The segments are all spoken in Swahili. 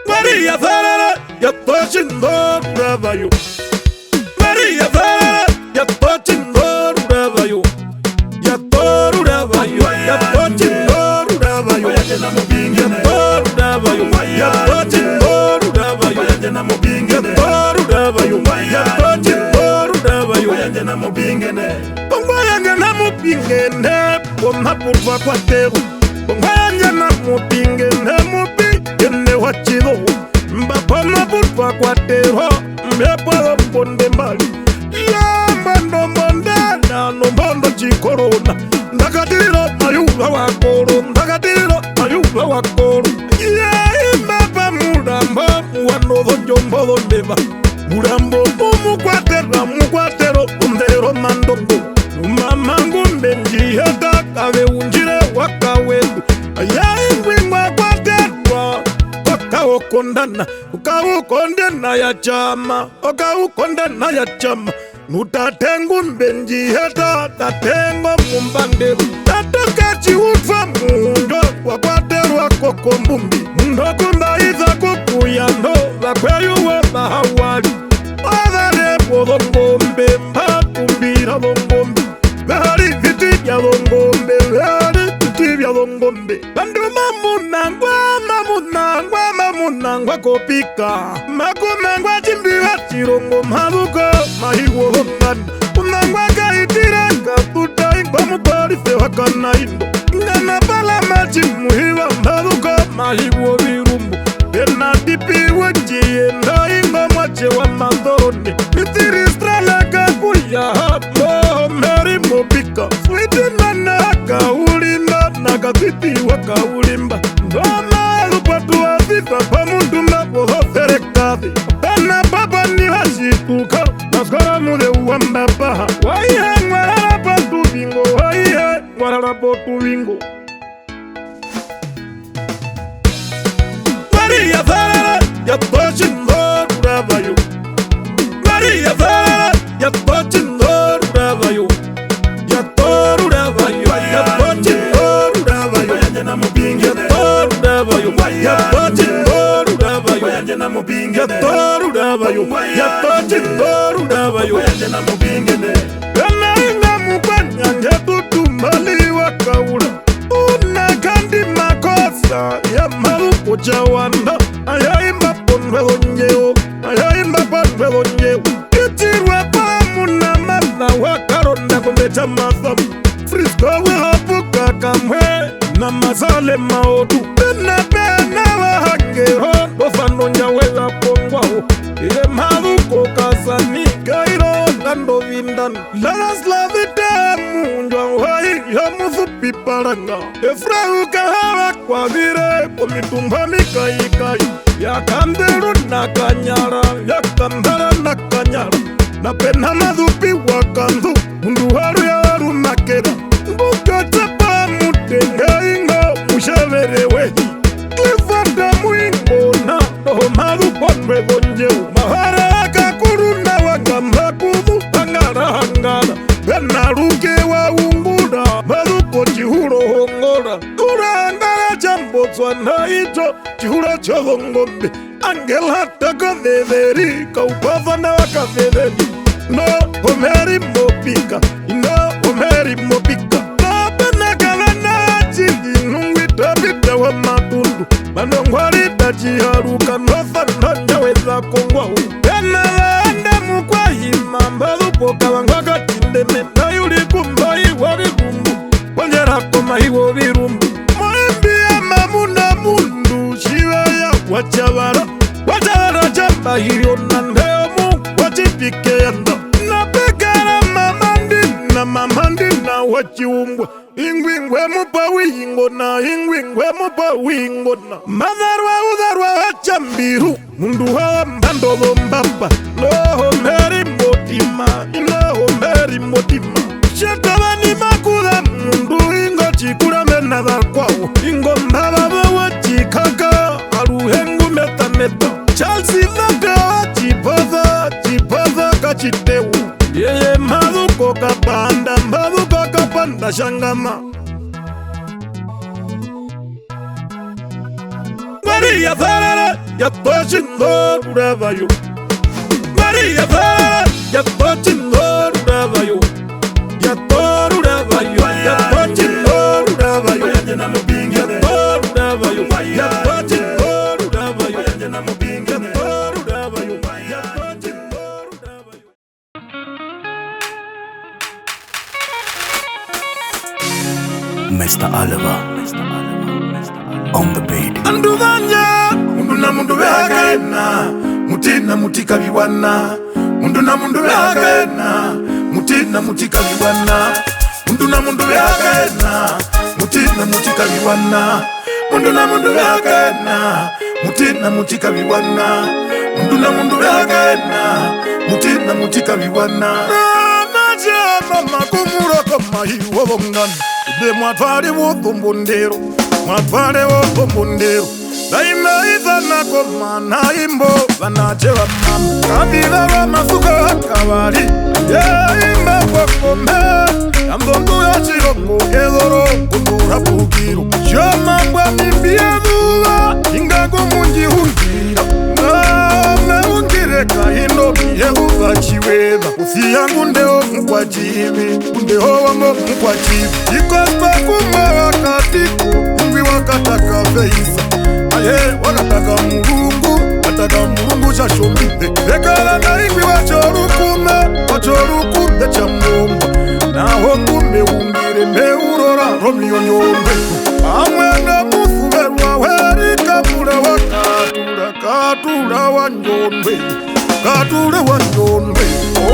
Maria Ferrara, touching Ravayo. Maria Vara, you're touching Ravayo. You're touching Ravayo. You're touching Ravayo. You're touching Ravayo. You're touching Ravayo. You're touching Ravayo. Pongwayanga na mupingene, pomapurwa kwa teru. Pongwayanga na mupingene, mupingene wachiro. Mbapa mapurwa kwa teru, mbepa mbonde mbali. Ya mbando mbondana, no mbando chikorona. Ndakatiriro mayuwa wakoro, ndakatiriro mayuwa wakoro. Ya mbapa muramba, wanodo jombodo neba. Murambo mukwatero umdero mandongo. Mamangu mbenjihata kawe unjire wakawendu. Ayaingwi mwakwaterwa wakawokondana. Ukawukondena ya chama, ukawukondena ya chama. Nutatengu mbenjihata tatengo mumbanderu. Tatakachi utwa mundo wakwaterwa kokombumbi. Mundo kundaiza kukuyando wakweyuwe mahawali. Adare podo ngombe mpakumbira ngombe. Bahari viti vya ngombe, bahari viti vya ngombe. Bandu mamunangwa kopika. Makumangwa chimbiwa chirongo mabuko mahiwo ngana. Unangwa kaitira kaputa ingwa mubari fewa kana indo. Ngana pala machi muhiwa mabuko mahiwo virumbu. Ena dipi wajie na ingwa mwache wa mandoroni. Mitiri strala kakuya hapo meri mobika. Switi nana kaulimba na katiti wakaulimba. Ndoma lupatu wa zifa pa mundu mapoho ferekati. Pena papa ni hashituka naskara mude uwamba paha. Waihe ngwarara patu bingo, waihe ngwarara potu bingo. Maria Vara, you're touching Ravayo. Maria Vara, you're touching Ravayo. You're touching Ravayo. You're touching Ravayo. You're touching Ravayo. You're touching Ravayo. You're touching Ravayo. Kana inga mupanya ngetu tumbali wakaula. Unakandi makosa ya marupo jawanda. Ayaimba ponwelo nyeo, ayaimba ponwelo nyeo. Itirwe pamuna mama wakaronda kumbecha mathamu. Frisco wehapuka kamwe na mazale maodu. Pena wahangero, bofano nyawela pongwao. Ile maruko kasani kairo kando vindan. Lalas lavita munjwa wai ya mufupi paranga. Efrau kahawa kwa vire pomitumba mikai. Ya kanderu na kanyara, ya kandara na kanyara. Na pena madhupi wakandu, mundu haru ya haru nakeda. Mbuka chapa mutenga ingo, mushavere wehi. Klifanda muingo na, toho madhu ponwe bonjeu. Mahara kakurunda wangamba kudu, hangara. Pena ruke wa ungura, madhu kochi huro hongora. Kurangara jambo zwana ito, chihura chogo ngombe. Angela taka veveri, kaupava na waka veveri. No, omeri mopika, no, omeri mopika. No, pena kavana chindi, nungwita pita wa matundu. Manongwari tachi haruka, nofa nanja weza kongwao. Pena laanda mukwa hima, mbalupo kawangwaka tindeme. Na yuli kumbai wari kumbu, wanjera koma hiwo virumbu. Moembia mamuna mundu, shiva ya wachavara. Wachavara jamba hiyo nandemu, wachipike yanda. Na pekara mamandi na wachiumbwa. Ingwingwe mupa wingo na, ingwingwe mupa wingo na. Madharwa hachambiru, mundu hawa mbando mbapa. Loho meri motima, iloho meri motima. Shetavani makula mundu ingo chikura menada kwao. Ingo mbaba wachikaka, aruhengu meta. Chelsea vaka chipava kachitewu. Yeye maduko kapanda shangama. Maria Vara, yatochindo rurabayo Maria Fara yatochindo rurabayo yatorurabayo yatochindo rurabayo yajena mubinge yatorurabayo yatochindo rurabayo yajena mubinge yatorurabayo yatochindo rurabayo Mr. Oliver on the beat. Anduvanya mundu na mundu wehagena mutina mutika biwana mundu na mundu wehagena mutina mutika biwana mundu na mundu wehagena mutina mutika biwana mundu na mundu wehagena mutina mutika biwana mundu na mundu wehagena mutina mutika biwana mama kumuro kama hiwo bongana de mwatware wotombondero mwatware wotombondero daima izana koma na imbo banachewa mama kabila wa masuka kabari imba kwa kombe yambondu ya chirongo edoro kundura pukiro shoma mbwa mimbia duwa ingago munji hundira na ungire kahindo miheguva chiweva usi yangu ndeo mkwa chivi ndeo wamo mkwa chivi ikospa kuma wakatiko mwi wakataka feisa aye wakataka murungu cha shombite ekala na ingwi wachorukume cha mwomba naho kume ungire meurora romio nyombe amwena musuverwa werika mure katura wa nyombe katura wa nyombe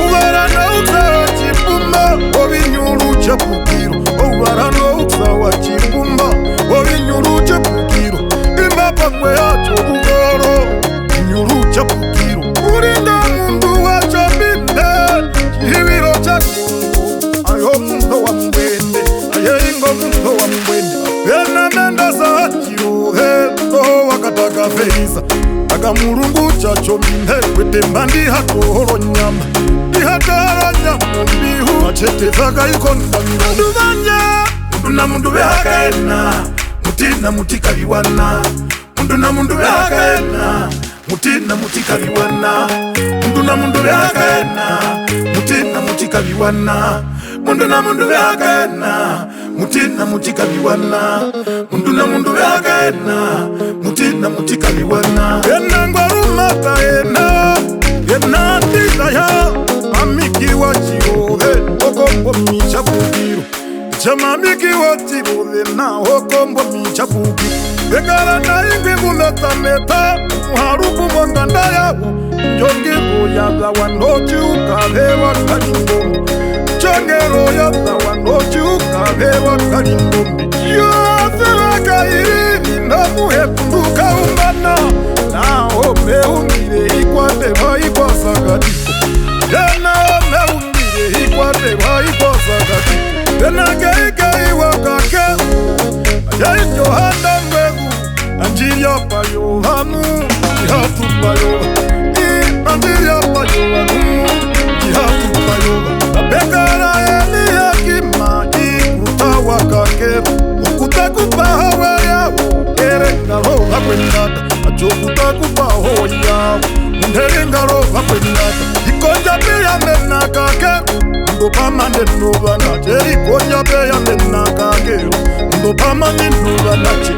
uvara na utsa chipumba ovinyuru cha pukiro uvara na utsa wa chipumba ovinyuru cha pukiro imba pamwe yacho ugoro nyuru cha pukiro urinda mundu wa chambinde chihiviro cha kungu ayo mundu wa mbwende aye ingo mundu wa mbwende vena menda sa chiruhe no wakataka feisa akamurungu chacho minde kwete mbandi hatohoro nyama ihatara nyama mbihu machetezaka ikonda nduvanya mundu na mundu wehagena mutina mutika biwana mundu na mundu wehagena mutina mutika biwana mundu na mundu wehagena mutina mutika biwana mundu na mundu wehagena mutina mutika biwana mundu na mundu wehagena mutina mutika biwana ena ngwarumata ena titaya mamiki wa chirohe okombo micha pukiro chamamiki wa chirohe na okombo micha pukiro ekala na ingwi mulatameta muharuku mwanganda yawo njongero yaza wanochuka hewa kalingombe chongero yaza wanochuka hewa kalingombe yose wakairi namuhe kunduka umbana nao meungire ikwate vaikwasagatiko yanao meungire ikwate vaikwasagatiko yanakeikai wakake ayainjohanda mbegu anjiria payohanu jihatu payoha anjiria payohanu jihatu payoha abekara eli yakima ikutawakake ukutakupahawa yawo erengalo vakwendata achokutakupaho yawo nderengalo vakwendata ikonja peya menakake ndopamande nuvanache ikonja peya menakake ndopamande nuvanache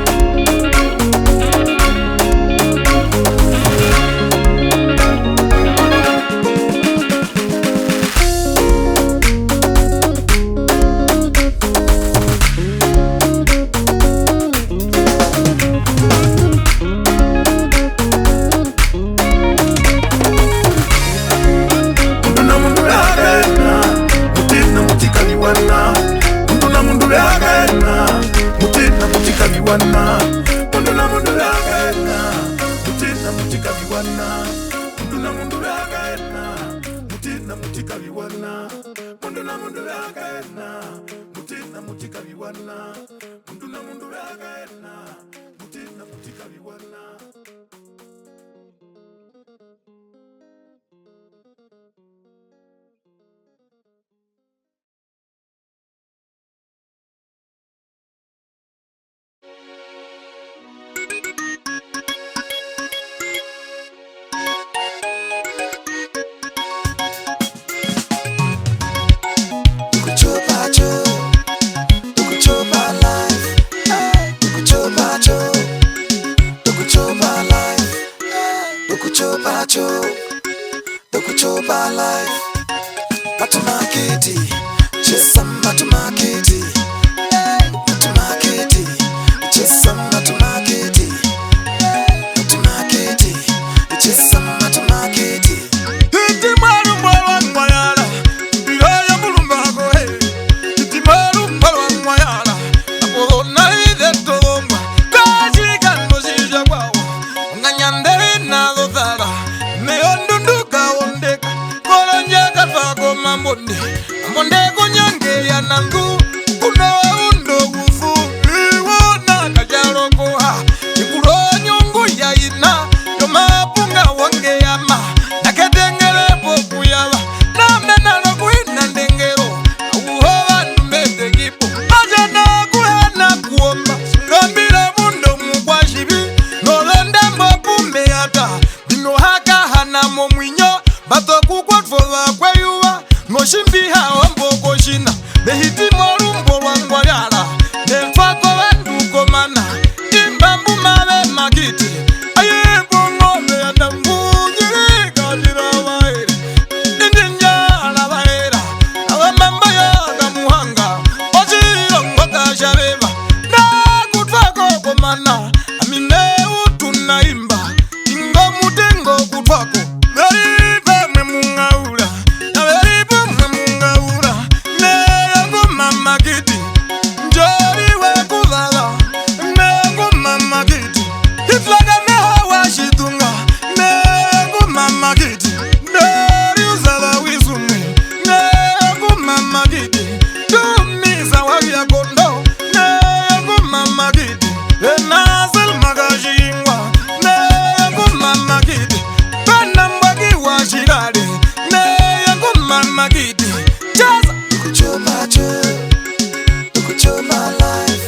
Kuchoba life, matumakiti, chesa matumakiti, matumakiti, chesa matumakiti, matumakiti, chesa matumakiti. Iti maru mbwa mwayala, biraya mulumbago he. Iti maru mbwa mwayala, apolo na ide tolomba. Kaji kando sija kwawa, nganyandere na dodara. Meondunduka ondeka, kolonja katfako mambonde. Mambonde kunyange ya nangu, kuno undo gufu. Iwona kajaro koha, ikuro nyungu ya ina. Yomapunga wange yama, naketengere poku yala. Namena no kuina ndengero, auhoa numbete kipo. Ajana kuhana kuomba, ngambira mundo mkwashibi. Nolenda mbokumbe yata, dino haka hana momwinyo. Bato kukwatfola kwe yuwa, ngoshimbi hawa mboko shina. Behiti morumbo wangwayala, nefako wendu komana. Imbambu mawe magiti, aye bongo me adambuji kajira waere. Indinjala waera, awe mamba ya damuhanga. Ojiro mboka shabeba, na kutwako komana. Amine utu na imba, ingo mutengo kutwako. Veripe mwe mungaula, na veripe mwe mungaula. Neyangu mama kiti, njori we kulala. Neyangu mama kiti, itlaga meha washitunga. Neyangu mama kiti, neri uzala wizumi. Neyangu mama kiti, tumiza wavya kondo. Neyangu mama kiti, enazil magajingwa. Neyangu mama kiti, panambagi washirade. Neyangu mama kiti, jaza. Kuchoba cho, kuchoba life,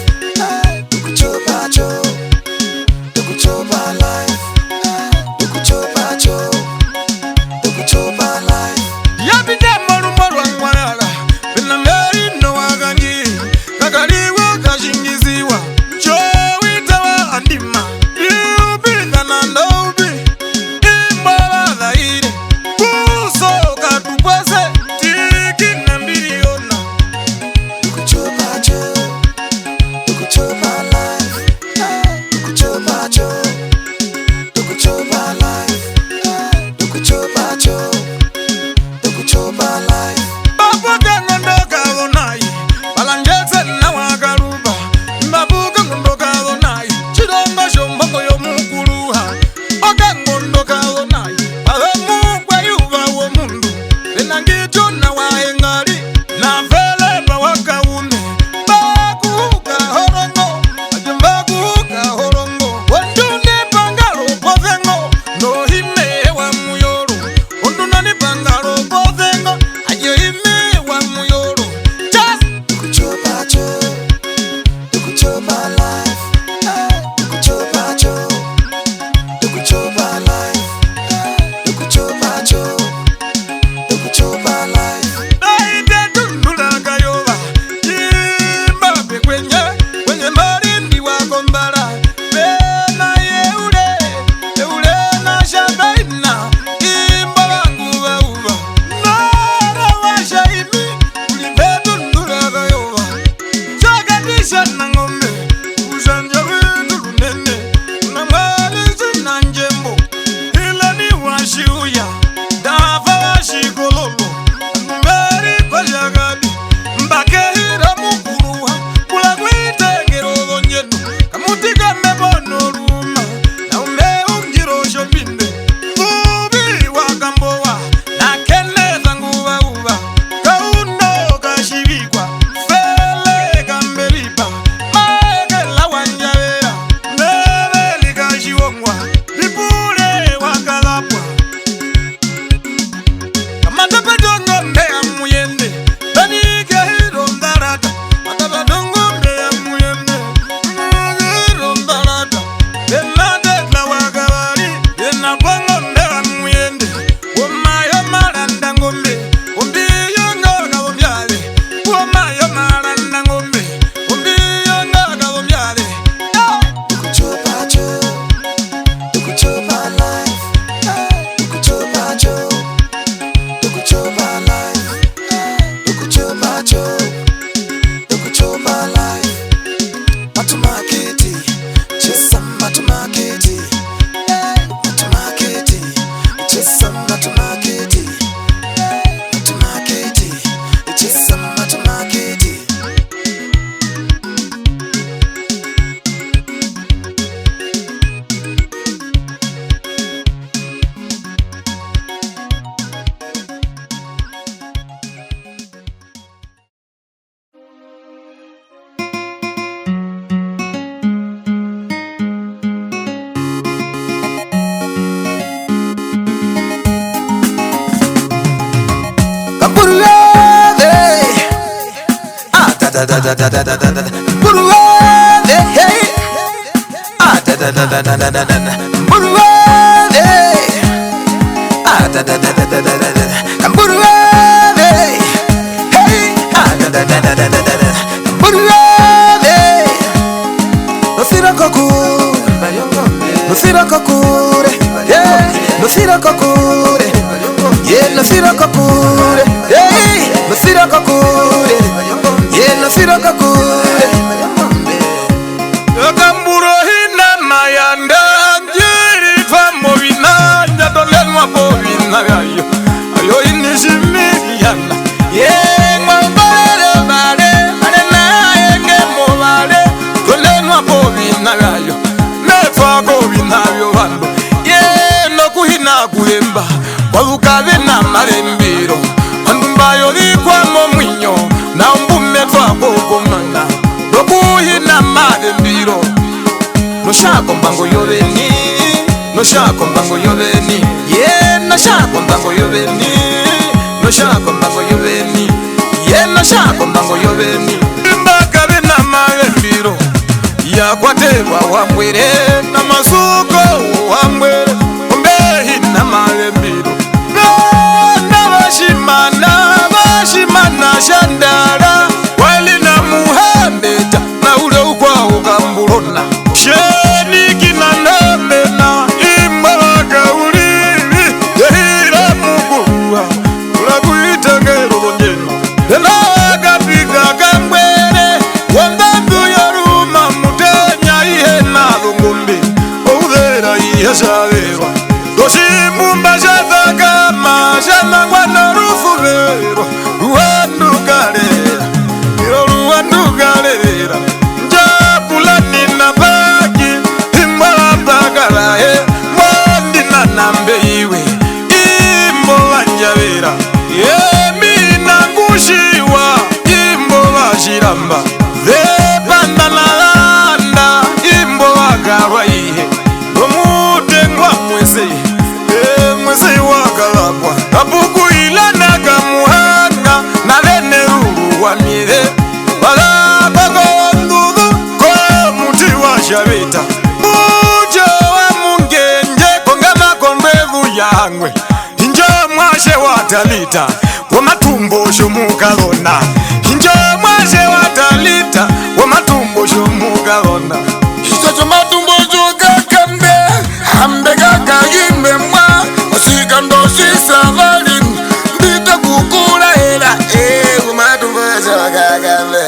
kuchoba cho, kuchoba life, kuchoba cho, kuchoba life. Yabide morumboro mwayala, pinameri no wagangi. Kakariwa kashingiziwa, chowitawa andima. Yubi kanandobi, imbawa dhaire. Kuso katupase, tiki nambiriona. Kuchoba cho, kuchoba life, kuchoba cho, kuchoba life, kuchoba cho, kuchoba life. Babuka ngondoka gonai, balangetse na wagaruba. Babuka ngondoka gonai, chidongo shombongo yo mukuruha. Oka ngondoka gonai, bahamu kwa yuva wo mundu. Benangijo na waengari, na vele bawaka ume. Bakuka horongo, ajumbakuka horongo. Ondune pangaro pothengo, no hime wa muyoro. Ondunani pangaro pothengo, ayo hime wa muyoro. Just Kuchoba cho, kuchoba life, kuchoba cho, kuchoba life, kuchoba cho, kuchoba life. da da da da da da da da. Buruwe, hey. Ah da da da da da da da da. Buruwe, hey. Ah da da da da da da da da. Buruwe, hey. Ah da da da da da da da. Buruwe, hey. Nofira kokure, nofira kokure, yeah. Nofira kokure, yeah. Nofira kokure, hey. Nofira kokure, yeah. Nofira kokure. Kamburo hina mayanda njiri famo vina njatolenwa po vina ayo inishimiyana mwambale bale na yenge mobale tolenwa po vina nefako vina vando nokuhina kuhemba wavukabe na marembiro andumbayo likwamo mwinyo na umbume twakokomana nokuhina marembiro noshako mbango yobeni noshako mbango yobeni noshako mbango yobeni noshako mbango yobeni noshako mbango yobeni mbakabe na marembiro yakwatebwa wambwere na masuko wambwere ombehi na marembiro bashimana shandara wali na muhambeta na ule ukwa ukambulona sheniki na namena imbaga ulili yehira mugua ulakuitengero lonjeno lelaga pika kambwere wambambu yoruma mutenya ihe na lungumbi oudera ihe shaverwa doshimumba shavakama shamangwana rufuvero ruwandukalera iro ruwandukalera njapulani na baki imwalapakalae mwandina nambe iwe imbo wanjavera yemina ngushiwa imbo washiramba vepandanalanda imbo wakalwa ihe omutengwa mwese mwese wakalapwa apukuilanaga muhanga naleneruru wamire walapakawandudhu kwa muti washavita ujo wa mungenje kongamakondwevu yangwe injo mwashe watalita wamatumbosho mukalona injo mwashe watalita wamatumbosho mukalona isocho matumbosho kakambe ambe kakayimbe mwa osikandoshi savali mbita kukula hela wamatumbosho kakambe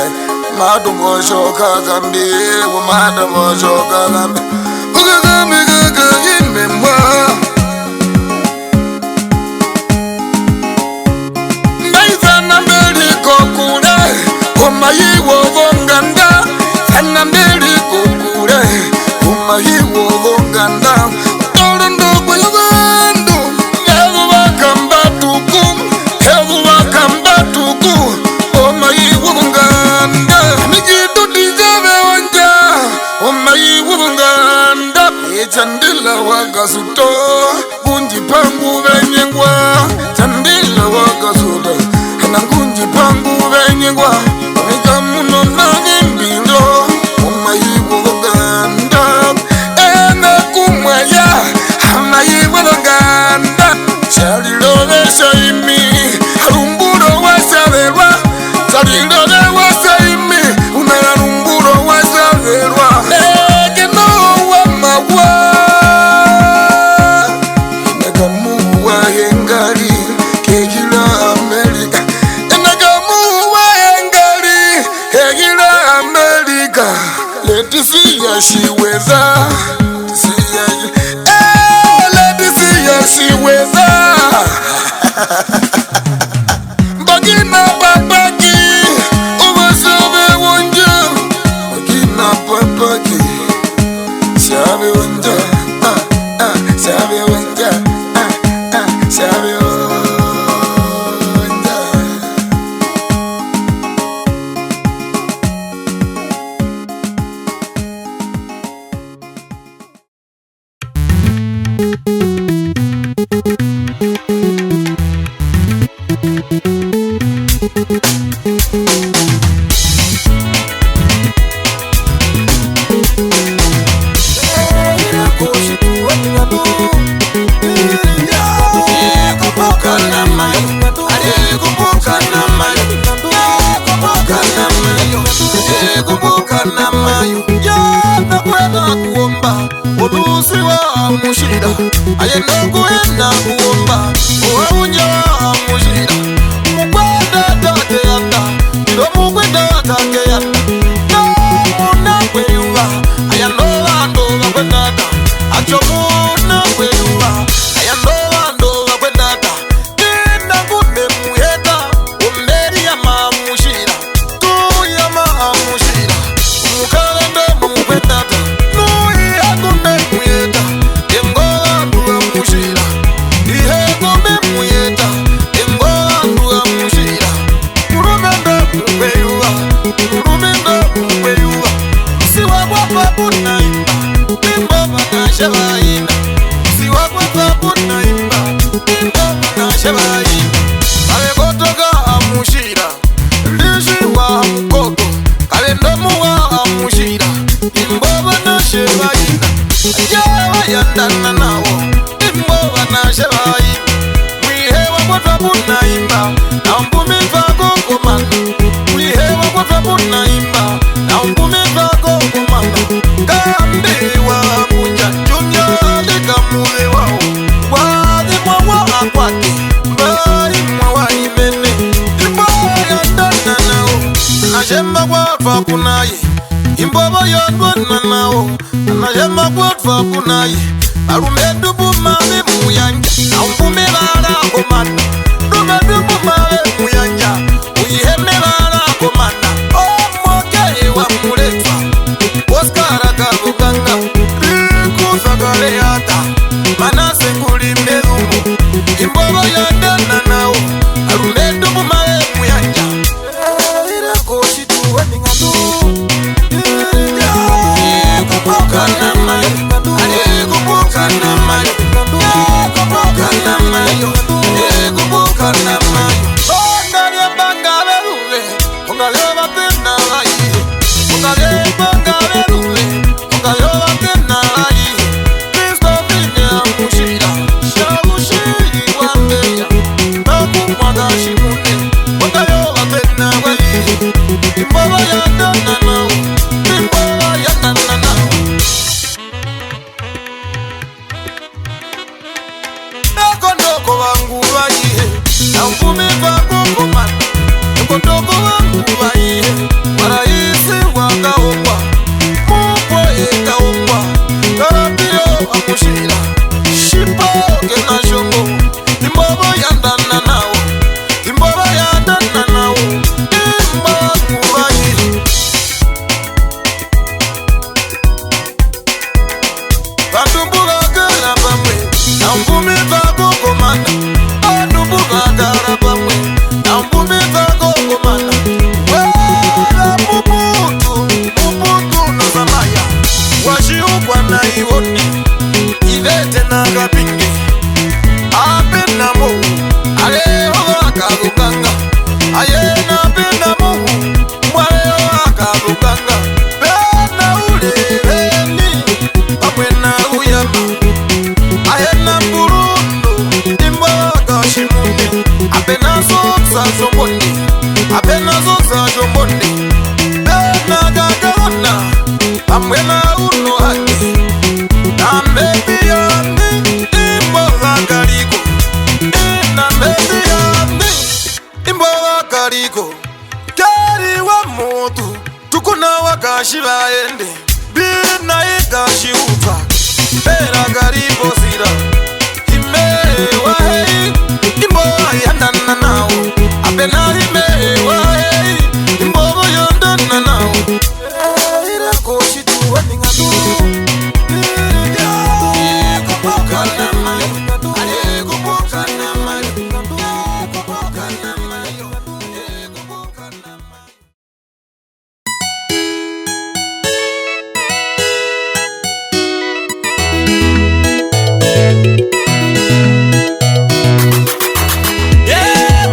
matumbosho kakambe wamatumbosho kakambe ukakambe kakayimbe mwa mbaizana mbeli kokule umayiwo vonganda sana mbeli kokule umayiwo vonganda tolondogwe yabandu evu bakambatuku evu bakambatuku umayiwo vonganda mijitu dijave wanja umayiwo vonganda echandila wakasuto kunji pangu venyengwa chandila wakasuto nangunji pangu venyengwa nikamuno nagimbilo umayiwo vonganda ene kumwaya amayiwo vonganda chalilove shaimi alumburo wasaverwa chalilove wasaimi unalumburo wasaverwa ekenowa mawa inagamuwa hengali kegila Amerika inagamuwa hengali kegila Amerika let's see ya shiweza let's see ya shiweza bagina babaki ubasabe wonja bagina babaki shabe wonja shabe wonja shabe wonja. ayenda kuenda kuomba uwaunja mushira mukwenda tate yanda ilo mukwenda tate yanda muna kweyuwa ayanda ndoba kwendata acho muna kweyuwa ayanda ndoba kwendata nina kunde muyeta umberi ya mamushira tu ya mamushira mukalenda mukwendata nuyi akunde muyeta yengola nduwa mushira ihe kumbe muyeta yengola nduwa mushira kurumenda mukweyuwa kurumenda mukweyuwa siwa kwa puna imba imba banashabaina siwa kwa puna imba imba banashabaina abekotoka amushira lishi wa mkoto kalendomu wa amushira imba banashabaina yawa yandana nawo imba banashabaina mwihewa kwa puna imba na mpumi vako komanda mwihewa kwa puna imba na mpumi vako komanda kambiwa munja junya lika muwe wao wazi mwa akwati mbari mwa imene imba yandana nao anashemba kwa fakunaye imbobo yondwana nao anashemba kwa fakunaye balume dubu mawe muyanja na mpumi bala komanda dubu dubu mawe muyanja uyiheme bala komanda omwoke wa muletwa Oscar Kaguganga Riku Sagale Yata Manase Nguli Mezungu Imbobo yandana nao Arumedu mumae muyanja Ira koshi tuwe ningadu Kubuka na mayo Kubuka na mayo Kubuka na mayo Kubuka na mayo Ongali mbanga beruwe Ongali batena gai Ongali mbanga beruwe Ongali batena gai Kristo vine amushira Shabushiri wambeya Nakumwaga shimune Ongali batena gai Imbobo yandana nao Imbobo yandana nao Nakondoko wangu waihe na mpumi vako komanda Nakondoko wangu waihe waraisi wakaombwa Mupwe kaombwa Karabio amushira Shipoke na shongo Imbobo yandana nao Imbobo yandana nao Imbobo waihe Bandumbuga gara bamwe na mpumi vako komanda Bandumbuga gara bamwe na mpumi vako komanda Wala mubutu na zamaya Washiukwa na iwoni Ivete na kapingi Apena mo Aleho akaguganga Ayena pena mo Mwaleo akaguganga Pena uleveni Pamwena uyama Ayena mburundo Imbaga shimundi Apena soksa jombonde Apena soksa jombonde Pena gagana Pamwena uno haki Na mbebi yandi Imboga kariko Na mbebi yandi Imboga kariko Kari wa motu Tukuna wakashi baende Bina ikashi ufa Pera karibo sira Himewa hei Imboga yandana nao Apena himewa hei Imboga yandana nao Ira koshi tuwe ningadu Kubuka na mayo Kubuka na mayo Kubuka na mayo Kubuka na mayo Yeah.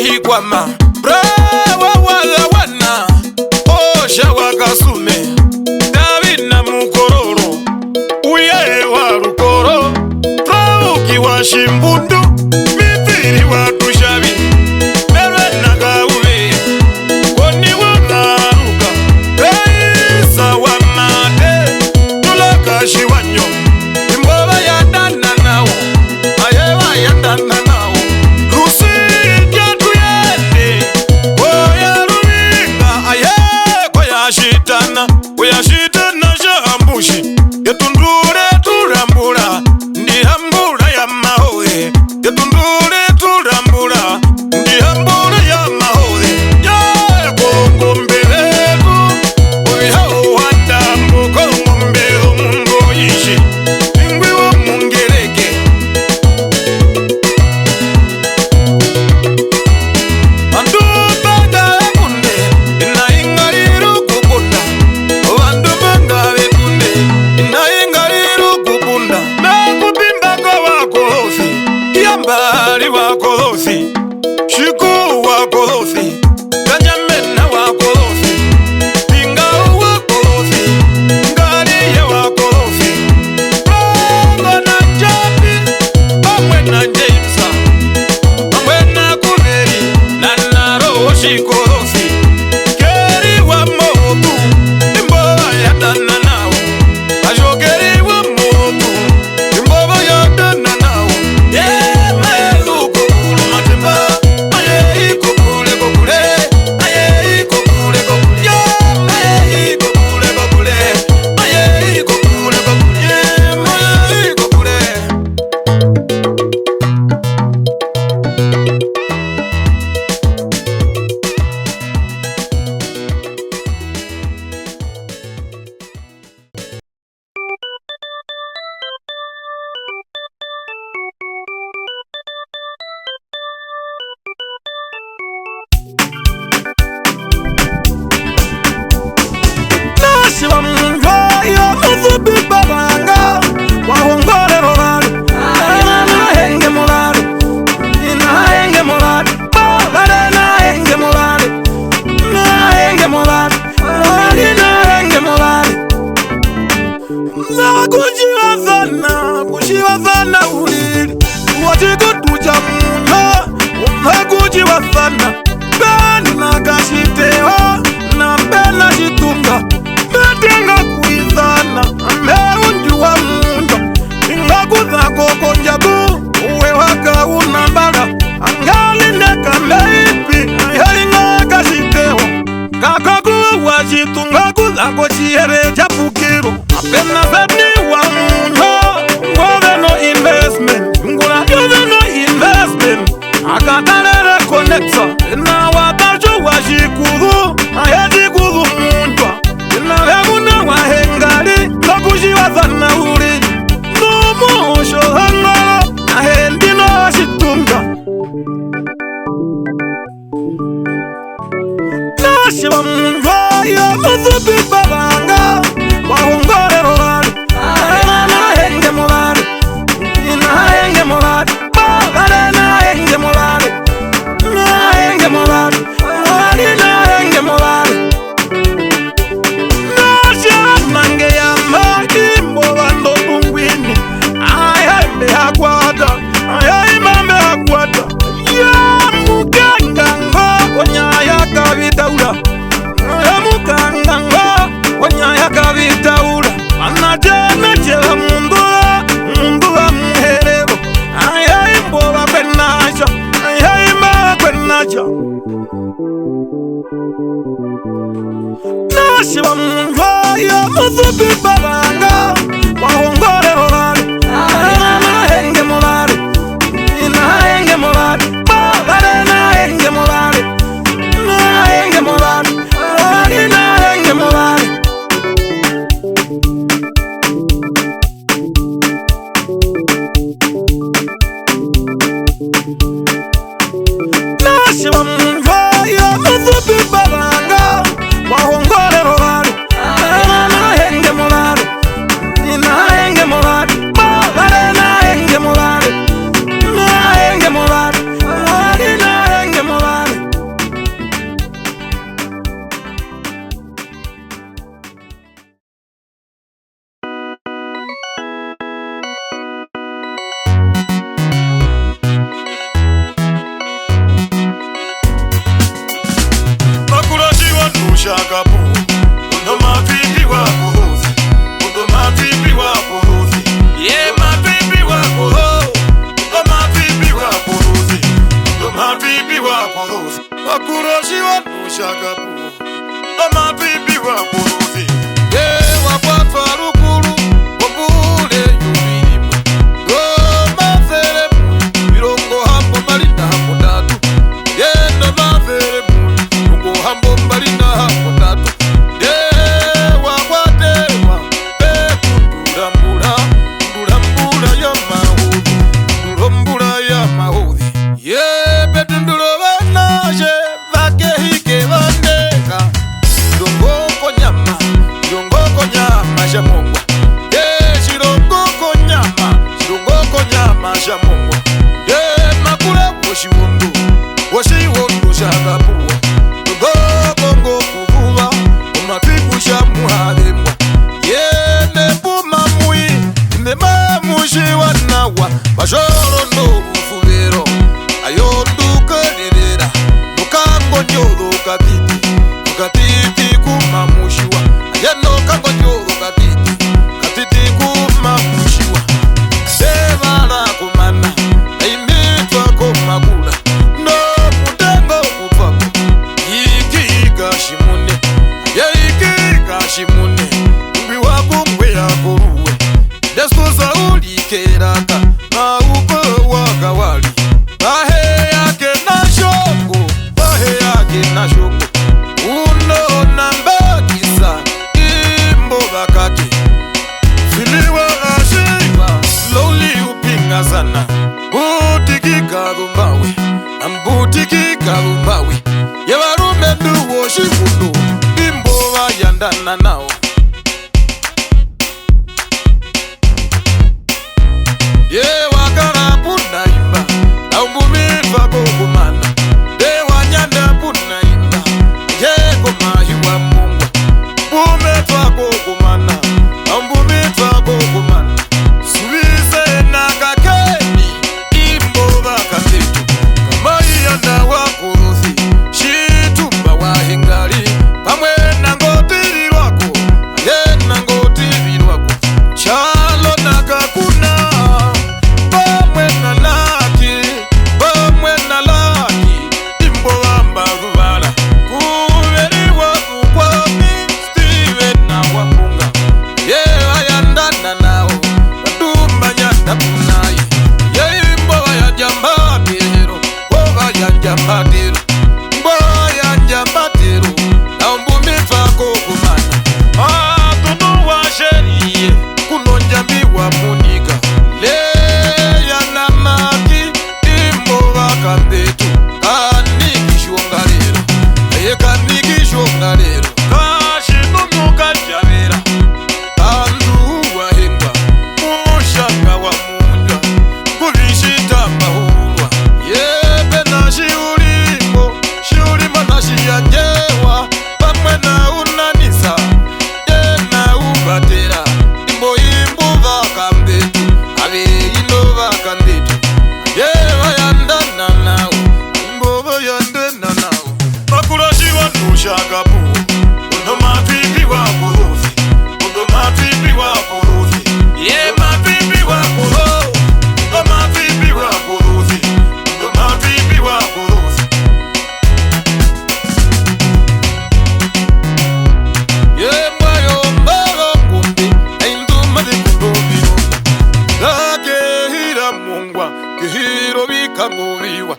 hikwama brawa wala wana osha wakasume Davina mukororo uye wa rukoro Trauki wa shimbundu mithiri wa tushavi Merwe na gauve Koni wa naruka Reisa wa mate Tulaka shiwanyo Imbola ya dana nao Ayewa ya dana nao Rusi jatu yende Oya ruminga Aye kwa ya shitana Kwa shitana shahambushi Yetundure turambura Ndi hambura ya mahoe Yetundure turambura Ndi hambura ya mahoe Ya kongo mbeleku Uyao wadambu kongo mbelo mungo ishi Ingwi wa mungereke Andu banga ekunde Ina ingariru kukunda Andu banga ekunde Ina ingariru kukunda Mekupimba kwa wakolofi Yambari wakolofi Shiku wakolofi Kanyamena wakolofi Pinga wakolofi Ngariye wakolofi Rongo na Japi Amwe na Jamesa Amwe na Kuveri Nanaro shikolofi Keri wa motu Imbola ya dana nao Ajokeri wa motu Imbola ya dana nao Yeme ukukulu matemba Aye ikukule kukule Aye ikukule kukule Yeme ikukule kukule Aye ikukule kukule Yeme ikukule Nashiba mvayo muzubi babanga Wahongole rolali Nahenge molali Nahenge molali Babale nahenge molali Nahenge molali Nahenge molali Kushiwazana ulili Wachikutuja muna Kuchiwazana Bani nakashiteho Na mbena shitunga Metenga kuizana Ameunjuwa mundo Ingakuza kokonjabu Uwe waka unambala Angali neka meipi Ayali nakashiteho Kakaku wachitunga kuza kochiere chapukiro Apena zedni wa mundo Ngove no investment Ngula yove no investment Akatalere koneksa Ina watacho washikudu Ayeti kudu mundwa Ina veguna wahengali Nakushiwazana ulili Numu shohangala Nahendi no shitunga Nashiba mvayo muzubi babanga Wahongole rolali Nahenge molali Nahenge molali Babale nahenge molali Nahenge molali Nahenge molali Nashanange ya makimbo bando bungwini Ayembe hakwata Ayembe hakwata Ya muganga ngo Wanyaya kabitaula Ya muganga ngo Wanyaya kabitaula Anajana chela mundula Mundula muherero Ayembo bakwenaja Ayembe bakwenaja Nashiba mvayo muzubi babanga Wahongole rolali Nahenge molali Nahenge molali Babale nahenge molali Nahenge molali Nahenge molali Nashiba mvayo muzubi babanga Wahongole rolali Nahenge molali Nahenge molali Babale nahenge molali Nahenge molali Nahenge molali Makuroshi wa nushagapu amapipi wa kuruzi wapatwa rukuru wambule yubirimu maferemu mirongo hambo marina hambo ndatu yendo maferemu mirongo hambo marina hambo ndatu wakwatewa bekundurambura ndurambura ya mahudhi ndurombura ya mahudhi betundulo banaje bakehike bandeka ndongoko nyama shamongwa shirongoko nyama shamongwa makula woshiwundu shagapuwa ndongoko kuvuva umatiku shamuhalembwa nebumamui nemamushiwanawa bashoro ndobufuvero ayondukererera nukangonyodo katiti kumamushiwa ayanokangonyodo katiti kumamushiwa sevala kumana aimitwa komakula no mutengo mutwako ikikashimune yeikikashimune umbi wakungwe yakoruwe nesusa ulikeraka maupo wakawali bahe yake na shongo uno nambakisa imbo bakati siliwa ashiwa slowly upinga sana mbutiki karumbawe yewarume nduwo shivundo imbo bayandana nao wakara puna imba naumbumitwa kokumana wanyanda puna imba komahiwa mungwa bumetwa kokumana naumbumitwa kokumana subize nakakeni imbo bakatetu kamayanda wakuruthi shitumba wahengali pamwe nangotirirwako nangotirirwako chalo nakakuna pamwe na laki imbo bamba rubala kuberiwa kukwami Steven na wapunga ayandana nao badumba nyanda punayi imbo bayajambatero bayajambatero imbo bayajambatero naumbumitwa kokumana tunu wa sheriye kunonjambiwa muniga leyanamaki imbo bakandetu kanikishongalero kanikishongalero kashinumuka javera andu wahengwa mushanga wa munjwa kubishita mahulwa nashiulimo nashiyanjewa pamwe na unanisa na ubatera imbo bakandetu ino bakandetu bayandana nao imbo bayandana nao Makuroshi wa nushagapu mapipi wa kuruzi mapipi wa kuruzi mapipi wa kuruzi mapipi wa kuruzi mapipi wa kuruzi mwayo mbalo kumbi ainduma vikundobiro lakehira mungwa kihiro bikangubiwa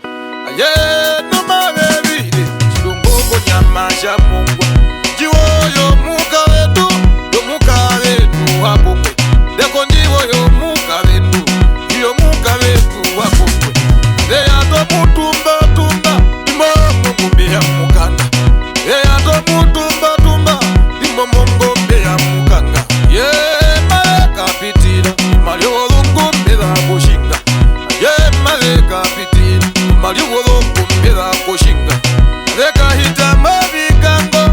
numabebire chilungoko nyama sha mungwa jiwoyo mukavetu wabungwe deko ndiwoyo mukavetu wabungwe eyato mutumba imomongombeya mukanda eyato mutumba imomongombeya mukanga malekapitira maliovolungumbela kushinga malekapitira maliovolungumbela kushinga lekahita mavikango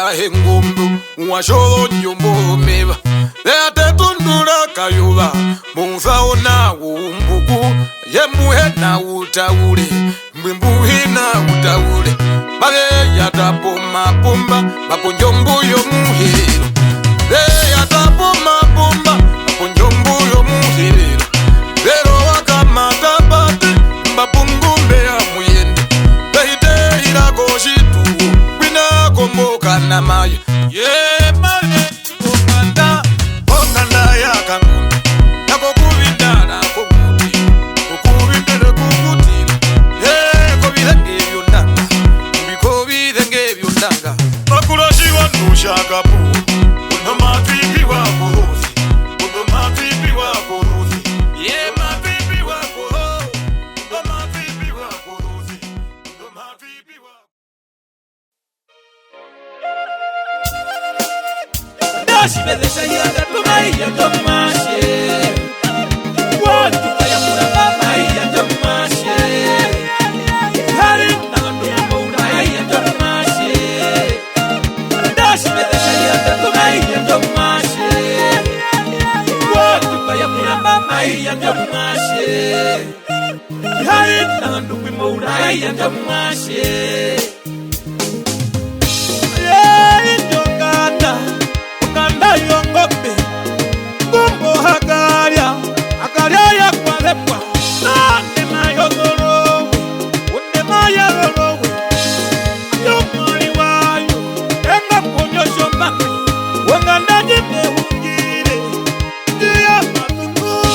Wanga hengumbu Mwasholo nyumbu meba Leate tundura kayuba Mumfao na umbuku Yemuhe na utaule Mwimbuhi na utaule Mage yatapo mapumba Maponjombu yomuhiro Yatapo mapumba Maponjombu yomuhiro Vero wakamata bati Mbapungumbe ya muyende Behite irakoshitu Wina komboka na maya mane Okanda Okanda ya kangunde Yako kubindana kukuti Kukubindana kukuti Kobidenge vyondanga Mbikobidenge vyondanga Makurashi wanushaka pu Uno matipi wako hozi Uno matipi wako hozi matipi wako hozi Uno matipi wako hozi Uno matipi wako Dashi bedesha yanda tumai ya tomashe Watu kaya muna mai ya tomashe Hari na ndumo mai ya tomashe Dashi bedesha yanda tumai ya tomashe Watu kaya muna mai ya tomashe Hari na ndumo mai ya tomashe Yongombe Gumbo hagaria Agaria ya kwalepwa Nane mayogorowe Unde mayagorowe Yomari wayo Enga ponyo shombake Wangandaje mehungire Ndiya matuku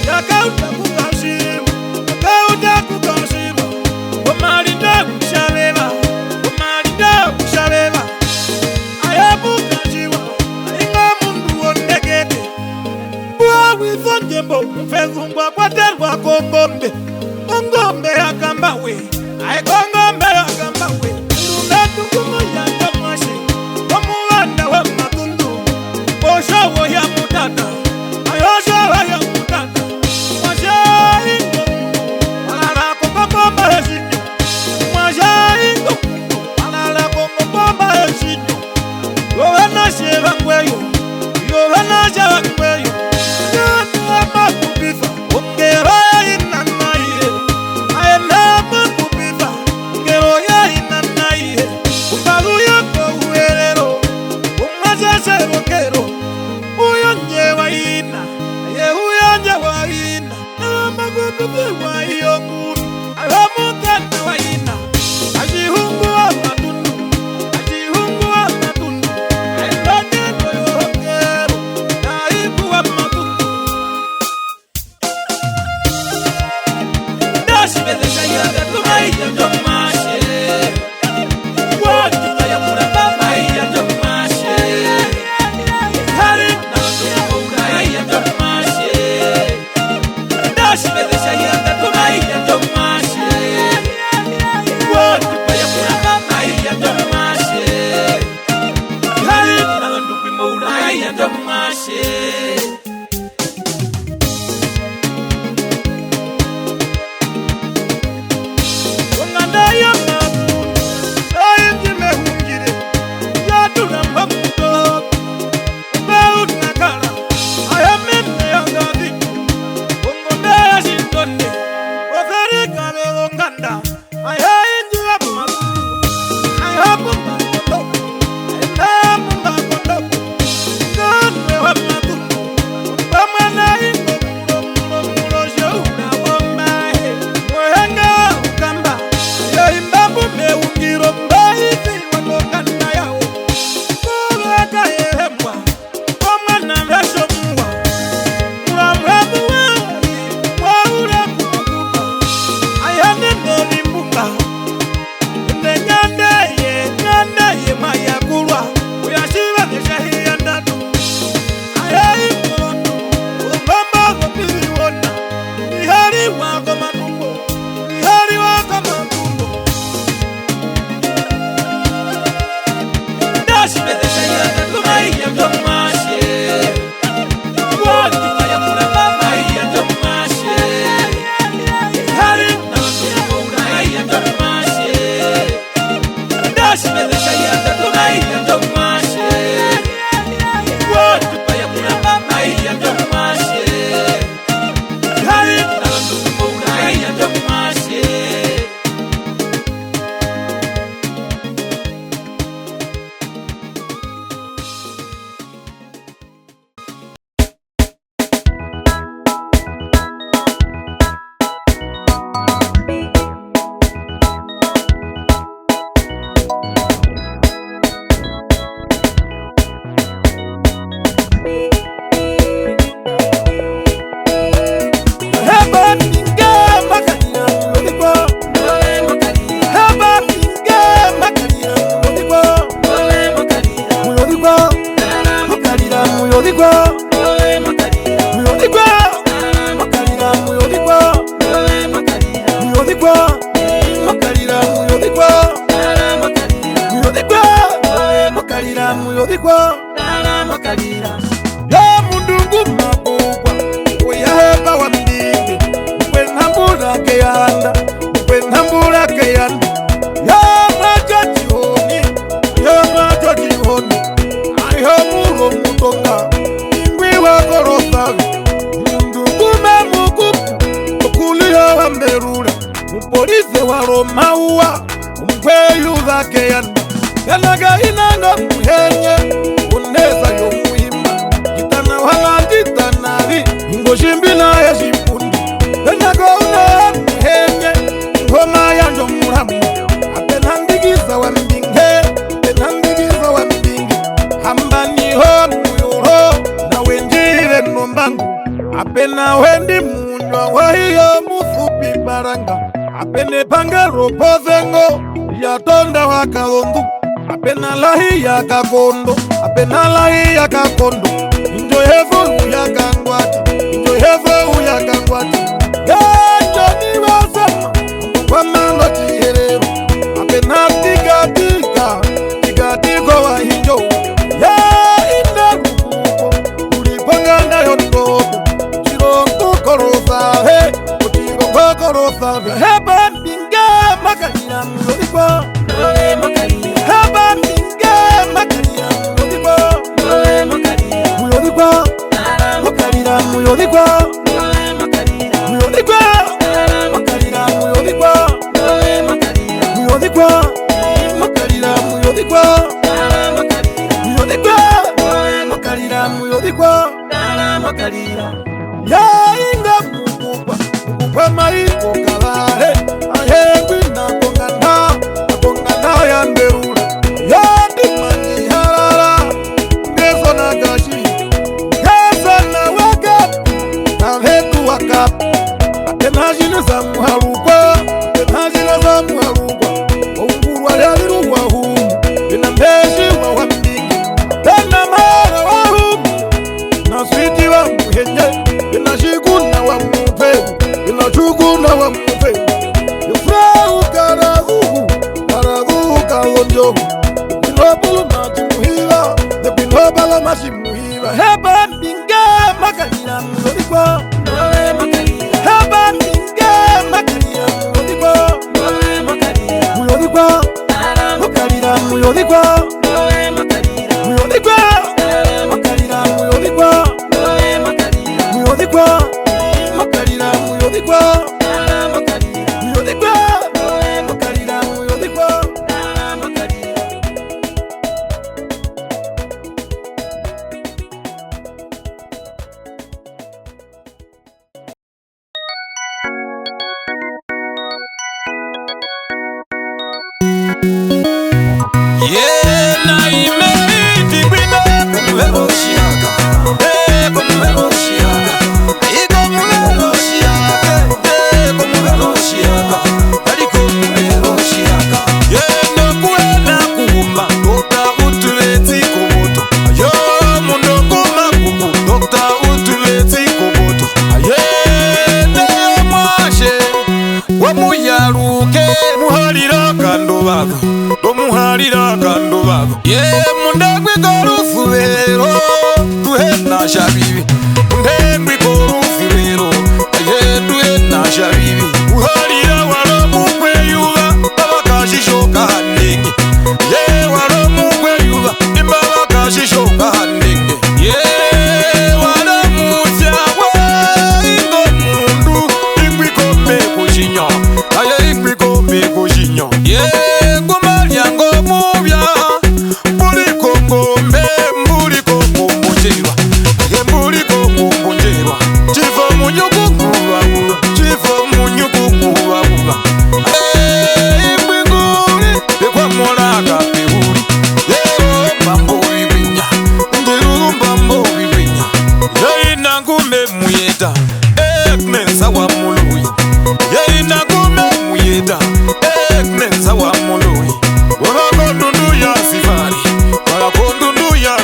Yakauta kukashimu Yakauta kukashimu Wamarinda kushabeba Wamarinda kushabeba Ayabu kajiwa Wifonjembo mfezungwa kwa terwa kongombe Kongombe ya kambawe Ae kongombe ya kambawe Ndunga tungumo ya tomashi Wamuwanda wa matundu Oshawo ya mutata Ayoshawa ya mutata Mwasha ingo Walala kongomba ya shinyo Mwasha ingo Walala kongomba ya shinyo Yovana sheva kweyo Yovana sheva kweyo Dash me the Shayanda to my muyodikwa makalira muyodikwa muyodikwa makalira muyodikwa muyodikwa makalira muyodikwa muyodikwa makalira muyodikwa ya mundungu mabukwa uyaheba wa mbingi kwenambula keyanda kwenambula keyanda ya majajihoni ayomuro mutonga ingwi wakorosavi mundungume mukupu okuliyo wa mberula mupolise wa romauwa umkweyuza keyanda yanaga inanga muhenye uneza yomuhima gitana walanditanavi ingoshimbi naye shimpundi yanaga una muhenye ngoma yanjo muramu apenandigiza wa mbinge apenandigiza wa mbinge hambaniho muyuro na wenjire nombangu apena wendi munywa wahiyo mufupi baranga apene pangero pozengo yatonda wakalondu apena lahi ya kakondo apena lahi ya kakondo injo hevo ya kangwati injo hevo ya kangwati yacho ni wasama kwa mando chiherero apena tika tika tika tiko wa hinjo ya ina rukuko uliponganda yototo chirongo korosa he chirongo korosa heba mbinga makalira muyodikwa heba mbinga makalira muyodikwa muyodikwa makalira muyodikwa muyodikwa makalira muyodikwa muyodikwa makalira muyodikwa muyodikwa makalira muyodikwa ya inga mukukwa mukukwa maiko kalare ahengwi nakongana ya mberula ya ndimani harara ngezo na gashi ngezo na wakapu na vetu wakapu atenajine za muharugwa atenajine za muharugwa ungurwa lyaliru wa humu ina mbeshi wa wambingi tena mara wa humu na switi wa muhenye ina shikuna wa mupegu ina chukuna wa mupegu yufrahu karaguhu kalonjo binobulu majimuhiva de binobala mashimuhiva heba mbinga makalira muyodikwa heba mbinga makalira muyodikwa muyodikwa makalira muyodikwa muyodikwa makalira muyodikwa muyodikwa makalira muyodikwa muyodikwa makalira muyodikwa. Ye mundagwe korufubero tuhena shabibi ndengwe korufubero ye tuhena shabibi uharira waramukwe yuba abakashishoka handenge ye waramukwe yuba imbabakashishoka handenge ye waramutya we ingomundu ingwikombe kushinyo aye ingwikombe kushinyo ye ngumalya ngomubya mbuli kongo mujirwa ye mbuli kongo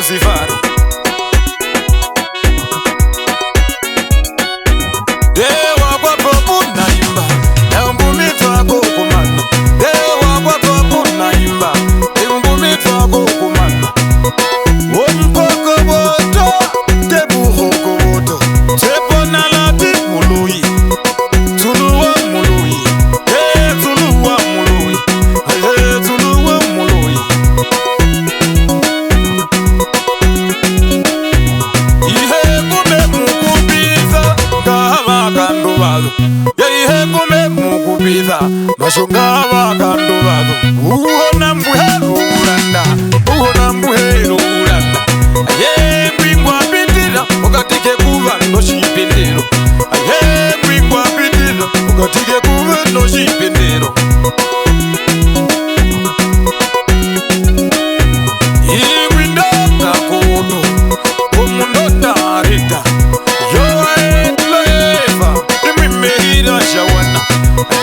Zanzibari. Dewa kwa popu naimba, embumitwa kukumana. Dewa kwa popu naimba, embumitwa kukumana. Wompoko boto, tebuhoko boto. Tepona lati mului, tuluwa mului. Tuluwa mului, tuluwa mului. Ihe kume mukubiza, kawa kandubazo. Ihe kume mukubiza, mashungawa kandubazo. Uhona mbuhelu uranda, uhona mbuhelu uranda. Aye mwingwa pitila, ukatike kuva no shipendero. Aye mwingwa pitila, ukatike kuva no shipendero. Iwinda kakoto, umundo narita. Yo aetleva, imimehila shawana.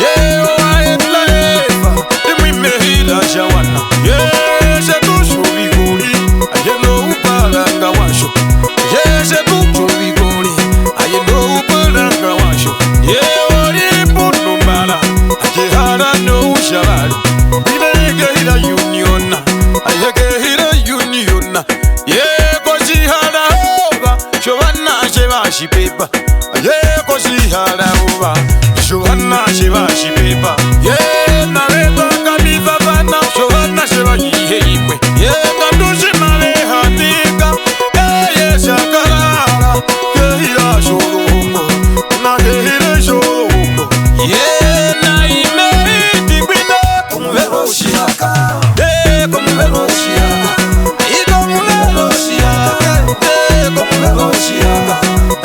Yo aetleva, imimehila shawana. Yeshe tushubiguli, ayendo upalanga washo. Yeshe tushubiguli, ayendo upalanga washo. Ye ori punumbala, ajehara no ushabali. Bidegehira uniona, ayegehira uniona. Ye koshihara ova, shobana shebashi pepa. Ye koshihara ova, shobana shebashi pepa. Ye nareta kabisa bana, shobana shebashi heimwe. Ye kandushi malehatika, ye shakarara, kehira shorongo, na kehira shorongo. Ye naime itikbina, kumvero shiaka, kumvero shiaka. Ikomuvero shiaka, komuvero shiaka,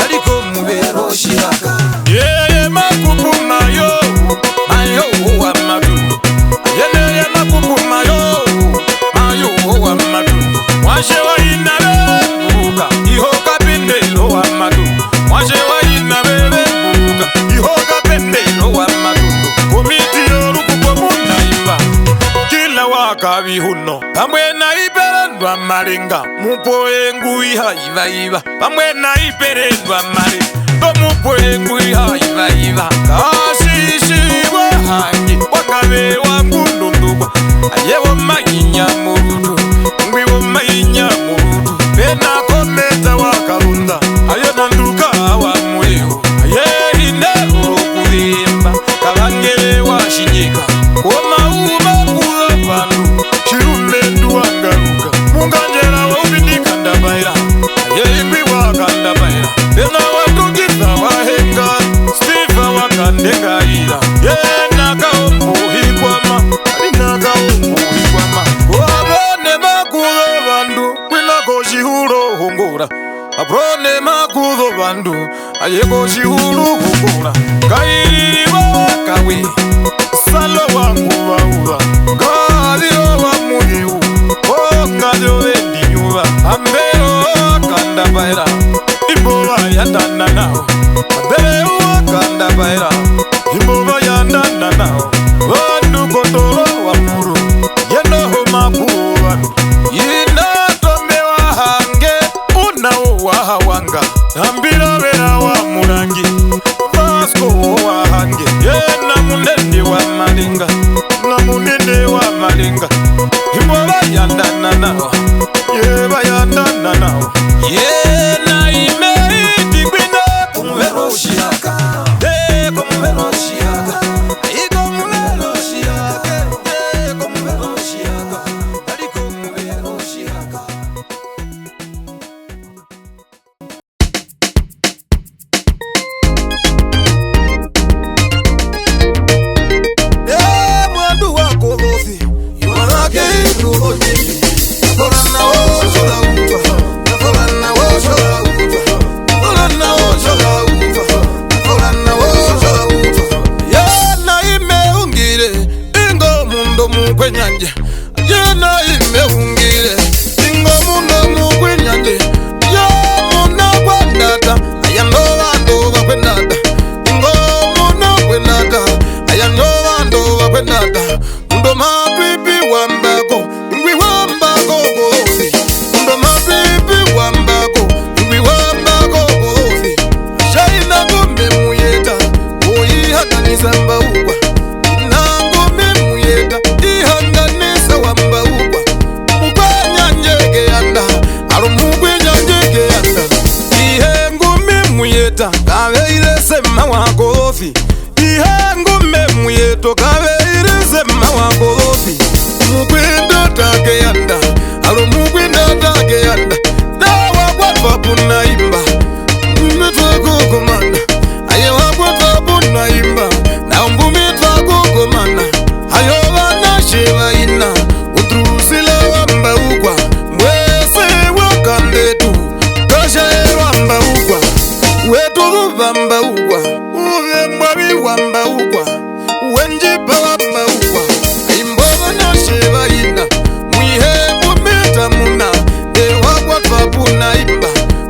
alikomuvero shiaka. Ye makupu mayo, mayo wa madundu. Ye makupu mayo, mayo wa madundu. Washe wa inabe buka, ihoka pendelo wa madundu. Washe wa inabe buka, ihoka pendelo wa madundu. Komiti yoruku kwa munaimba, kila wakabi huno. Pamwe na iperendwa maringa, mupoe ngui haiva iva. Pamwe na iperendwa maringa, mupoe ngui haiva iva. Kashishi wa hangi, wakabe wa kundundugwa. Ayewo mainya murudu, ngwiwo mainya murudu. Pena kometa wakalunda, ayena nduka wa muliho. Aye hine urokudimba, kabangele wa shinyika. Koma uba kuza bandu, chirumendu wangaruka. Munganjera wa ubindika ndabaira, aye ngwi wakandabaira. Pena watukiza wahenga, Stifa wakandengaira. Ye nakaombo hikwama, nakaombo hikwama. Wabone makuzo bandu, kwinako shihuro hongora. Aprone makuzo bandu, ayeko shihuro hongora. Kairi wakawe, salo wangu waura. Gadiro wa muhiu, gadiro wendi nyuva. Ambero wakandabaira, imbola yandana nao. Ambero wakandabaira, imbola yandana nao. Wandu kotoro wa muru, yendo homa kuwanu. Yina tombe wa hange, unao wa hawanga. Nambira vera wa murangi, Vasco wa hange. Yena munende wa malinga, na munende wa malinga. Imbola yandana nao, yeba yandana nao. Yena ime itikbina, kumvero shiaka. Kumvero shiaka. Ikomuvero shiaka. Kumvero shiaka. Alikomuvero shiaka. Mwandu wako lofi, yuwanake iru onyezi. Nakorana wo, soda uwa. Nakorana wo. meta kabeire sema wakorofi ihe ngume muyeto kabeire sema wakorofi mugwinda take yanda aro mugwinda take yanda dawa kwa puna imba mmetoko komanda aye wakwa puna imba na mbumita komanda ayo bana sheba ina utrusila wamba ukwa mwese wakandetu tosha wamba ukwa wetu wamba ukwa uwe mbabi wamba ukwa wenjipa wamba ukwa imboga na sheba ina mwihe mbumita muna wakwa puna imba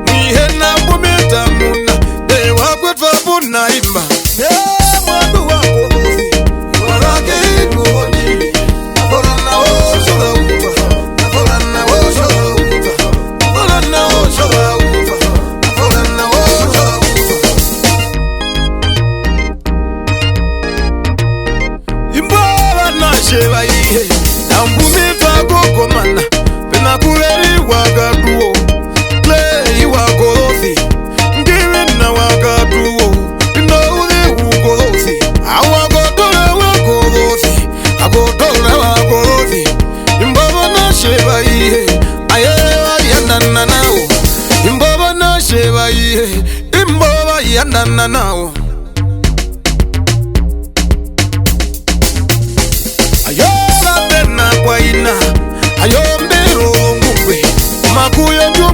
mwihe na mbumita muna wakwa puna imba mwandu wako sheba ihe na mbumita kokomana pena kuleri wagaduo play wagorofi ngiwi na wagaduo inouri ugorofi awagodole wagorofi agodole wagorofi imbobo na sheba ihe ayewa yanana nao imbobo na sheba ihe imbobo yanana nao waina ayombero ngumbe makuya nyo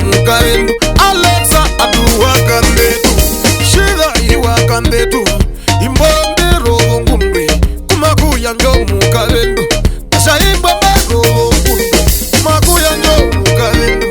mugarendu Alexa aduwa kandetu shida iwa kandetu imbombero ngumbe kumakuya nyo mugarendu ashaimba mbero ngumbe kumakuya nyo mugarendu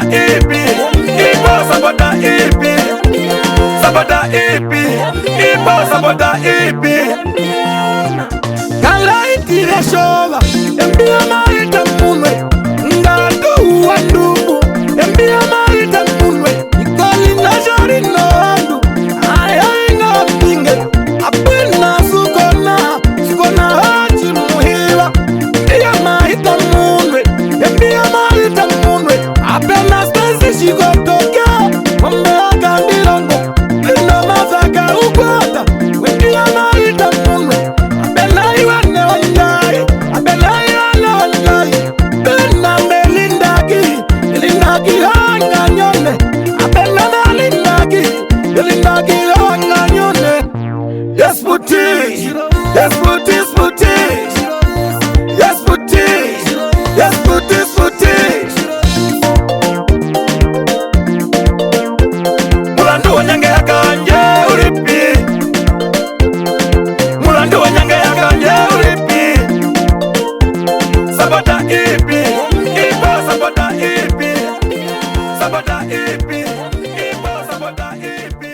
ipi, ipo sabota ipi, sabota ipi, ipo sabota ipi. Kala itire shoba, embia maita munwe, ngatu wandubu, embia maita munwe, ikoli na jari nandu, ayainga pinge, apina sukona hachi muhiwa, embia maita munwe, embia maita munwe, apena stasi shigotoka, mambe agandirongo, ina mazaka ukwata, embia maita munwe, apena iwane wanjai, apena iwane wanjai, pena melindaki hanga nyone, apena melindaki hanga nyone. Yes puti, yes puti, puti, yes puti, yes puti, puti. Mulandu wanyange yakanje uripi, mulandu wanyange yakanje uripi. Sabota ipi, ipo sabota ipi, sabota ipi, ipo sabota ipi.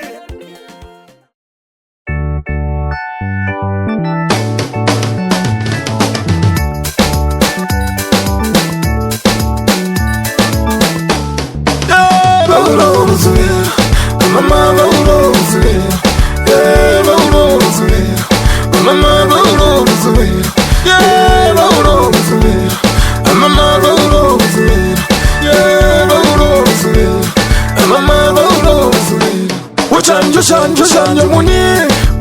Shanje muni,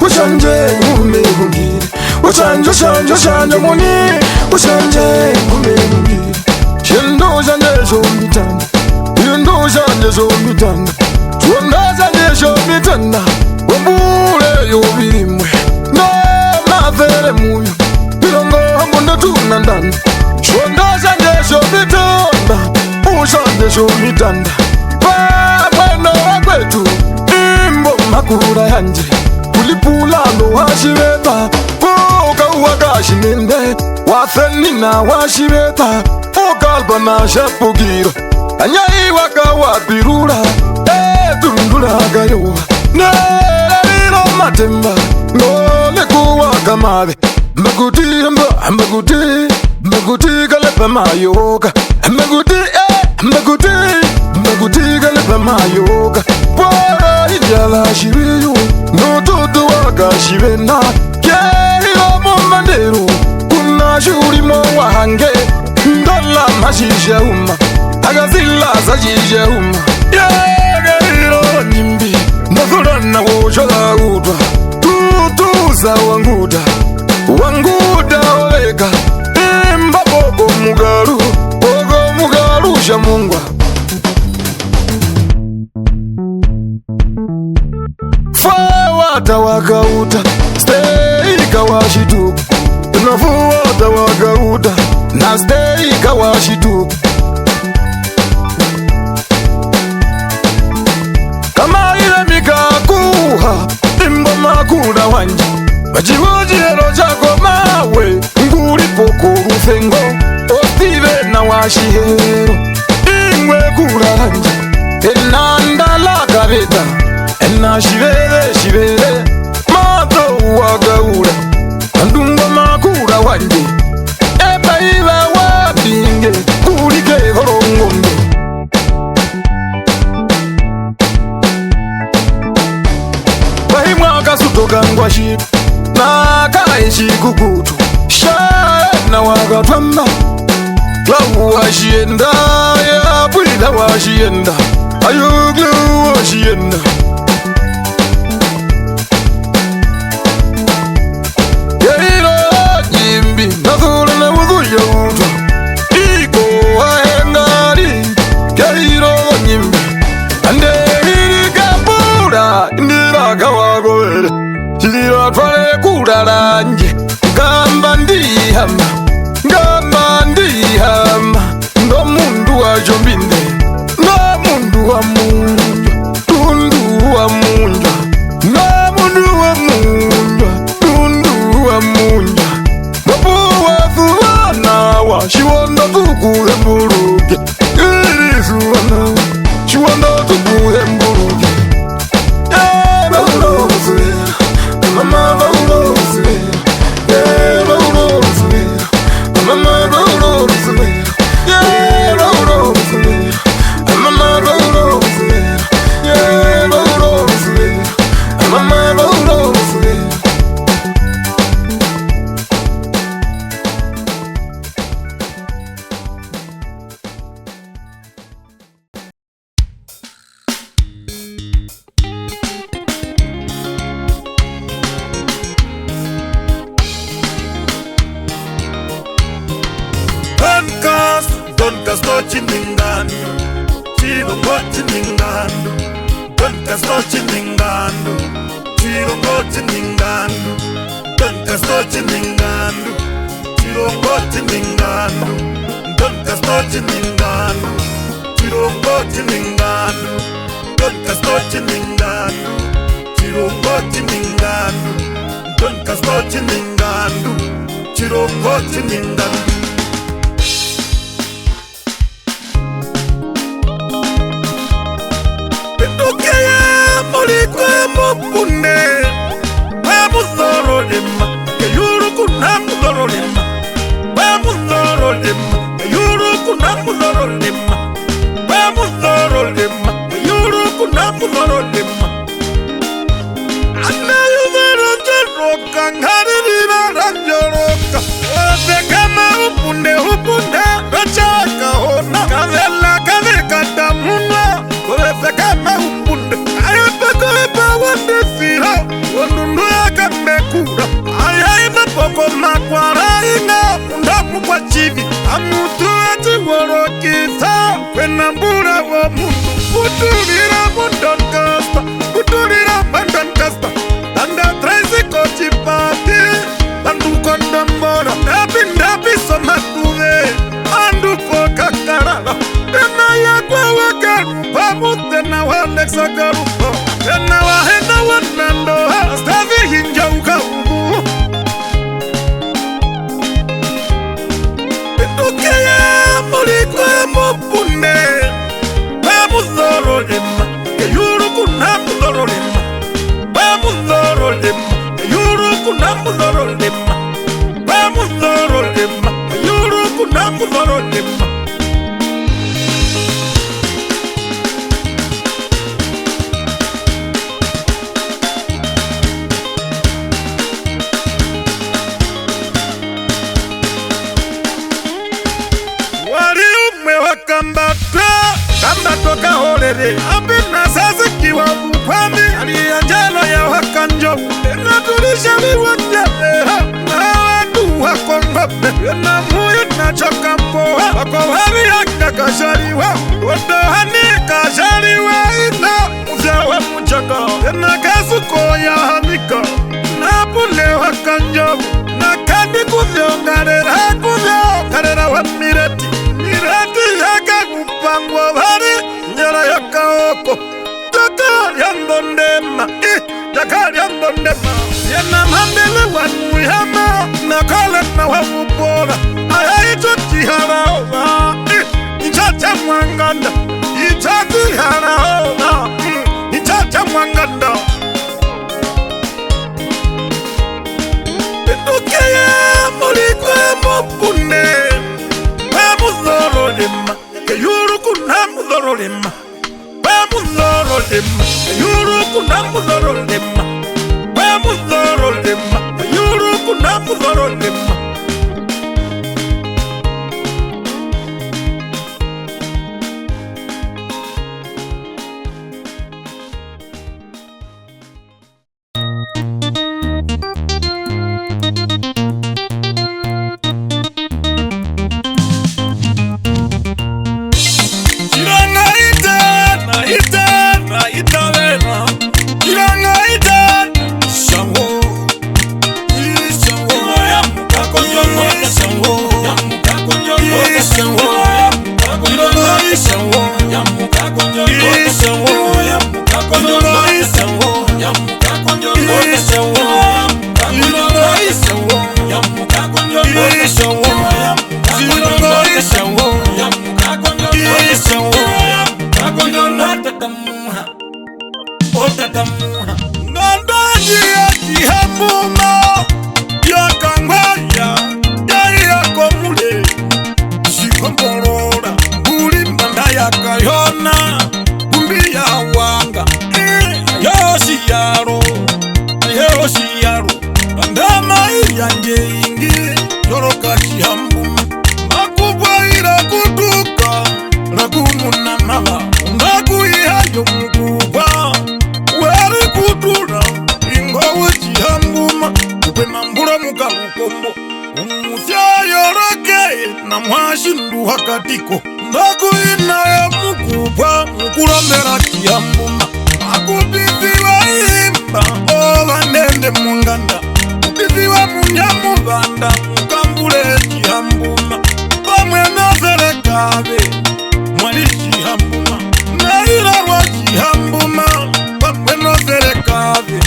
ushanje umegungire. Shanje muni, ushanje umegungire. Shendo shanje shomitanda, yendo shanje shomitanda, chonda shanje shomitanda. Wambule yobirimwe, no mafere muyo, birongo hamonda tunandanda. Chonda shanje shomitanda, ushanje shomitanda. Wano wakwetu makura yanje kulipula ndo washibeta Oka wakashinende Wafenina washibeta Okalba na shapugiro Anyai waka wapirura Tundura gayowa Nerero matemba Ngole kuwa kamabe Mbaguti galepa mayoga Mbaguti galepa mayoga Jala shibiyu no toto waka shibena keri omo mandero kuna shuri mo wahange ndola mashisha uma agazilla sajisha uma yegero nyimbi ndazura na woshola utwa tutuza wanguda oleka imbapo mugaru shamungwa Fawata wakauta, stay kawashitu. Nafuwata wakauta, na stay kawashitu. Kama ile mikakuha, imbo makuna wanje. Majiwoji ero chako mawe, nguri poko rufengo. Ostive na washihero, ingwe kura wanje. Enanda la kabeta. Ena shibere mato wagaura andungo makura wanje eba iba wabinge kurike horongombe bahimwa kasutoka ngwashi na kaishi kukutu shana wagatwamba lawu washienda ya bwida washienda ayuglu washienda Lanje gamba ndihama ndo mundu wa jombinde ndo mundu wa mundu tundu chirongoti ningandu, donkastochi ningandu, chirongoti ningandu, donkastochi ningandu, chirongoti ningandu, donkastochi ningandu, chirongoti ningandu, donkastochi ningandu, chirongoti ningandu, donkastochi ningandu, chirongoti ningandu. Mopune, Mamuzoro Lima, Yuruku Namuzoro Lima, Mamuzoro Lima, Yuruku Namuzoro Lima, Mamuzoro Lima, Yuruku Namuzoro Lima. Anayumara Jaroka, Harina Ranjaroka, Kama Upunde, Rachaka Hona, Kavella Kavekata Muna, Kama Upunde. Poko makwara ina undamu kwa chivi amutu ati worokisa kwena mbura wa mundu kutulira Mondoncasta tanda traisi kochi pati tandu kondombora napi somatuve andu koka karala tena ya kwa wakaru pamute na Alexa Garupo tena wahenda wanando stavi hinja ukaungu Mopune, Mamuzoro Lima, Yuruku Namuzoro Lima, Mamuzoro Lima, Yuruku Namuzoro Lima, Mamuzoro Lima, Yuruku Namuzoro Lima. Kamba toka holere Abina sasa kiwa bukwami Alianjalo ya wakanjo Natulisha viwanja Na watu wakongope Na muyu na choka mpoa Wako wabi yaka kashariwa Wadohani kashariwa ina Uzawa mchaka Na kasuko ya hanika Na pule wakanjo Na kandi kuvyo Ngarera wa mireti yaka kupangwa bari Nyara yaka oko Jakari ambondema Jakari ambondema Yena mandele wanu yama Nakala na wamupora Aya ito tihara oga Ichacha mwanganda Ichachi hara oga Ichacha mwanganda Petokeye Morikwe mopune Mamuzoro Lima, Yuruku Namuzoro Lima, Mamuzoro Lima, Yuruku Namuzoro Lima, Mamuzoro Lima, Yuruku Namuzoro Lima. Na mwashindu wakatiko Ndaku ina ya mukubwa chiyambuma akubiziwa imba oba nende munganda kubiziwa munyamubanda mukambule chiyambuma pamwe noserekabe mwali chiyambuma nairarwa chiyambuma pamwe noserekabe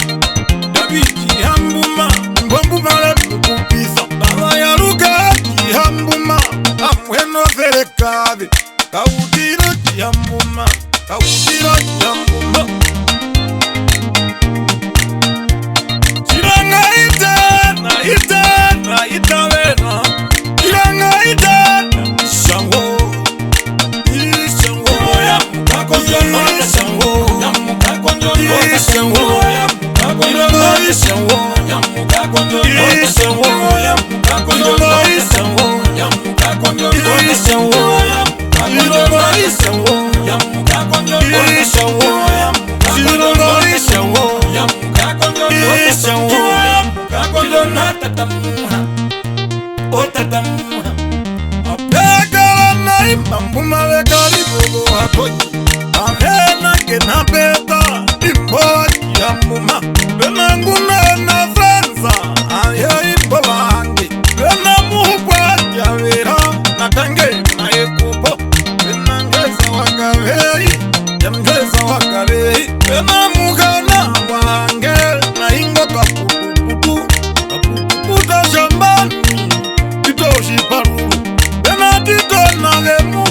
dabi chiyambuma ngombumale kukupisa baba yaruga chiyambuma pamwe noserekabe kaudiro chiyambuma kaudiro chiyambuma chiranga ita vena chiranga ita shango ishango ya mukakonjono ishango ya mukakonjono ishango ya mukakonjono ishango ya mukakonjono ishango ya mukakonjono ishango ya mukakonjono ishango ya mukakonjono ishango ya mukakonjono ishango ya mukakonjono ishango ya mukakonjono ishango ya mukakonjono tatamuha o tatamuha apegala na imambuma bekali bobo hakoji avena kena beta imboa chiyambuma bena nguna na frenza ayo imbolangi bena muhubwa javera natange na ekupo bena ngeza wakavei jamgeza wakavei bena mugana wange na ingo kapukupuku kapukuputa shambani titoshi paruru bena tito na lemu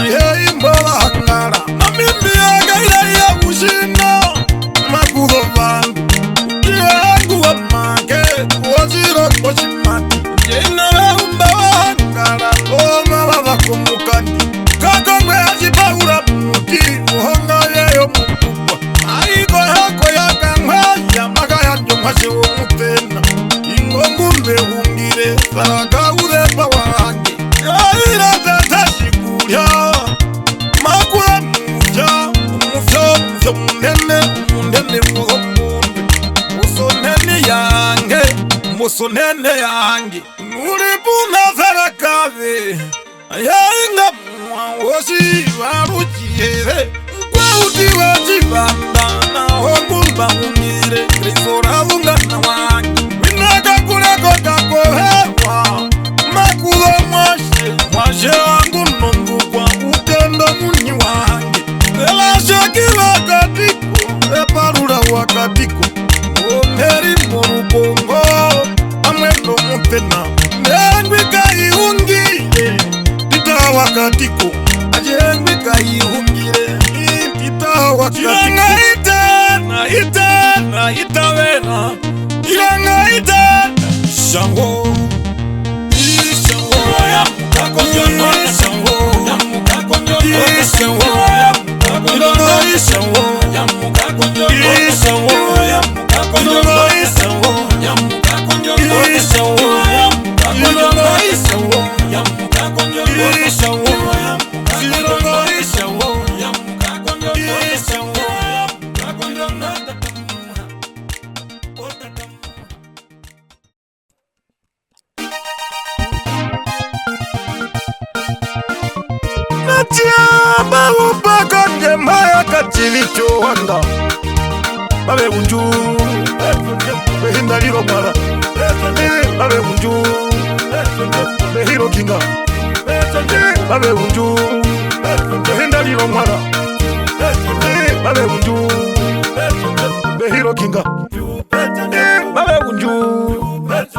aye imbola ngara na mimi agaile ya kushina makudo vangu yangu wa make waziro koshimati jina umba wa ngara oma baba kumukani kakongwe ajipaura muti muhonga yeyo mukubwa aiko hako yakangwaya magaya njomwashe womutena ingongumbe hungire saraka urepa wange yaira tatashikulya makula muja umufyo munene muhomunde musonene yange nuripuna sarakave ayainga mwawosi warukire kwauti wachivandana hongumba umire krisoravungana wange winakakuleko kakohewa makulo mwashe wangu nondukwa utendo munyi wange elashakiwa katiko eparura wakatiko omeri morubongo amwendo mutena nengwika ihungire tita wakatiko ajengwika ihungire tita wakatiko ita vena iranga ita shango ishango ya mukakonjono ishango ya mukakonjono ishango ya mukakonjono ishango ya mukakonjono ishango ya mukakonjono ishango ya mukakonjono ishango ya mukakonjono ishango ya mukakonjono ishango ya mukakonjono ishango ya mukakonjono ishango ya mukakonjono tatamuha o tatamuha nachiamba upaka njemaya kachilicho wanda babe unju behinda lilo mara babe unju behiro kinga babe unju behinda lilo mara babe unju behiro kinga babe unju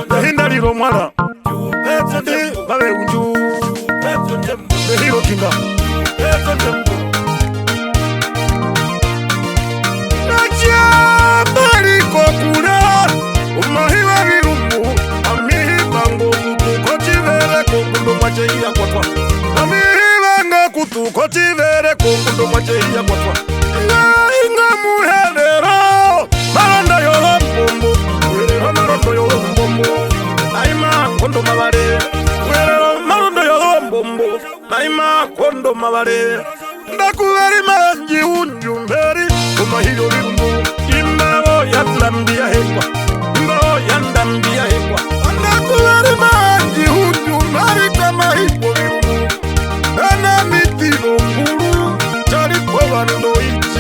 behinda lilo mara babe unju behiro kinga nachambari kokura umahiwa virumbu amihiva ngokutuko chivere kokundo mwacheia kwatwa amihiva ngokutuko chivere kokundo mwacheia kwatwa inga muhelero marondo yolombombo muhelero marondo yolombombo naima kondo mavare muhelero marondo yolombombo naima kondo mavare ndakuveri manji unjumberi umahiro virumbu imbao yatlambia hekwa imbao yandambia hekwa ndakuveri manji unjumberi kama hipo virumbu ena mitilo mbulu charipo vando ichi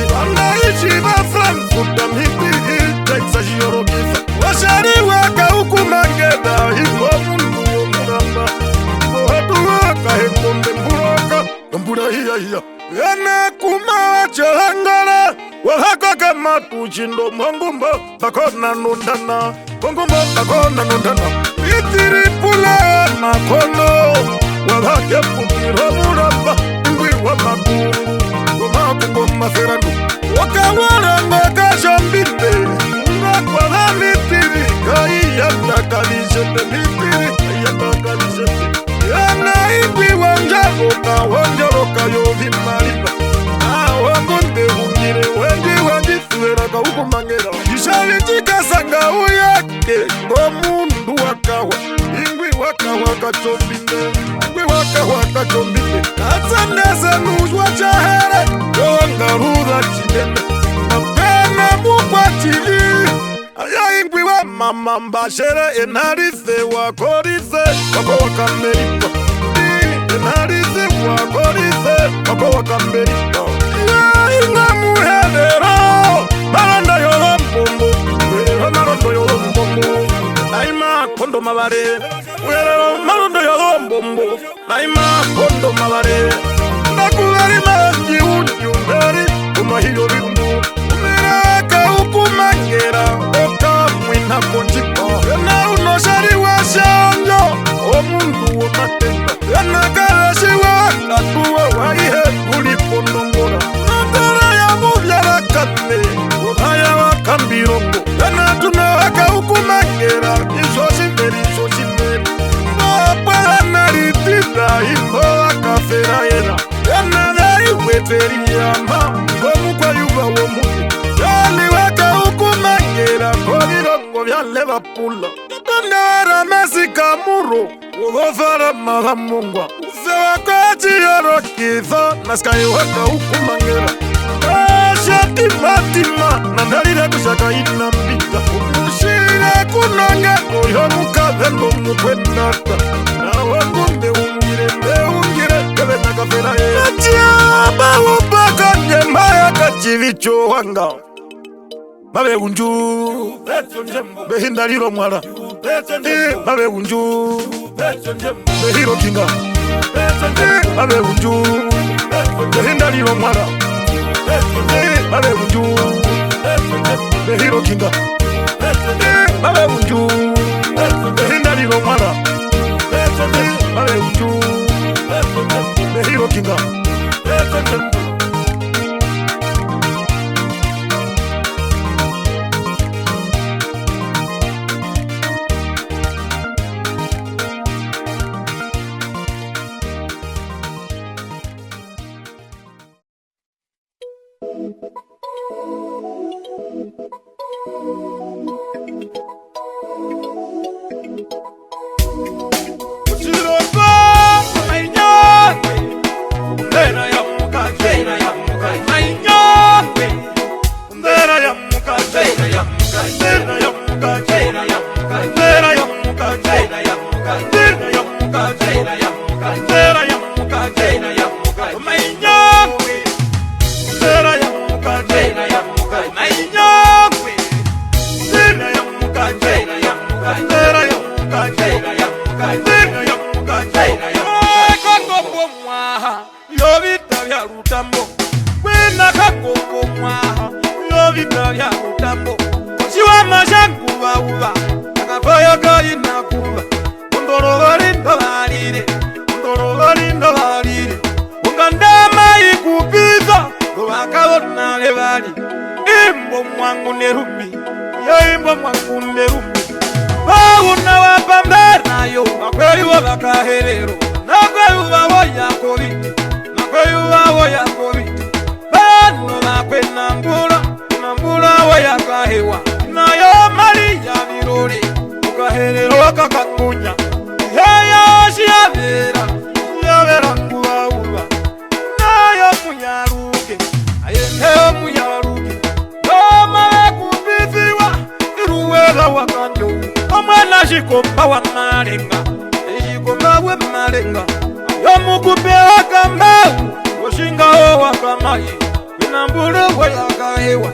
Aya Ene kuma chalangara Wahaka kama tuchindo Mongumbo bakona nundana Mongumbo bakona nundana Itiri pula makono Wahake putiro muramba Ngwi wa makungu Wamakungo maseranu Wakawara ngaka shambinde Ngakwa hamitiri Kai yanda kalishete mitiri Yanda kalishete Yana ibi wanjaroka Wanjaroka yovi mariba Wangonde ungire Wendi sueraka huko mangera Ishali chika sanga uyake Ngomundu wakawa Ingwi wakawa kachombinde Ingwi wakawa kachombinde Katsandese nujwa chahere Wangaruda chinende Napena mukwa chili Aya ingwi wa mama mbashere Enarise wakorise Wako wakamerika Enarise wakorise Wako wakamerika Inga muhedero Marondo yolombombo Marondo yolombombo Naima kondo mabare Marondo yolombombo Naima kondo mabare Nakugari manji unyungari Kumahiro rindu Umiraka ukumangera Oka mwina konjiko Na unoshari wa shanyo Omundu umatemba Na karashi wa Katuwa waihe ulipondongora Uhaya wakambirongo Yana tunawaka ukumangera Isosi meri Mwapala naritida Imbo wakafera yera Yana dhari weteri yama Komu kwa yuva womuke Yali waka ukumangera Kovirongo vya Liverpool Tondara Messi Kamuro Ugofara mahamungwa Usewa kwa chiyoro kitho Naskai waka ukumangera Shati matima Nandalira kushaka ina mbita Umushire kunanga Oyo mukavendo mukwenata Na wakunde ungire Kebe nakafera ye Achia upaka Nyembaya kachivicho wanga Mabe unju Behindaliro mwala Mabe unju Behiro kinga Mabe unju Behindaliro mwala Mabe unju Behiro kinga Mabe unju Behindaliro mwala Mabe unju Behiro kinga Imbo mwangu nerumi Yo imbo mwangu nerumi Bauna wapambera yo Nakweyu bakaherero Nakweyu bawoya kobiti Nakweyu bawoya kobiti Bano nakwe Nambula woya kahewa Nayo Maria virore Ukaherero kakakunya Heya shiavera Shiavera nguwa uwa Nayo munyaruke Ayenteo munyaruke Yoma kubiziwa Iruwela wakanjo Omwana shikomba wa marenga Shikomba we marenga Yomukupe wakambau Oshinga ho wakamaye Inambule wayakahewa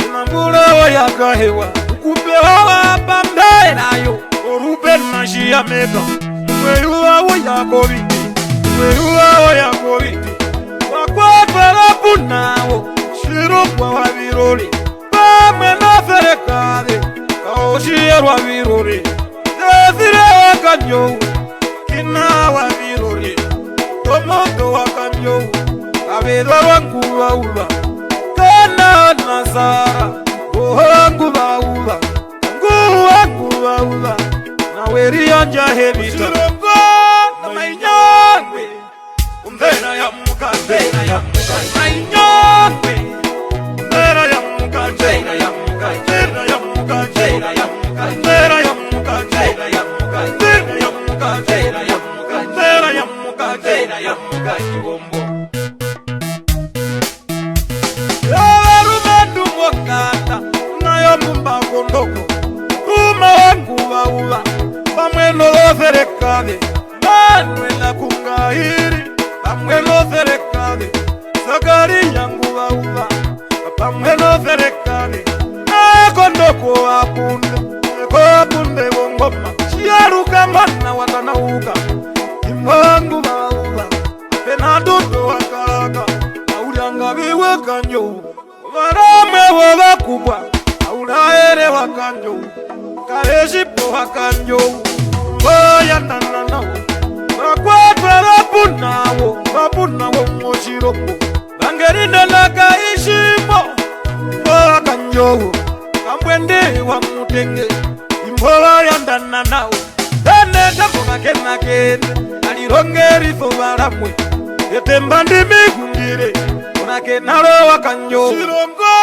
Inambule wayakahewa Ukupe wapamdae nayo Oruben mashia mega Mweyuwa wayakobiti Mweyuwa wayakobiti vapunawo shirokwa wavirori pamwe noferekave kaushiyerwa virori zezire kanjou kina wavirori tomoto wakanjou kavedwa wanguvaula kana nasara ohanguvaula nguwanguvaula nawerianja hevita mainyangwe umbera ya mukande mainyangwe umbera ya mukande umbera ya mukande umbera ya mukande umbera ya mukande umbera ya mukande bombo yarumandu mokata nayo mumba kondoko uma wangu vaula pamweno loferekave Manuela kungahiri pamweno ferekave Sakari yangu vaula pamweno ferekave Kondoko apunde wongoma Chiaruka mana watanauka Imangu vaula Penadoto wakaka Aulanga viwe kanyo Varame wavakubwa Aulaere wakanyo Kareshipo wakanyo Waya nananao Wakwatwa vapunawo moshiroko Vangerinde nakaishimo Wakanyo Kambwende wa mutenge Imbola yandana nao Teneta koka kena kene Alirongeri fovaramwe Etembandi migungire Kona kenaro wakanyo Shirongo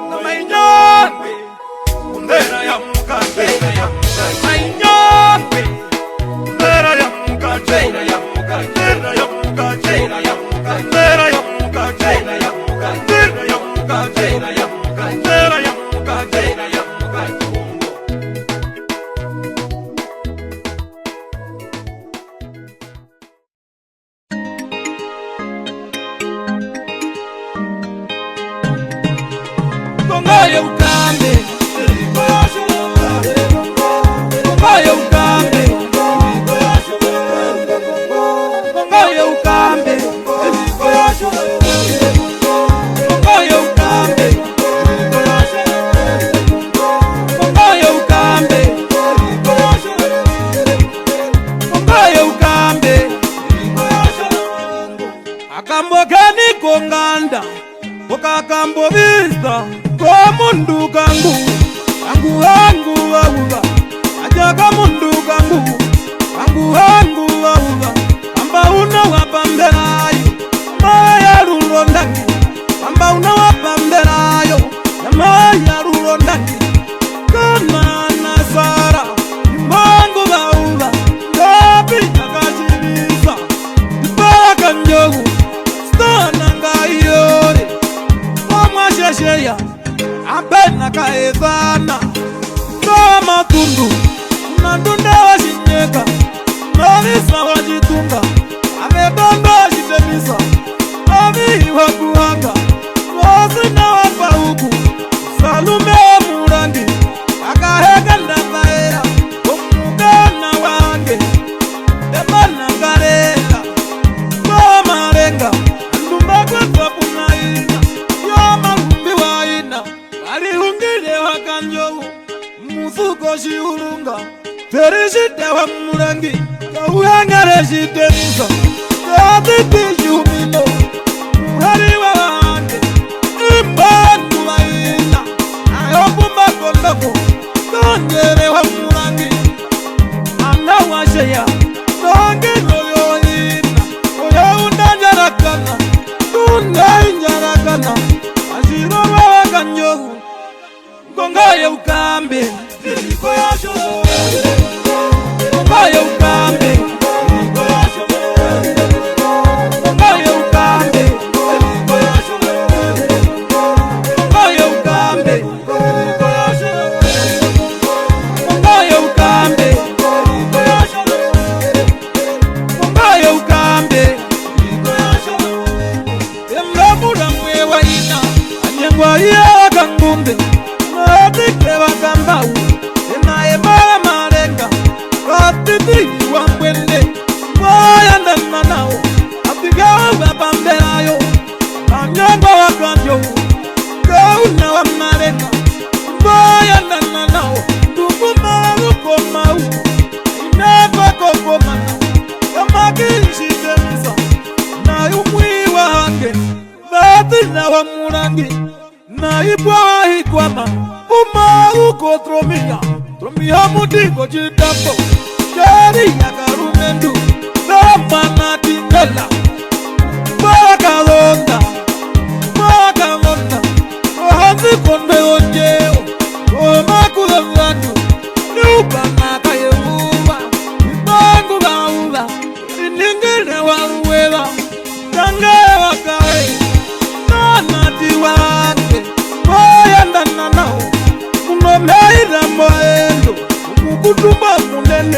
na mainyangwe Umbera ya mukande Mainyangwe Umbera ya mukande Umbera ya mukande Umbera ya mukande Umbera ya mukande Umbera ya mukande Umbera ya mukande Kongoye ukambe Kongoye ukambe Kongoye ukambe Kongoye ukambe Kongoye ukambe Kongoye ukambe Akambo kani konganda Okakambo vista Komundu kangu Angu wauva Ajaka mundu kangu Angu wauva Amba una wapamberayo Maya rulondaki Amba una wapamberayo Maya rulondaki Kana nasara Mbangu wauva Gabi nakashibisa Ipaka njogu Stana ngaiyore Wamashasheya Abena kaezana Kama tundu Nandunda washinyeka Novisa wajitunga Ametondo washitemisa Novi wakuhanga Rosi na wapa huku Salume wa murandi Akaheka ndafaera Omugana wange Emana kareka Kwa marenga Andumba kwa punaina Yoma kumbi waina Alihungile wakanjovu Mufuko shiurunga Terishite wa murangi Kauhangare shitenisa Tatiti shumino Muhari wa wande Imbandu waina Ayopumba kondoko Tongere wa murangi Ana washeya Tonge yoyoina Oya unanjarakana Tunga injarakana Ashiro wa wakanjovu Kongoye ukambe Kongoye ukambe Kongoye ukambe Kongoye ukambe Kongoye ukambe Kongoye ukambe Emramura mwewa ina Anyengwa iya wakangumbe Natike wakambau Enaye mara marenga Katiti wangwende Mwaya ndana nao Apigawa wapamberayo Amnyangwa Gauna wa mareka Mbaya nana nao Tukuma luko mau Ineva koko mana Kama kinshi temisa Na yumwi wa hange Vati na wa murangi Na ibwa wa hikwama Umaruko tromia Tromia mutiko chitambo Jari ya karumendu Dama na tingala Baka londa Ohanzi konde onjeo Oma kulangandu Nuba naka yehuwa Ibangu gauwa Iningene waruwela Tange wakawe Nana diwake Moya ndana nao Mungomeira moendo Mukutumba munene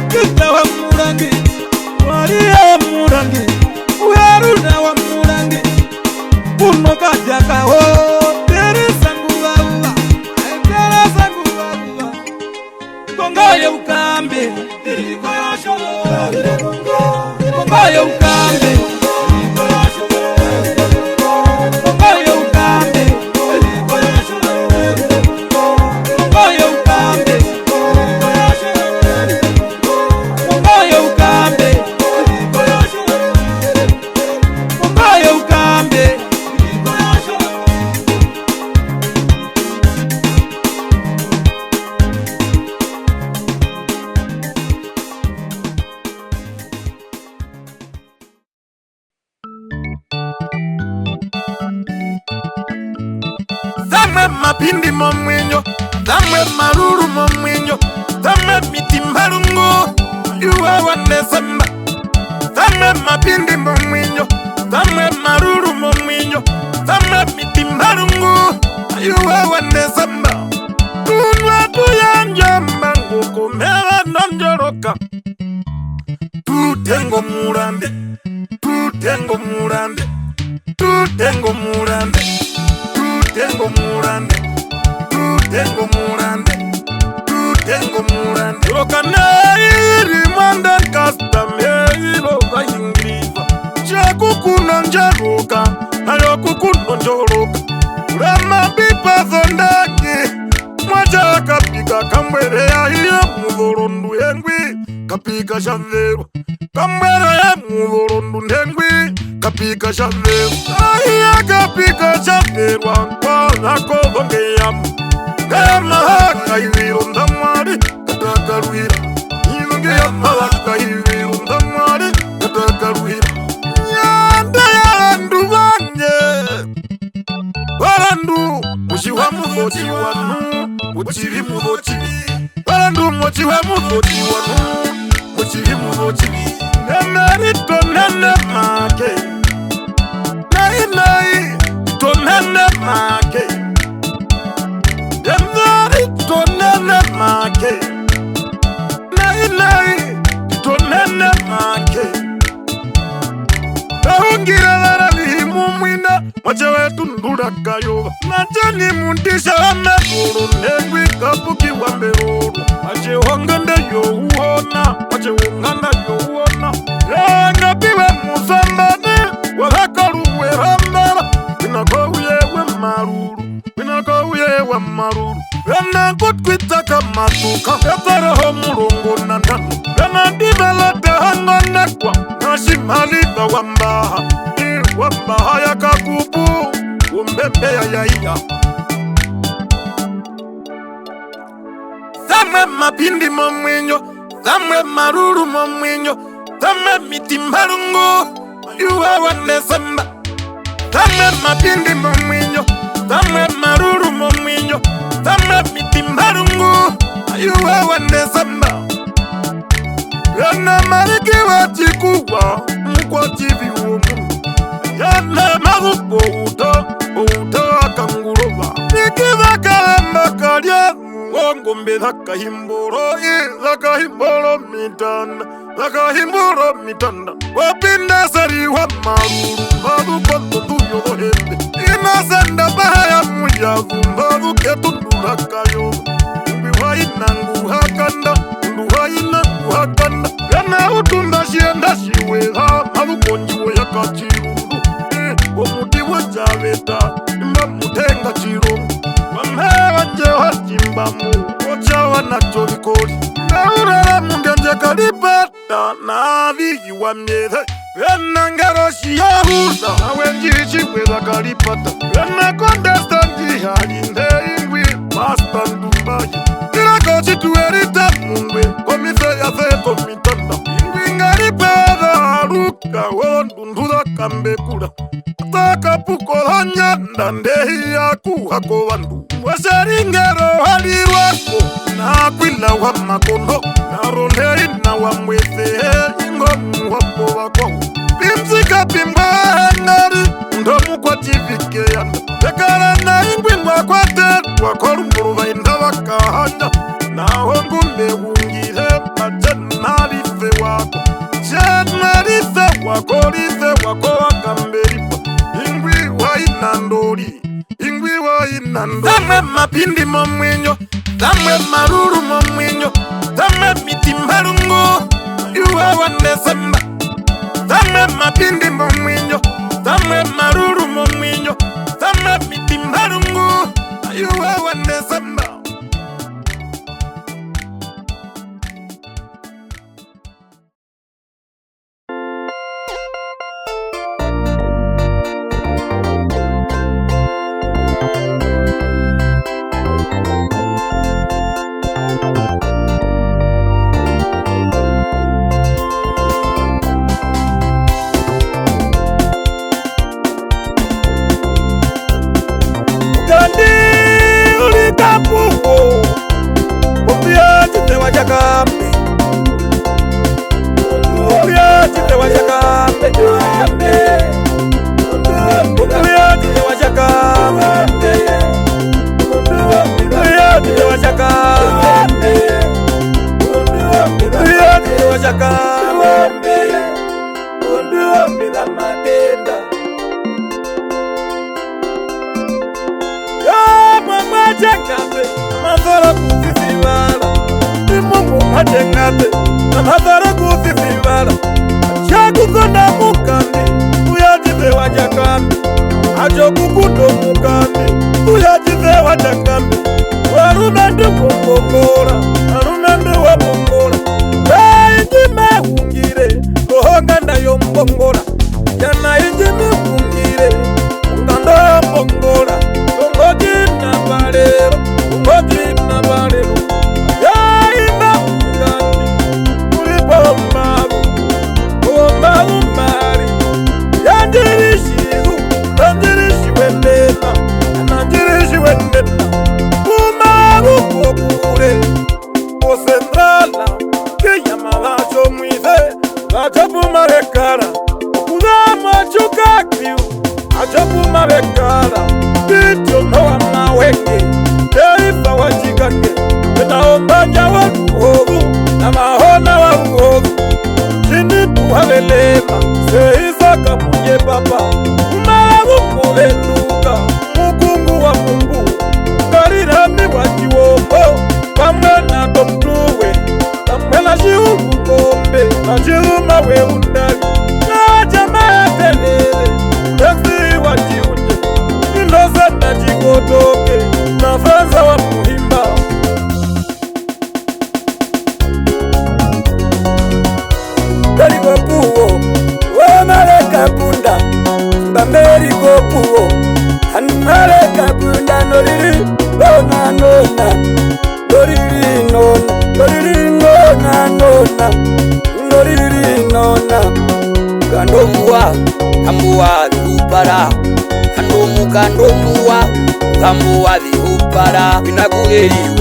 Kita wa murangi Waria wa murangi Uharuna wa murangi Uno kajaka ho Tere sangu wawa Tere sangu wawa Kongoye ukambe Kongoye ukambe Dame mapindi momwinyo, dame maruru momwinyo, dame mitimbarungo, yuwa wanesamba. Dame mapindi momwinyo, dame maruru momwinyo, dame mitimbarungo, yuwa wanesamba. Tunwa tuyanjamba ngukumela nanjoroka. Tutengo murande, tutengo murande, tutengo murande. Tutengo murande, tutengo murande, tutengo murande. Rokaneri mandan kastameri loga ingriva. Chakukuno njaruka, nayokukuno njoroka. Rama pipa zondaki, mwacha kapika kamwere ya hiyo muvorondu yengwi. Kapika shavero, kamwere ya muvorondu ndengwi. Kapika shavero, ahiya kapika shavero. Nako vongeyamu Gayama haka iwiro ndamwari Katakaruhira Inongeyama haka iwiro ndamwari Katakaruhira Nyanda ya ndu vanye Barandu Mushiwa muvochi wanu Muchiri muvochi Barandu mushiwa muvochi wanu Muchiri muvochi Nemerito nene make Nai nai Tonene make Yemari tonene make Nai nai Tonene make Nahungira lara lihimu mwina Mache wetu ndura kayo Nachani mundisha ame Uru negwi kapuki wa meruru Mache wangande yo uona Mache wanganda yo uona Yanga piwe musambane Wahakaruwe hamara Winakouye we maruru Winakouye we maruru Wena kutkwita kamatuka Yatara homurungu nandanu Wena divelete hangonekwa Nashimalita wambaha Wambaha ya kakubu Umbembe ya iya Zame mapindi momwinyo Zame maruru momwinyo Zame mitimbarungo Yuwa wanesamba Dame mapindi momwinyo, dame maruru momwinyo, dame mitimbarungu, ayuwa wanesamba. Yana mariki wachikuwa, mkwa chivi uomu. Yana magupo uto akanguroba. Nikiva kalamba kalya, wangombe dhaka himboro, dhaka himboro mitanda. Nakahimburo mitanda Wapinda sari wa maruru Mabu kondo tuyo hende Inasenda bahaya mujavu Mabu ketundura kayo Mbiwa inangu hakanda Mbiwa inangu hakanda Yana utunda shienda shiweha Mabu konjiwe ya kachirundu Omuti wa javeta Mbamude navi wa miethe Vena ngaroshi ya hurda Awenjichi weza kalipata Vena kondestanji halinde ingwi Mastan Dubai Ila kochi tuerita mungwe Komise ya zeto mitanda Ingwi ngaripeda haruka Wondunduda kambe kura Ataka puko hanyanda Ndehi ya kuhako wandu Waseringero halirwako Na kwila wa makondo Na ronei na wa mwese Ingomu wapo wako Pimsika pimbangari Ndomu kwa tivike yanda Tekara na ingwingwa kwa te Wakoru mburuva inda wakahanya Na hongu mehungire Majenarife wako Jenarife wako Rife wako wakamberipa Ingwi wa inandori Ingwi wa inandori Dame mapindi momwinyo Dame maruru momwinyo Dame mitimbarungo Yuwa wanesemba Dame mapindi momwinyo Dame maruru momwinyo Dame mitimbarungo Yuwa wanesemba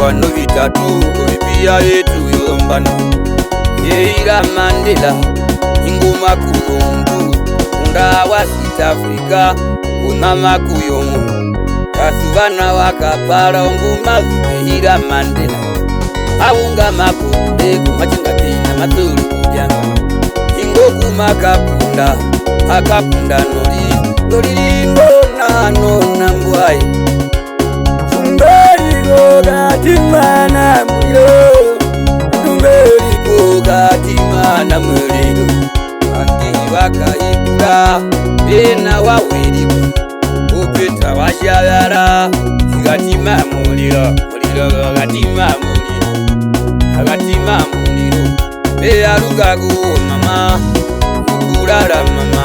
Wano vitatu kulipia yetu yombano Yeira Mandela inguma kuyombu Unda wa South Africa unama kuyombu Kasuvana wakapara onguma Yeira Mandela Aunga makunde kumachinga tina matulu kujanga Ingo kumakapunda akapunda nori nona mbwai Gatimana muliro Tumberi gatimana muliro Angi wakaikura Bena wawiriku Upeta washagara Gatima muliro Muliro gatima muliro Gatima muliro Alukaku mama, kurara mama,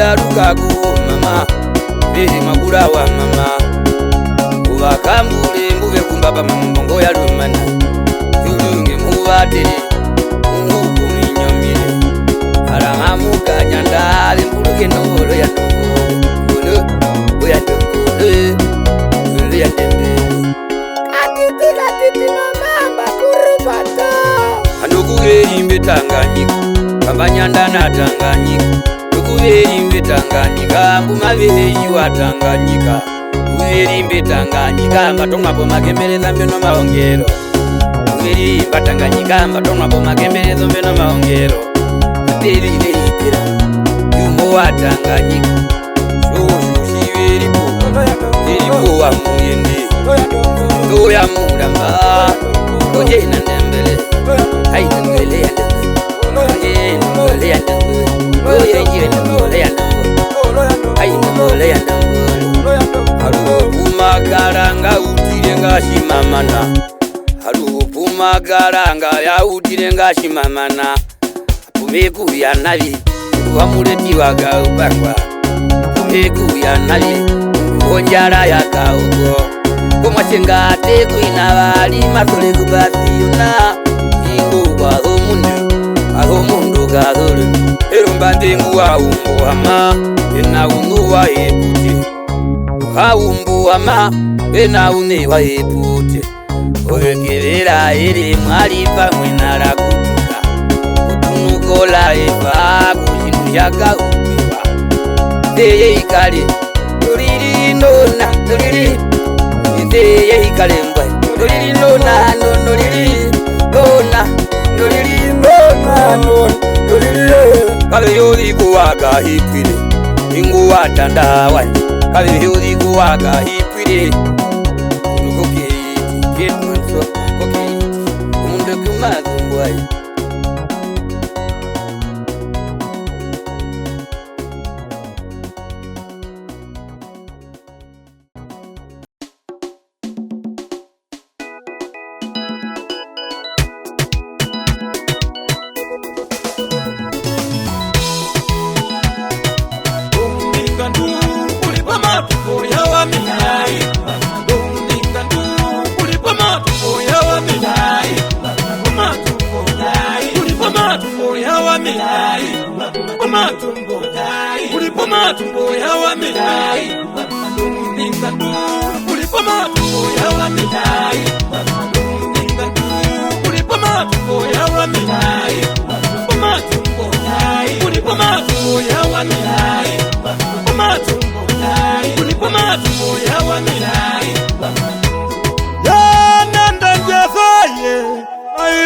alukaku mama, makura wa mama. Ubakambule mbuve kumbaba mbongo ya lumana. Yulunge mubatele, nguku minyomile. Arangamuka nyandale mbuluke nongolo ya nongolo. Ngolo ya nongolo, ngolo ya nongolo. Katiti mama mbakuru pato. Ndukuyerimbe Tanganyika, kabanyanda na Tanganyika. Ndukuyerimbe Tanganyika, mbumabeyi wa Tanganyika. Ndukuyerimbe Tanganyika, matongapo makembeleza mbeno maongero. Ndukuyerimba Tanganyika, matongapo makembeleza mbeno maongero. Ndelilekera, yumo wa Tanganyika. Shushu shiveripo, nilipo wa muyende. Ndoya mudamba, kojena ndembele. Ay ndembele ya ndembele, ndembele ya ndembele, oye ndembele ya ndembele, ay ndembele ya ndembele. Harupuma karanga utire ngashimamana, harupuma karanga ya utire ngashimamana. Apumeku ya nabi, wamuleti wagaupangwa. Apumeku ya nabi, onjara ya kaugo. Kumachengate kuinabali matole kubasiyuna. Aho mundu gadolu erumbande nguwa umbu ama ena unu wa epute umbu ama ena une wa epute oyekerera ere mwali pamwe narakutuka kutunukola eva kushindu yaka upewa teye ikale tuliri nona tuliri teye ikale mbwa tuliri nona nonoliri nona noliri nona noliri kale yodi kuwaga hipire inguwa tandawa kale yodi kuwaga hipire nukoke ketmanso koke umunde kumagungwai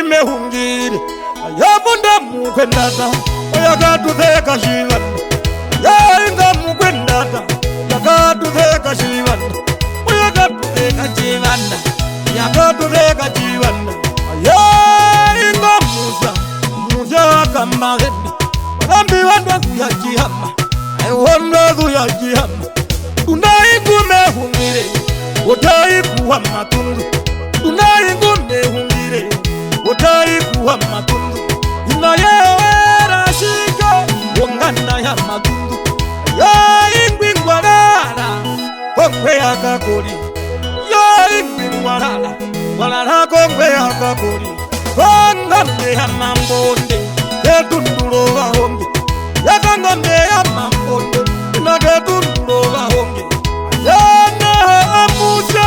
mehungiri yabunda mukwendata oyakatuzeka shivana yainga mukwendata yakatuzeka shivana oyakatuzeka shivana yakatuzeka shivana yainga musa akamagedi balambi wandagu ya jihama aiwondagu ya jihama tunaigu mehungire utaikuwa matundu tunaigu mehungire utaikuwa matundu inayewera shika wongana ya matundu ya ingwingwarara kongwe ya kakori ya ingwingwarara warara kongwe ya kakori kongane ya mambonde ketunduro bahonge yakangane ya mambonde na ketunduro bahonge yana amuja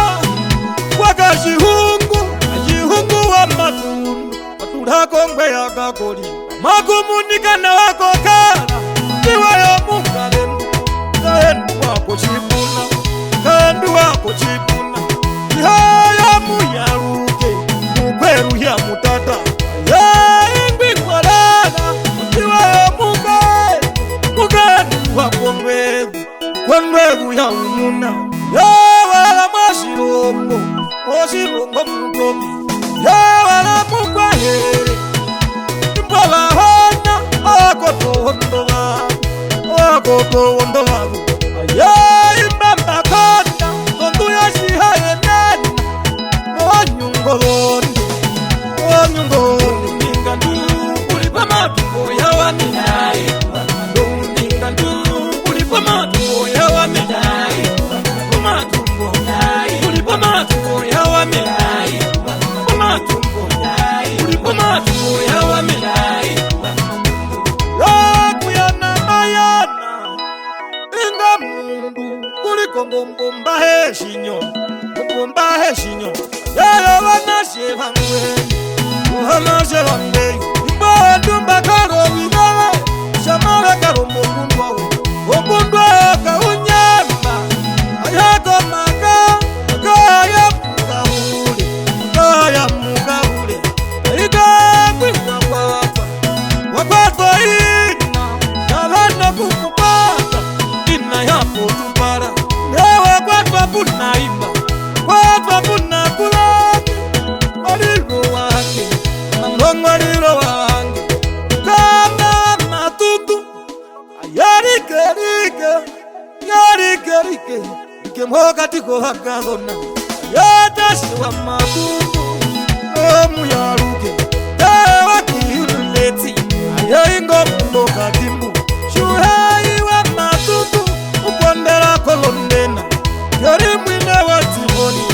wakashihungu ajihungu wa matundu waturako ya kakori makumunikana wako kala niwayo mungalemu kaendu wako chipuna kaendu wako chipuna ihaya muyaruke mukweru ya mutata ya ingwingwarana niwayo mukaendu wako mbegu ya umuna ya wala mwashirombo mwashirombo mutobi ya wala mukwahere mbala hona akoto hondo wago ya Bahe shinyo, bahe shinyo. Yaya wana shevangwe, muhama shevangwe. Imba dumba karo wigawa, shamara karo mungundwa. Mungundwa kaunyamba, ayako maka, kaya mukahule, kaya mukahule. Ika kwina wapa, wapatwa ina, shalana kukupata, ina yapo tupara. Ewa kwatwa puna imba, kwatwa puna kulani, mariro wange, mariro wange. Kama matutu, ayarike rike, yarike rike, ike mhoka tiko hakagona. Yatashi wa matutu, omu yaruke, ewa kiyuleti, ayaingo mboka timbu. Shuhai wa matutu, upondera kolondena, yari mwine wa timoni,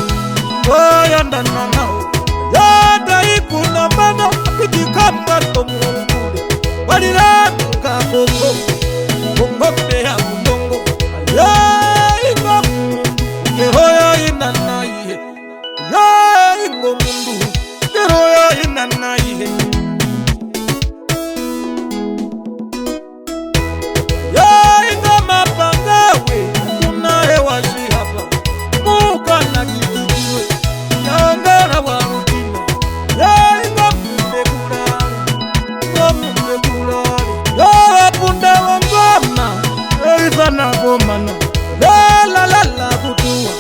wayandana nao. Yada ikuna mana, itikamba tomukude, walira muka bongo, bongo mbeya mbongo. Ayaingo mundu, yehoya inana ihe, ayaingo mundu, yehoya inana ihe. Yaingo mapangawe, kuna hewa shihapa, muka na kikiwe, yangara warudina. Yaingo mbekulari, mbekulari. Yawa punda wangoma, yaizana gomana. La la la la kutuwa,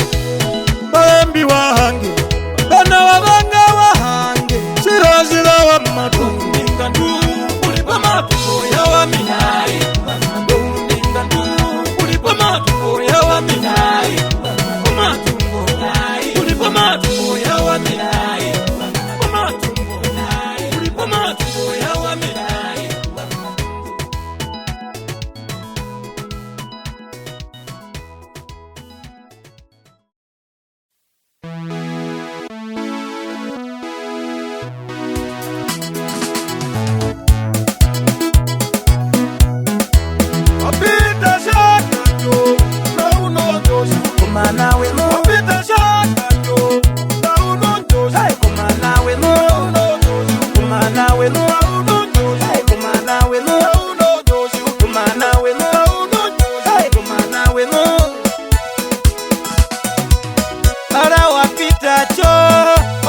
baembi wahange, bana wabanga wahange. Shira shira wa matu, ninga ndu, ulipa matu, yawa minai. Ninga ndu, ulipa matu, yawa minai. Umatumbo, ulipa matu, yawa minai. Umatumbo, ulipa matu, yawa minai. Apita shaka yo, na uno joshi. Kumana we no, Apita shaka yo, na uno joshi. hey kumana we no, Uno joshi, kumana we no, uno joshi, hey kumana we no, uno joshi, kumana we no, uno joshi. hey kumana we no. Mara wapita cho,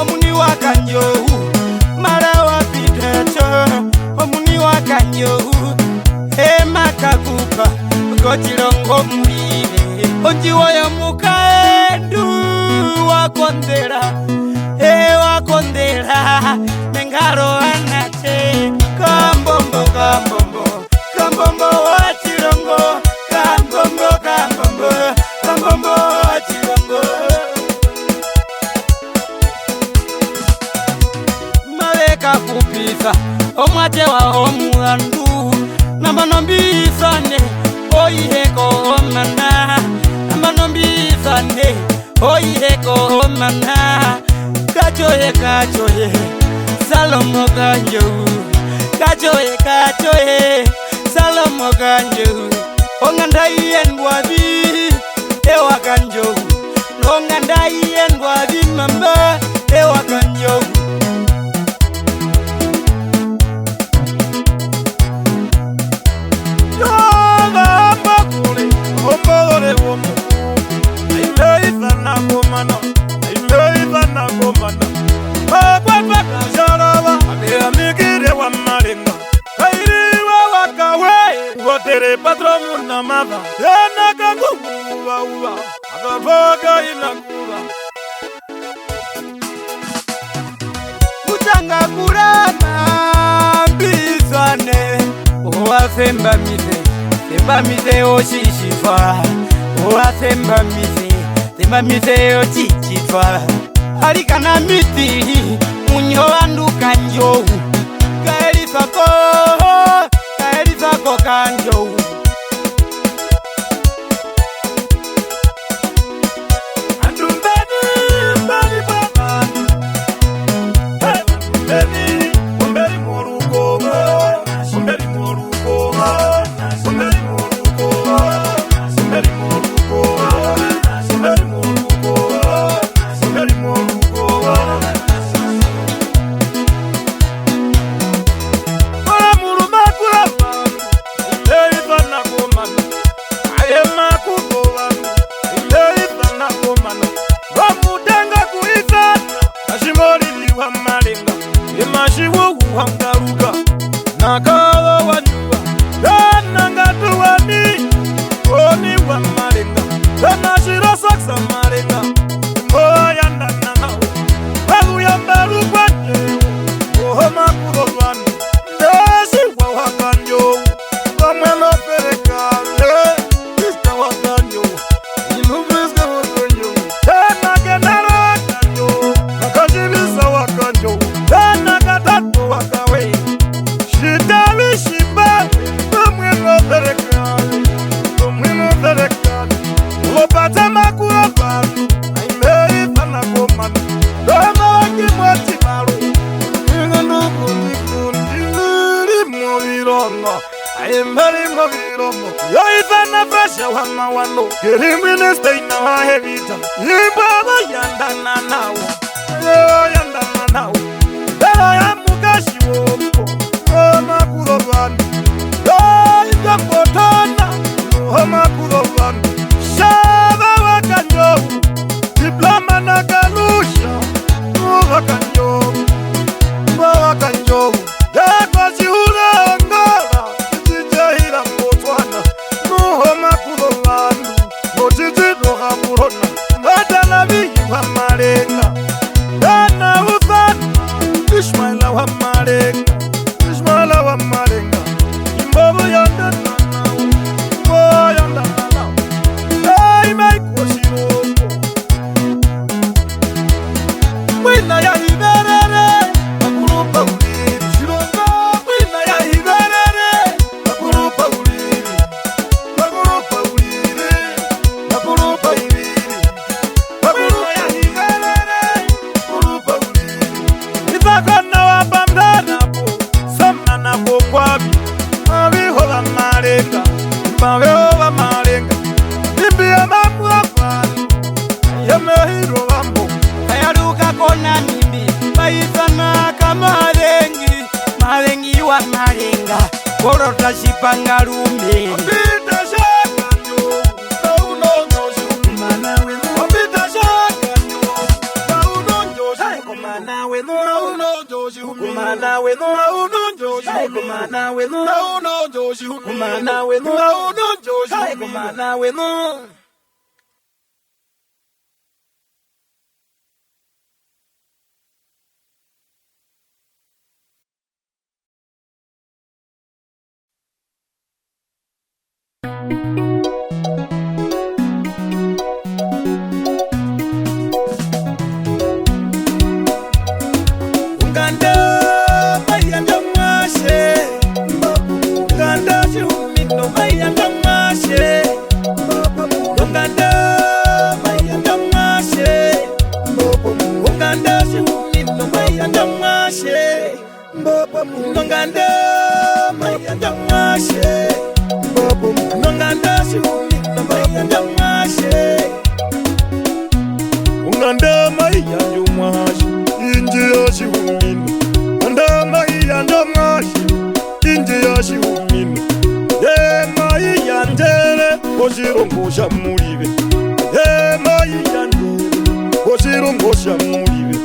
omuni wakanyo. Mara wapita cho, omuni wakanyo. He makakupa, kochirongo mulile. Onjiwa ya mukaendu wakondera, he wakondera. Mengaro anate, kambombo kambombo, kambombo wachirongo, kambombo kambombo, kambombo wachirongo. Maleka kupisa, omwate wa omulandu. Namanombisane, oiheko omana. Namanombisane, oiheko omana. Kachoye kachoye, Salomo kanjo. Kachoye kachoye, Salomo kanjo. Ongandai enwabi, ewa kanjo. Ongandai enwabi mamba, ewa kanjo. Yoga mbakule, ombole womu. Aileiza na gomana, aileiza na gomana. Papa kajaraba, ameamigire wa marenga. Kairiwa wakawe, wotere patromu na mava. Yana kangumu uwa uwa, akavoga inakuwa. Mutanga kurama mbizane. Owa semba mise oshishifa. Owa semba mise oshishifa. Harikana miti, munyo anduka njohu. Kaeli sako kanjohu. Andumbeni, mbali baba. Hey, andumbeni, umbeli moruko. Umbeli moruko. Umbeli moruko. Umbeli moruko. Umbeli moruko. no Gerimine steina wa hevita Imbaba yandana nawo Yandana nawo Dara ya mugashi woko Makuro vanu Inga potana Makuro vanu Shava wakanyovu Diploma na galusha Wakanyovu Wakanyovu Yako shihula angara Jijahira mbotwana Nuho makuro vanu Notijino hamurona Madala vihi wa marenga Dana ufana Ishmaila wa marenga Ishmaila wa marenga Imbobo yandana nao Imbo yandana nao Hey maiko shiroko Mwina ya hiberere Makurupa uliri Shiroko Mwina ya hiberere Makurupa uliri Makurupa uliri Makurupa uliri Makurupa ya hiberere Makurupa uliri Izakona wapamdana po Samana po kwabi Mabiho wa marenga Mabiho wa marenga Nimbia mamu wa fani Yamehiro wambo Ayaruka kona nimbi Baisana kamarengi Marengi wa marenga Korota shipanga rume Pita shaka nyo Nauno nyoshi Kumana wenu Pita shaka nyo Nauno nyoshi Kumana wenu Nauno nyoshi Kumana wenu Nauno nyoshi Kumana wenu Nauno nyoshi Kumana wenu Nauno nyoshi Kumana wenu Uganda Mayanda mwashe Uganda shihumino Mayanda mwashe Uganda Mayanda mwashe Uganda shihumino Mayanda mwashe Uganda Mayanda mwashe Uganda shihumino Mayanda mwashe Uganda Mayanda mwashe Inji yoshihumino Uganda Mayanda mwashe Inji yoshihumino Mayandere Oshirongosha muribe Mayandere Oshirongosha muribe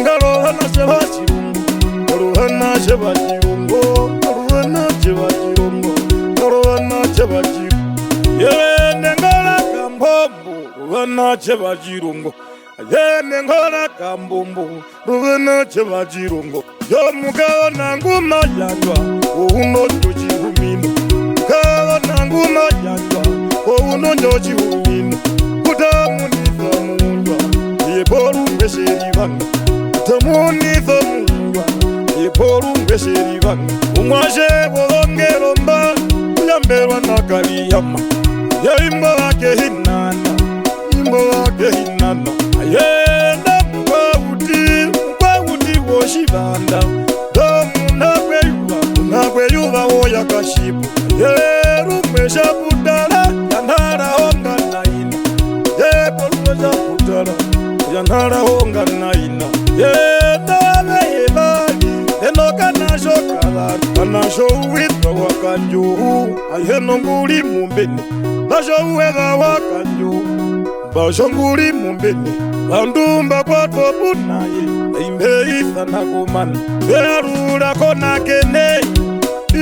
Ngarohana sheba chirungo Ngarohana sheba chirungo Ngarohana sheba chirungo Ngarohana sheba chirungo Yene ngara kambombo Ngarohana sheba chirungo Yene ngara kambombo Ngarohana sheba chirungo Yomugao nanguma yandwa Uno njochihumino Mugao nanguma yandwa Uno njochihumino Kutamuniza mundwa Yeboru mbesheri vanga Kutamuniza mundwa Yeboru mbesheri vanga Umwashe wolongero mba Uyamberwa nakaliyama Yaimbo wake hinana Imbo wake hinana Ayenda mkwauti woshibanda Domu nakweyuva woyakashipu Yerumesha budala Yanara honga naina Yepolumesha budala Yanara honga naina Yenave yebali Enoka nasho kalari Kanasho uwitwa wakanjuhu Ayeno nguli mumbene Nasho uwega wakanjuhu Basho nguli mumbene Bandumba kwa topu naye Imbeisa na kumana Verula kona kene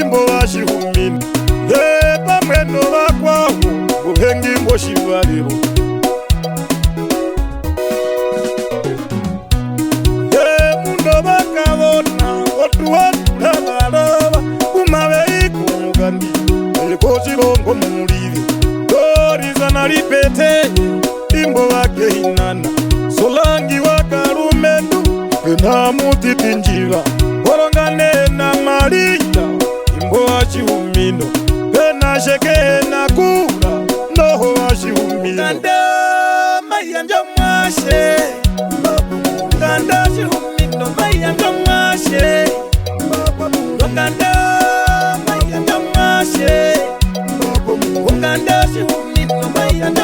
Imbo washihumini Yepa mweno wakwahu Buhengi moshivaliro Yemundo wakavona Otu watu lavarava Umawe iku mugandi Elikosi longo mulivi Doriza na lipete Imbo wake hinana Solangi wakarumendu Pena mutiti njiva Korongane na Maria Imbo wachihumino Pena sheke na kura Noho wachihumino Uganda Mayanda mwashe Uganda shihumino Mayanda mwashe Uganda Mayanda mwashe Uganda shihumino Mayanda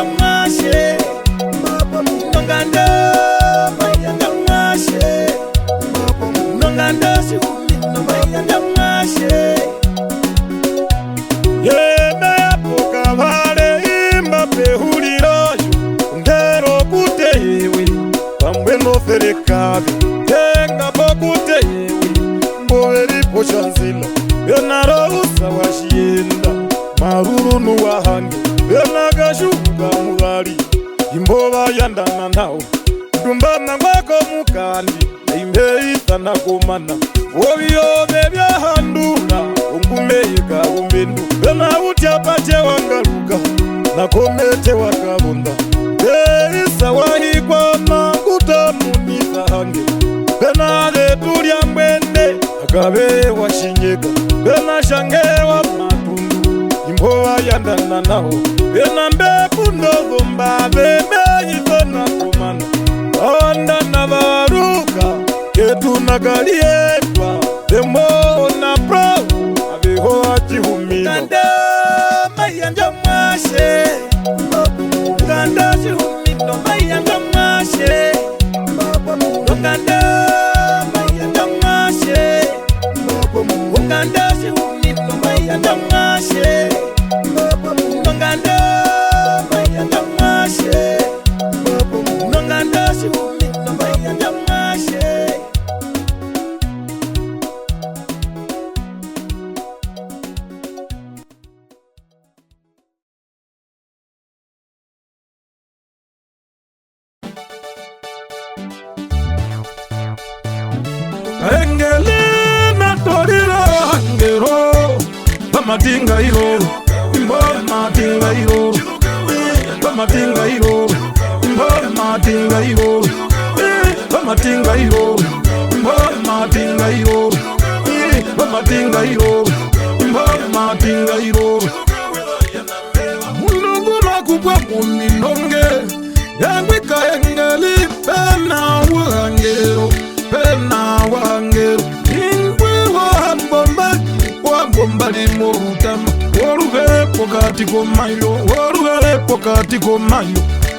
werekabe tenga bokute yewe mboveri poshanzila yonarousa washienda maruru nuwahange yonagashuka muvali imbova yandana nawo dumbana ngwako mukandi imbeisana komana wovyove vyahandula ungumeyika umbendu yonautyapache wangaluka nakomete wakavonda beisa wahikwa makutamunisa hange benagetulya mwende akabe washinyeka benashangewa matundu imbova yandana nawo bena mbepu ndovomba bemeisana komana awandana varuka ketunakalietwa demona pravu aveho achihumino kanda mayanja mwashe kanda chihumino mayanja mwashe kanda mayanja mwashe kanda chihumino mayanja mwashe kanda mayanja mwashe kanda chihumino mayanja mwashe. Engelina torira hangero Pamatinga iro Pamatinga iro Pamatinga iro Pamatinga iro Pamatinga iro Pamatinga iro Pamatinga iro Pamatinga iro Mulungu makubwa muminonge Yangwika engeli pena wangero Pena wangero ingwe wambomba limurutama Woruvepo katiko mayo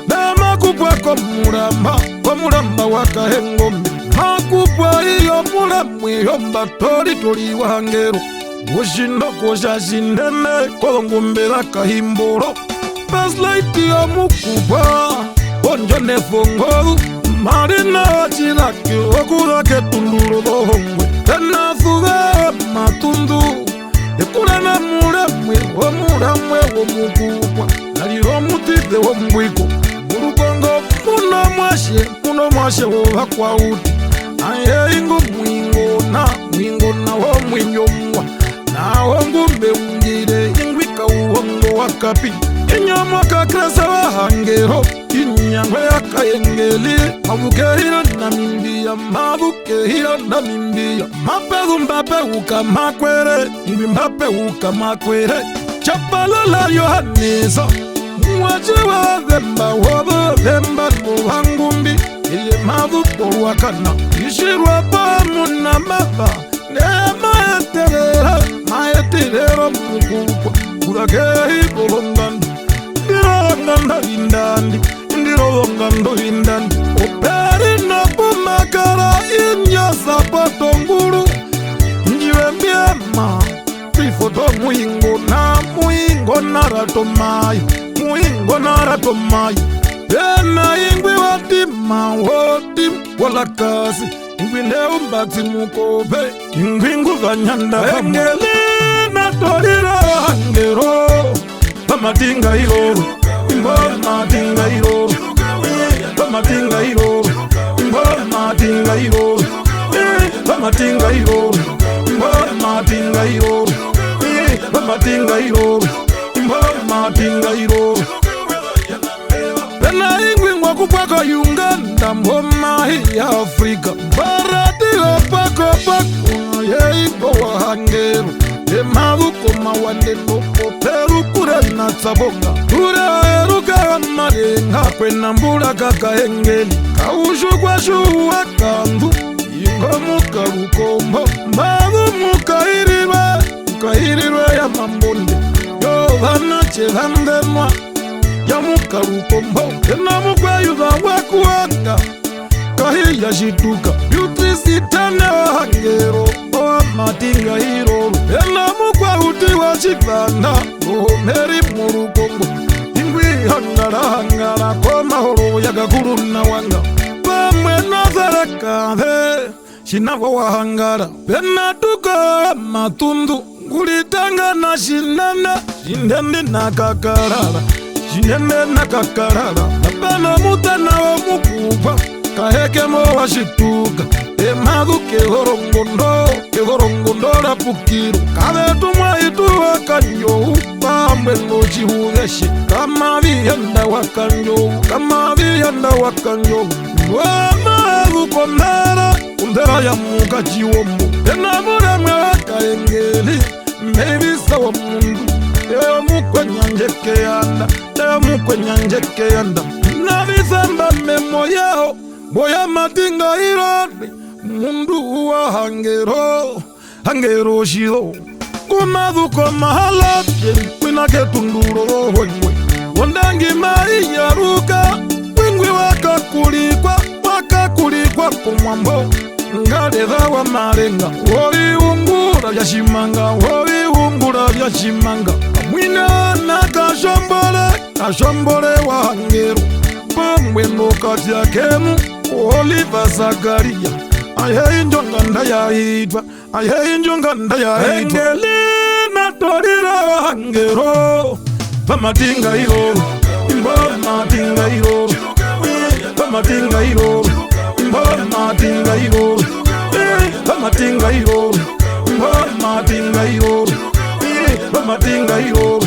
Namakubwa kwa mulamba wakahengombe Makubwa iyo mulamwe yomba toli wangero Ushindoko shashindene kolongumbela kahimboro Baslaiti ya mukubwa Onjone fongoru Marina wachilaki Okurake tunduro bohongwe Tena fuga matundu Ekurana mulamwe womukubwa Naliro mutide wombwiko Murugongo muno mwashe wovakwa uti Aye ingo mwingo na wo mwinyomwa Na wongumbe ungire ingwika uongo wakapi Inyomwa kakresa wahangero Inyangwe yakayengeli Mavukehiro na mimbia Mapehu mbape uka makwere Ingwi mbape uka makwere Chapalala Yohanesa Mwache wa dhemba Wangumbi Ile mavu porwakana Ishirwa pamuna mava Nema eterera mukubwa Urakehi bolonganda Ndirolongando vindandi Operi na pumakara Inya sapato nguru Njiwe mbiema Tifoto muingo narato mayo Ena ingwi watima wotim Walakasi ingwi neumbati mukobe Ingwi nguva nyanda Engelina torira hangero Pamatinga iro Pamatinga iro Pamatinga iro Pamatinga iro Pamatinga iro Pamatinga iro Pamatinga iro Pamatinga iro Pena ingwi mwakupako Uganda Mboma hii Afrika Barati opako Yeipo wahangero Emavuko mawande loko Peru kure na sabonga Kure eruka marenga Kwena mbula kaka engeli Kaushu kwa shuwa kandu Ingo muka rukombo Mbavu muka iriwe ya mambonde Yovana chehandemwa Ya muka rukombo Kena muka yuza wakuanga Kahiya shituka Beauty tane wahangero Matinga hiro Ena mukwa uti wa chikvanda Meri murukongo Ingwi hangara Kwa mahoro ya gakuru na wanga Pamwe nazara kave shinavo wahangara pena tuka matundu ngulitanga na shinende nakakarara shinende nakakarara apana mutana wa mukupa kahekemo washituka emadu kehorongondo la pukiru kavetu mwaitu wakanyo pambe nochihugeshi kama viyanda wakanyo wamadu kondara kundera ya muka chiwomu enamura mwe wakaengeli mebisa wa mundu emukwenyanjekeyanda nabisamba memo yao boya matinga ironi mundu wa hangero shiro kumadhuko mahala kwinake tunduro hongwe wondangi mainyaruka wingwi wakakulikwa kumwambo ngaleva wa malenga woviungura vya shimanga kamwina na kashombole wa hangero pamwe nokati yakemu Oliva Zakaria aye injonga ndayahitwa engelina torira hangero pamatinga iro pamatinga iro pamatinga iro pamatinga iro pamatinga iro pamatinga iro pamatinga iro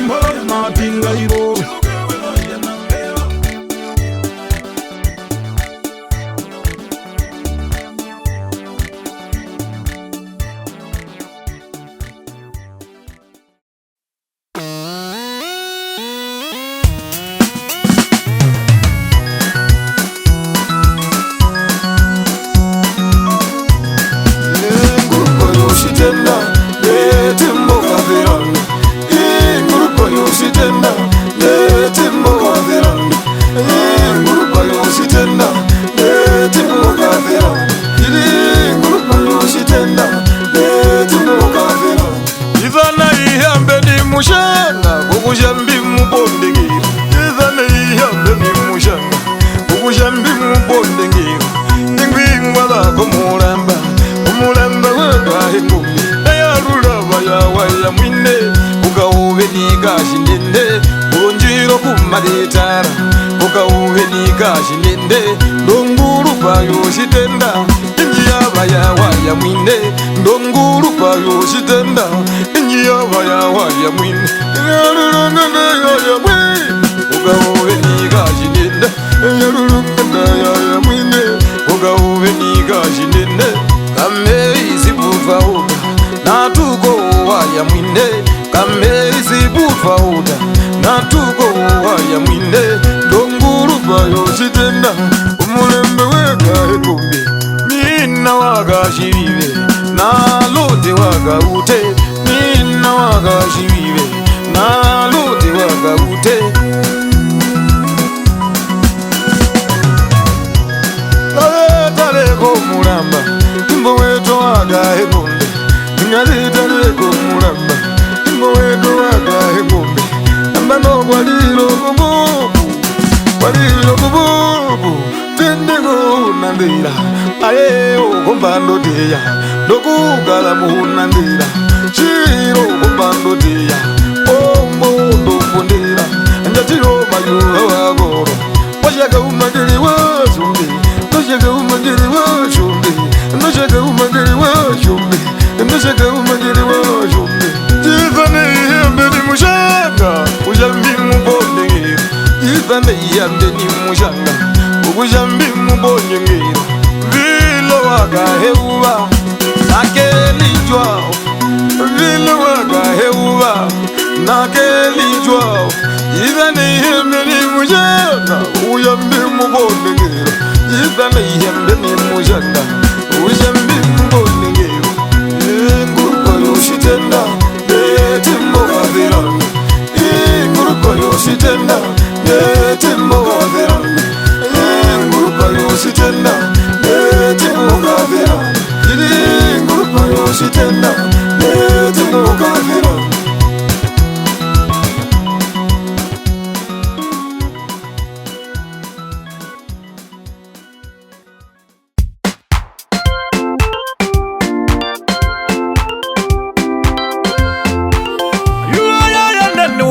pamatinga iro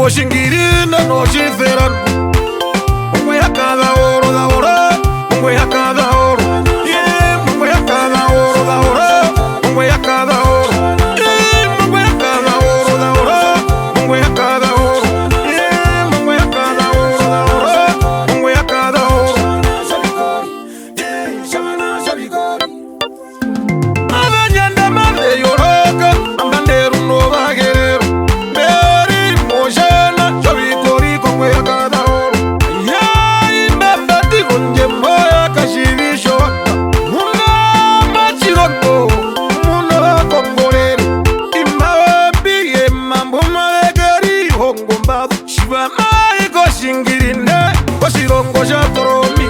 woshingirina noshiferan Mungu ya cada oro da oro Mungu ya cada oro Yeah, Mungu ya cada oro da oro Mungu ya cada oro Yeah, Mungu ya cada oro da oro Mungu ya cada oro Yeah, Mungu ya cada oro da oro Mungu ya cada oro Yeah, shabana shabikori Abanyanda mave yoroka Ambanderu no bagerero Meri mojana Shabikori kongwe ya cada oro Yeah, imbambati konje moya kashivisho waka Muna machirondo Muna kongorero Imawe biye mambo mawegeri hongo mbavu Shiva maiko shingirine Koshirongo shatoromi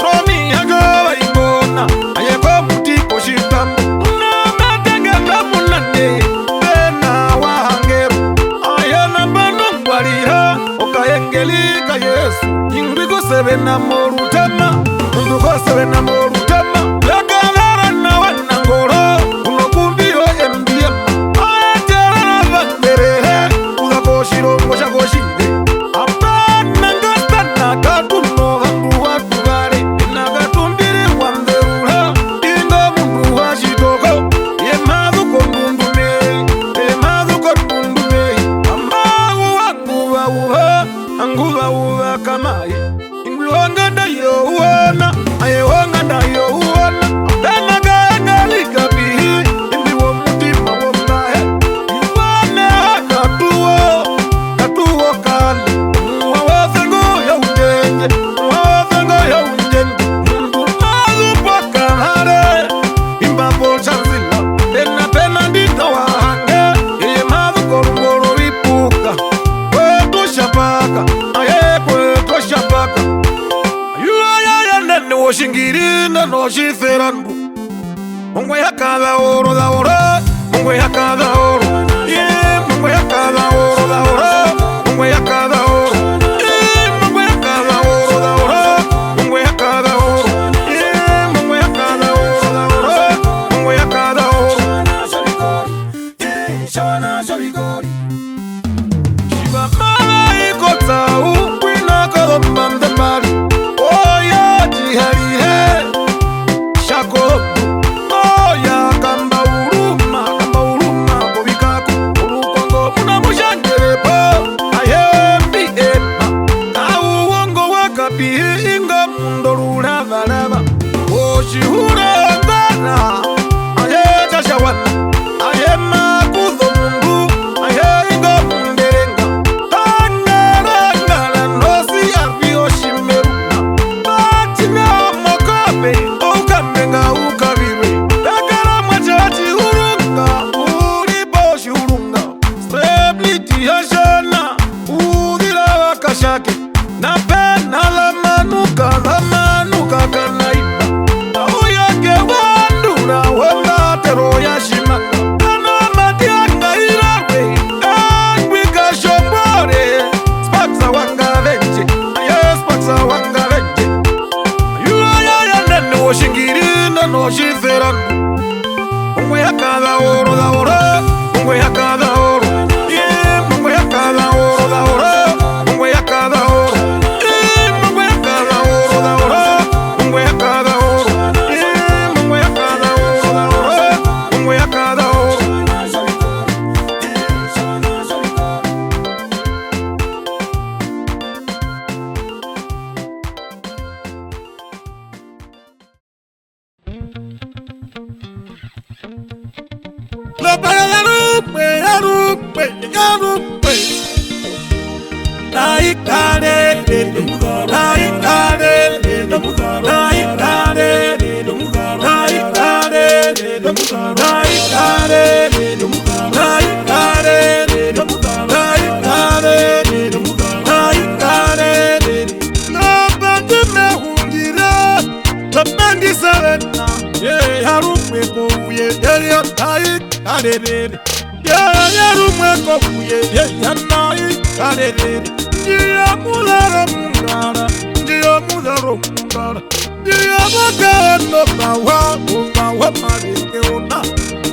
Romi hagawa ingona Ayeko muti koshitambo Muna metengenda munande Bena wahangero Ayana bano mwarira Okayengelika Yesu Ingrigo sebe na morutama Indugo sebe na morutama Lagalera na wanangoro Unokumbio MDM Ayetera na vanderere Uga koshirongo shakoshinde Apana ngastana katuno vangu watugare Inagatumbiri wanderura Inga mungu washitoko Yemadhu kongundume Yemadhu kongundume Ambagu wangu wa uha Angu wa uha kamai Ingluanga da yo uwana Aye wanga da yo uwana Apena gaenga lika bihi Imbi wa mutima wa mbahe Iwane katuo Katuo kali Mwawazengo ya ujenye Mwawazengo ya ujenye Mungu mazu paka hare Imbapo chanzila Pena pena ndita wahange Iye mazu korungoro vipuka Kwetu shapaka Aye kwetu shapaka Ayuwa ya nene woshingirina noshiferanbu Mungu ya cada oro da oro Mungu ya cada oro Yeah, Mungu ya cada oro da oro Mungu ya cada oro Yeah, Mungu ya cada oro da oro Mungu ya cada oro Yeah, Mungu ya cada oro da oro Mungu ya cada oro Yeah, shabana shabikori Shiva malaiko tau Kwina kalomba mdemari Oya jiharihe Shako Oya kamba uruma Bobikaku Urukongo muna mushangerepo Ayembi ema Kau wongo wakapihi Inga mundo runa valava Oshihura ngana Aye jashawana Aye makuzo mungu Aye inga munderenga Tangara ngala nosi arvio shimeruna Batina mokabe Ukambenga ukabirwe Takara machachi urunga Uriboshi urunga Stability yashana Udira wakashake Na pena la manuka kanaima Auyake wandura Wenda tero yashimaka Kana matianga irawe Angwika shombore Spaksa wanga venje Aye spaksa wanga venje Ayuwa ya nene woshingirina noshiferangu Mungu ya cada oro da oro Mungu ya cada oro Yeah, Mungu ya cada oro da oro Mungu ya cada oro Yeah, Mungu ya cada oro da oro Mungu ya cada oro Yeah, Mungu ya cada oro da oro Mungu ya cada oro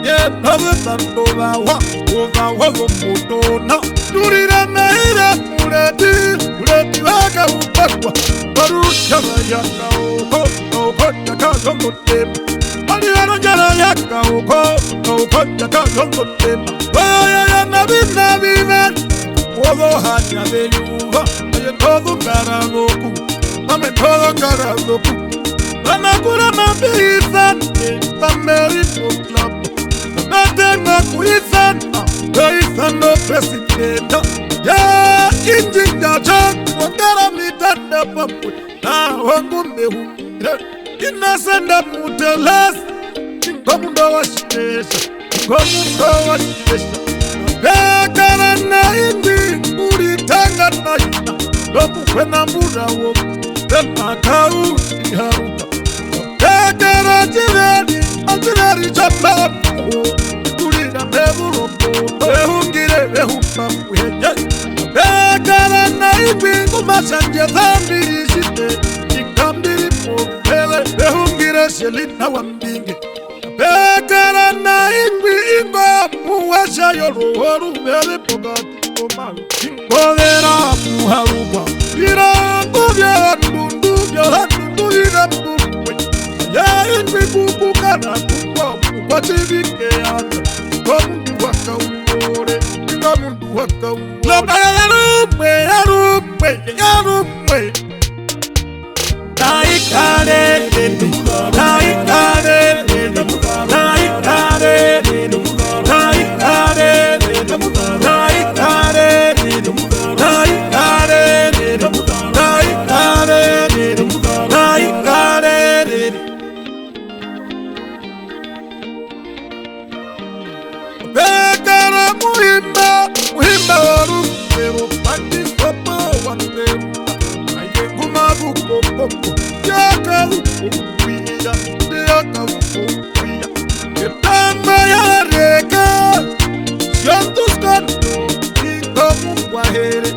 Yeah, Navetandovawa uvawa vomutona turira meira muleti vaka upakwa parushava yaka uko yaka zongotema aliyaranjara yaka uko yaka zongotema vayaya navinaviven wovohanya veliuva aye todo ngaragoku ame todo ngaragoku vanakura mabiisane pameritoklapo natenga kuisana veisano presidenta ya injingacha wangara mitanda pamwe na wangu mehumire inasenda mutelas ingomundo washitesha vekara na indi uritanga na ina lomukwena murawo vemakau iharuka vekara ajireri chabamu turira mevurombo vehungire vehupamweja vekara na indi kumashanje dhambirishite ikambiri muvele vehungire shelina wambinge vekara na indi ingo muwasha yorohoru vele pogati omaru ingovera muharugwa virango vya ndundu vira mbukwe ya indi kukukana kwa chivike anda kwa mundu waka uore kwa mundu waka uore loka yarumwe naikare vekara muhimba warumero pandisopo wanero ayengumavukopopo yakavukokwia ketamba yareka shantuskano ikomuwahere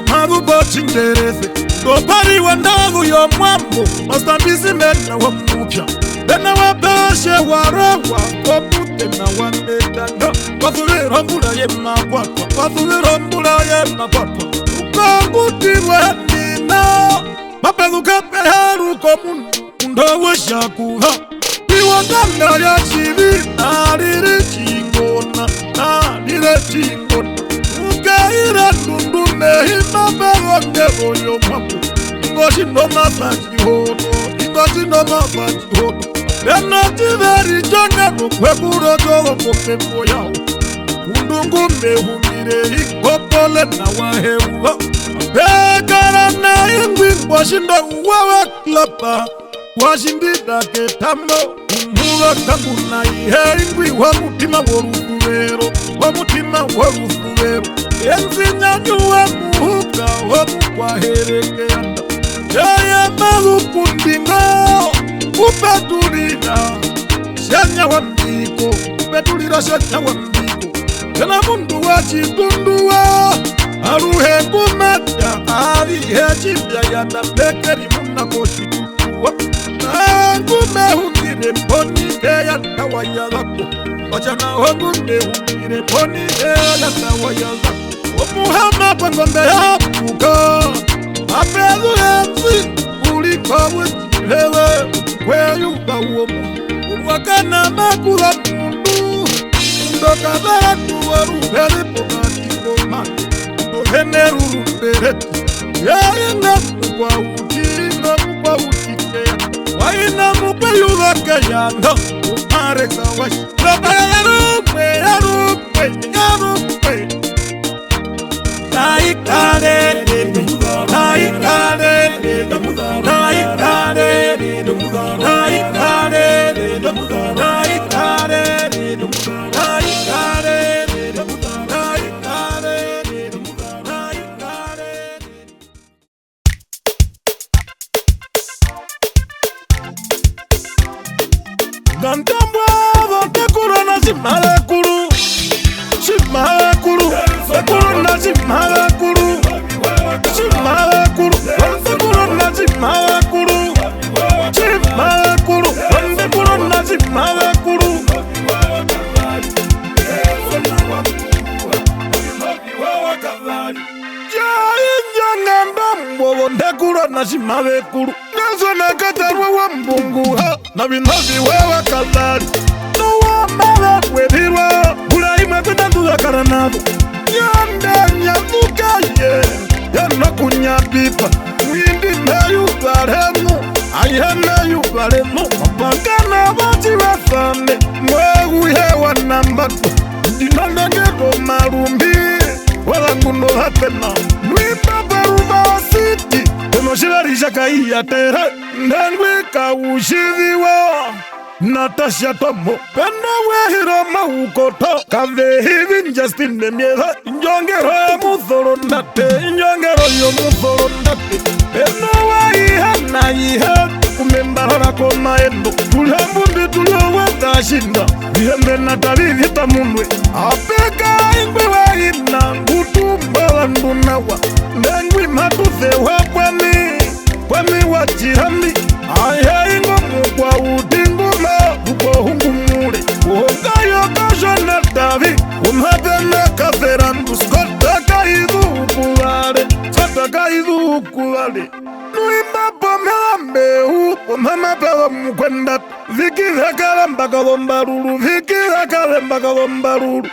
mavubochinderese ndopariwa ndavu yomwambo mastambisimena wamupya bena wapeshe warowa komutena wanetanga wasuviro mbula yemakwatwa ukongutirwe nina mapeluka peheru komundo weshakuha iwaganda ya chivi narire chingona ukaira ndundu nehima begonge yomwambo ingoshindo masajihono Benativeri jonero kwekuro joro mopembo yao Undungu mehumire ikopole na wahewa Bekara na ingwi washinda uwawa klapa Washindida ketamo Umuwa kambuna ihe ingwi wa mutima warufuvero Enzi nyanyuwa muhuka wa mukwahereke yanda Yaya malukundingo upetulira shenya wambiko tena mundu wachitunduwa aruhe kumatya alihe chibya yandapekeri munakoshituwa angumehungire mponi heya tawayalako wachanahongumehungire mponi heya tawayalako omuhama kwengombe yapuka apelu hemsi ulikowetihewe kweyuka uomu uwakana makula mundu ndokavatu warupelipokatiko ndohenerurumbereti yaina mukwautikea waina mukweyuvakeyanda umareka washi lokayarumwe naikare Gantambwa votekurona zimalekuru vekurona zimalekuru vekurona zimalekuru na shimave kuru Nelson akatarwa wa mbunguha na binazi wewa kalari Nuwa mala kwebirwa Ulaima kutanduza karanado Nyande nyazuka ye Yana kunyapipa Mwindi meyu baremu Aye meyu baremu Mapakana bati wafane Mwehu hewa nambatu Dinanagero marumbi Wala nguno hatena Nwita baruba siti Enoshirarisha kaiya tere Ndengwe kawushiviwa Natasha Tomo Pena wehiro maukoto Kave hivi Justin Mieza Njongero muthoro nate Njongero yo muthoro nate Pena waiha na iha Kumembarara koma endo Tuliambundi tulioweza shinda Vihembe na tavivi tamunwe Apeka ingwe wahina Ngutumbala ndunawa Ndengwi matuthewa Kwami wachirami Aye ingo mukwa udinguma Uko mure Uongayo kasho na tavi Umhapena kaferandu Skota kaizu ukulare Skota kaizu ukulare Nuimba pomela mbeu Pomama pewa mkwenda Viki zakale mbaka lombaruru Viki zakale mbaka lombaruru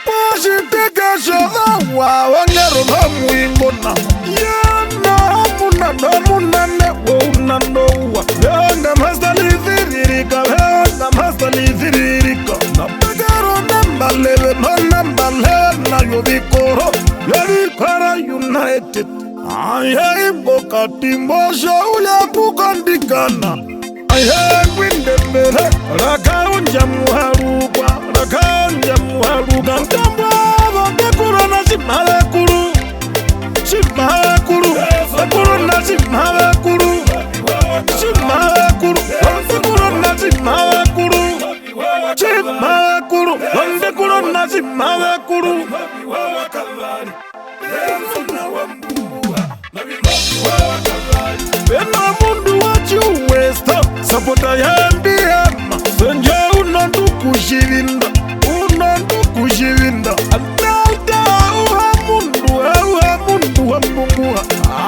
Poshiteka shodha wa Wangero na muingona Yana hamuna newo unanowa Leonga masta lithiririka Leonga masta lithiririka Napagaro nambalele no nambale na yobikoro Yobikara United Aye imboka timbosho ule bukandikana Aye gwindembele Raka unja muharukwa Raka unja muharuka Mtambwa Vokekuro na shimale kuru Shimale kuru Vokekuro na shimale kuru Shimale kuru Vokekuro na shimale kuru Shimale kuru Vokekuro na shimale kuru Pena mundu wachi uwesta Sapota ya mbiyama Senja unandu kushivinda Unandu kushivinda Andalta uha mundu wa mbunguha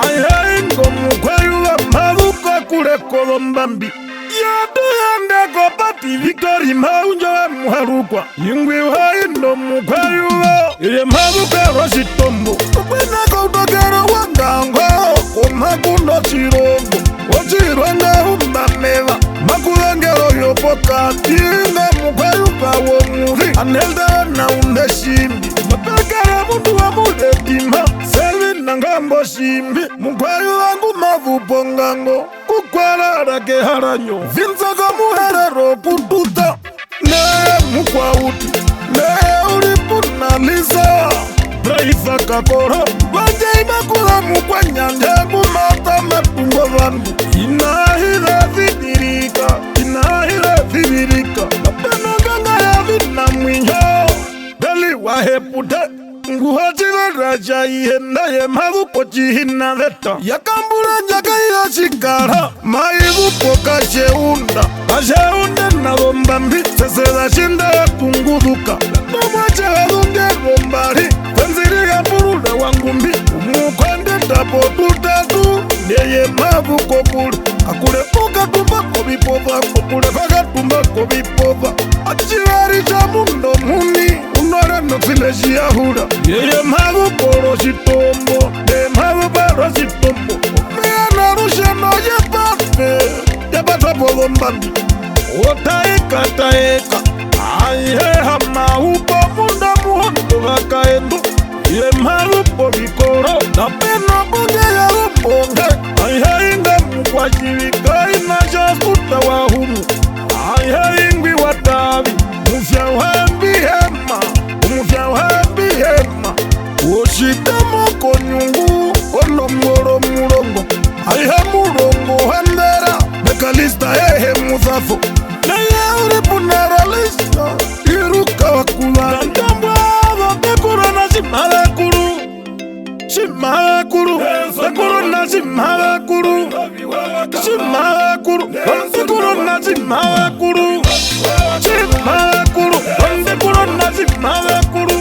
Aye ingo mukwayu wa maduka kule kolombambi Yadu yande kopati Victory maunja wa muharukwa Yingwi wa indo mukwayu wa Iye maduka roshitombo Kwena kautokero wa ngango Kumakuno chirongo Ochironga umbameva Makulangero yopokati Inga mukwayu kawo muri Anelda na unde shimbi Mapekara mundu wa mude kima Selvi na ngambo shimbi Mukwayu wangu mavupo ngango Kukwara rake haranyo Vinzaka muherero pututa Ne mukwauti Ne ulipunalisa Braifa kakoro Wanje imakula mukwa nyande Kumata mepungo vandu Inahira vidirika Inahira vidirika Napena ganga ya vina mwinyo Deli wahepute Nguhachile raja ihenda ye madupo chihina veta Yakambula njaka ya shikara Maidupo kasheunda Kasheunde na lombambi Seseda shinda kunguduka Nomwache hadunge lombari Tenziri ya murule wangumbi Umukwende tapo tutatu Neye madupo kule Kakule kuka tumbako bipova Kukule faka tumbako bipova Achivari cha mundo muni Unore no fileshi ya huda Yeye madupo roshitombo De madupo roshitombo Mea rushe no yepafe Yepata polombandi Otaeka taeka Aye hama upo munda muhondo wakaendo Ye madupo bikoro Na pena bunge ya ruponge Aye inga mkwajivika Inaja skuta wa humu Aye ingwi watavi Mufya wambi hema Mufya wambi hema Oshite moko nyungu Ono moro murongo Aye murongo handera Mekalista hehe muzafo Neye uripuna lista Iruka wakula Ntambwa Vokekuro na shimale kuru Shimale kuru Vokekuro na shimale kuru Shimale kuru Vokekuro na shimale kuru Shimale kuru Vokekuro na shimale kuru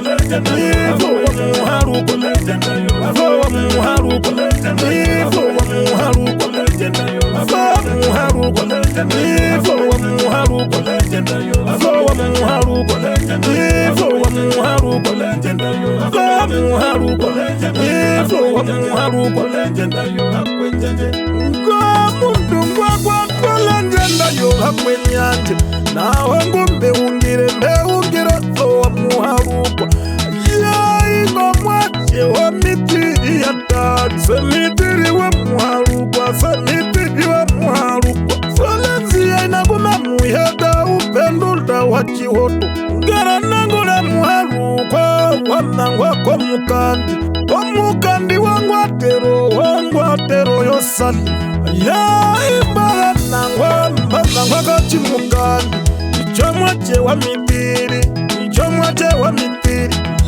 Ifo wa muharuko, Ifo wa muharuko, Ifo wa muharuko, Ifo wa muharuko, Ifo wa muharuko, Ifo wa muharuko, Ifo wa muharuko, Ifo wa muharuko, Mundu ngwagwa kola njenda yo hakwenyanje nawe ngumbe ungire so wa muharuko ingo mwache wa mitiri ya tari se mitiri wa muharuko se mitiri wa muharuko solenzi ya inaguma muheda upendulda wa chihoto ngara nangula muharuko wanangwa kwa mukandi wangwatero yosali ya imbala nangwa kachi mukandi ichomwache wa mitiri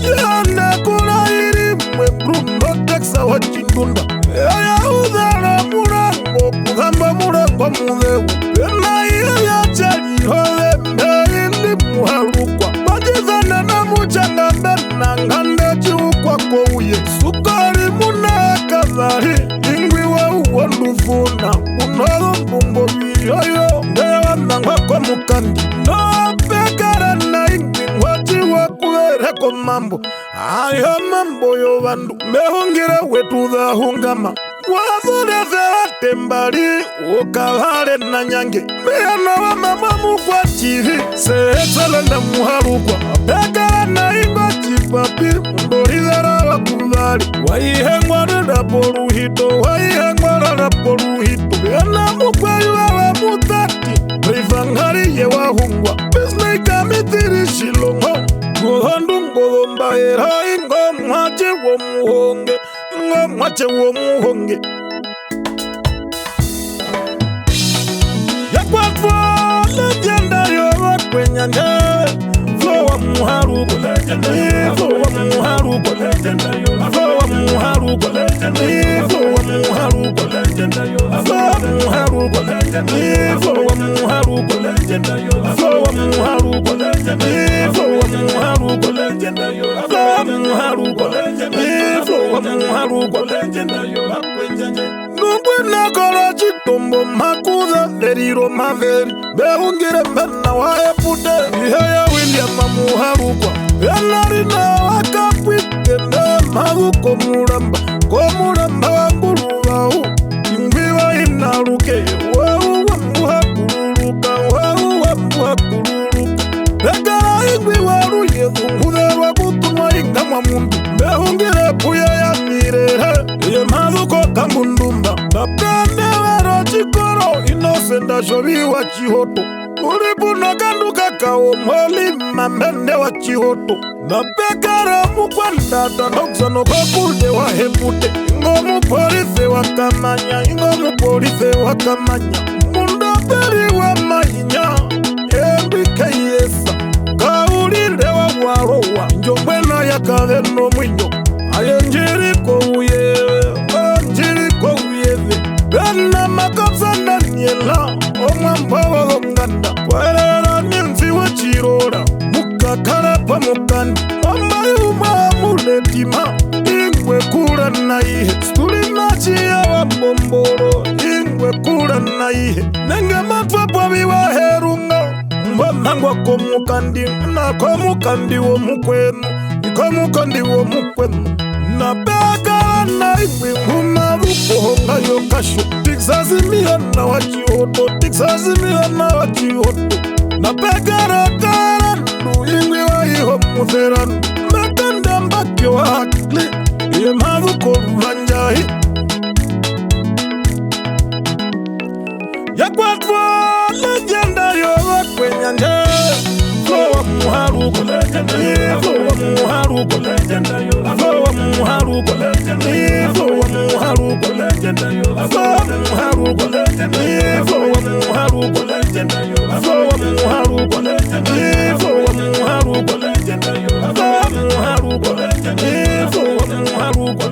ya nakula iri mwe Bruno Texa wa chindunda ya udhara murango kugamba murango mulewu na ya chali hole mbeli muharukwa majizana na muchanga mbena ngande chiukwa kouye sukari muna kazari ingwi wa uwandufuna unoro mbumbo viyoyo ndewa nangwa kwa mukandi no pekara na ingwi ngwachi wa kuwereko mambo ayo mambo yo bandu mehungire wetu dha hungama wazuleze tembali ukavale na nyange meyana wa mama mukwa chivi seetele na muharukwa pekara na ingo chipapi mborizara wa kuvali waihengwa na poruhito meyana mukwa yuwa wa mutati rifangari ye wahungwa bisnaika mitiri shilongo Gohandu ngolomba era ingo mwache wo muhonge Yakwatwa legendario wa kwenyanje Flow wa muharuko Ifo wa muharuko Flow wa muharuko Ifo wa muharuko Flow wa muharuko Ifo wa muharuko Flow wa muharuko Ifo wa muharuko Nungwina kola chitombo makuza Eriro maveri Behungire mbena wa epute Ihaya William muharukwa Enarina wakakwikende maruko muramba Komuramba wa nguruwahu Ingwiwa inaruke Wehu wa muhakururuka Begara ingwi waruye Ungudherwa kutunwa ingamwa mundu Behungire puya ya mirere Iye maruko kambundumba Napende wero chikoro Inosenda shobi wa chihoto Uribuno kanduka kao mwali Mamende wa chihoto Napekara mukwanda Tanoksono kokulde wa hepute Ingo mupolife wa kamanya Munda peri wa mahinya Embike yesa Kaulinde wa warowa Njomwena ya kageno mwinyo Ayenjiri kouyewe Bena makapsa nanyela Omwambawa nganda Werera ninzi wa chirora Mukakara pa mukandi Ambaye umamuletima Ingwe kura na ihe Stuli machi ya wabomboro Ingwe kura na ihe Nenge matwapa viwa herunga Mbamangwa komukandi Na komukandi wo mukwenu Ikomukandi wo mukwenu Na beka na ingwe Umaruko yo kasho Tiksazimia na wachihoto Na begara karandu Ingwe wa iho mutherandu Mekanda mbake wa hakli Iye maruko vanjahi Yakwatwa legendario wa kwenyanje Flow wa muharuko Ifo wa muharuko Flow wa muharuko Ifo wa muharuko Flow wa muharuko Ifo wa muharuko Flow wa muharuko Ifo wa muharuko Flow wa muharuko Ifo wa muharuko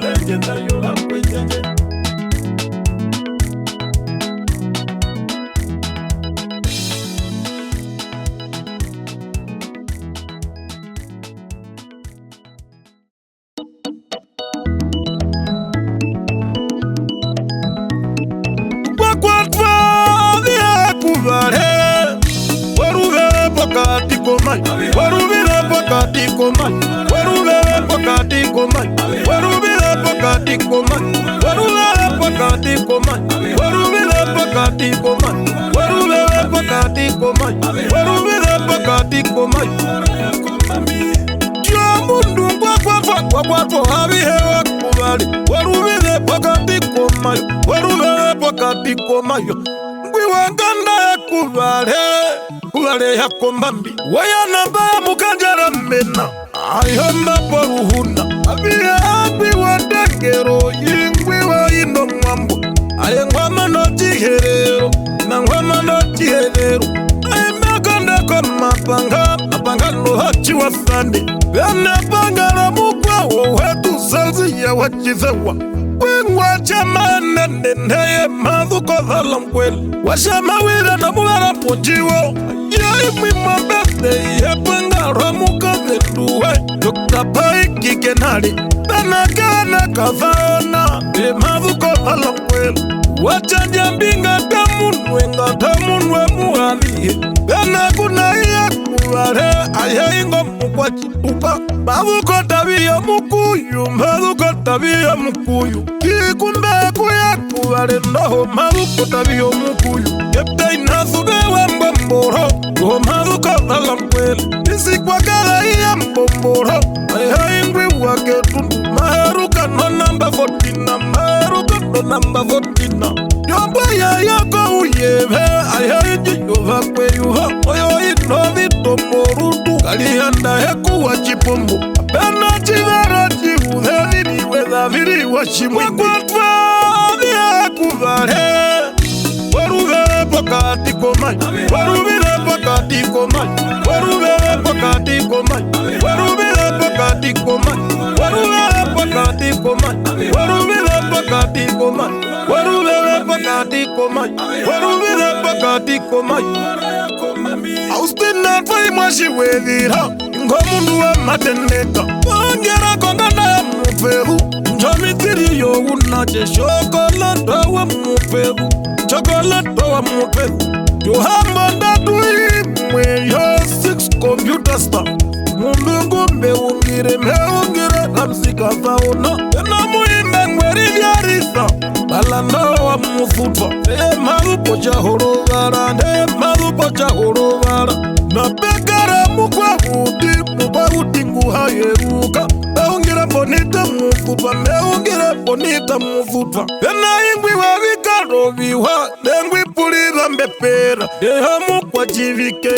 pakatiko man, warubele pakatiko man, warubele pakatiko man, warubele pakatiko man, warubele pakatiko man. Jamundu kwa habihewa kubali, warubele pakatiko man, warubele pakatiko man. Ngwiwanganda ya kubale ya kombambi, wayana ba mukanjara mena, ayamba poruhuna, abihe wadengero, yingwi wa ino mwambo, ayengwama no jiherero, nangwama no jiherero, ayembakanda kwa mapanga no hachi wa sande, bena pangara mukwa wetu salzi ya wachizewa. Wengwa chamana nendeye madhu kodhala mkweli, washamawira na mwara pojiwo, yai mwima bete ya pangara mukazetuwe, Dr. Pai Kikenali, tanakana kazana, madhu kodhala mkweli, wachanja mbinga tamunwe muhaliye, bena kuna iya kuware, ayaingo mkwa chitupa, madhu kotabiya mukuyu, kikumbe kuya kuware noho, madhu kotabiya mukuyu, yepta inasubewa mbomboro, go madhu kodhala mkweli, isi kwa kala iya mbomboro, ayaingwi wake tundu, maheruka no number 14, maheruka no number 14, yombo ya yako uyebe, ayainji yuha kwe yuha, oyo ino vito morudu, kalihanda heku wa chipombo, pena chivara chivuhe, whether viri wa chimwende, wakwatwa vya kuvare, warube pakatiko mai, warubile pakatiko mai, warube pakatiko mai, warubile pakatiko mai, warube pakatiko mai, warubile pakatiko mai, warubile pakatiko mai, warubile pakatiko mai. Austina fai mashi wedira, ngomundu wa mateneka, wangera kongana ya mufehu, njomitiri yo unache shokolata wa mufehu, chokolata wa mufehu, yohamba ndadui mwe yo 6 computer star, mundu meungire namsika fauna, ena muimbe ngweri vyarisa, balanda wa mufutwa, marupo cha horovara, na pekara mukwa uti nguhayeruka, meungire bonita mufutwa, ena ingwi wa vikaro viwa, nengwi pulira mbepera, deha mukwa chivike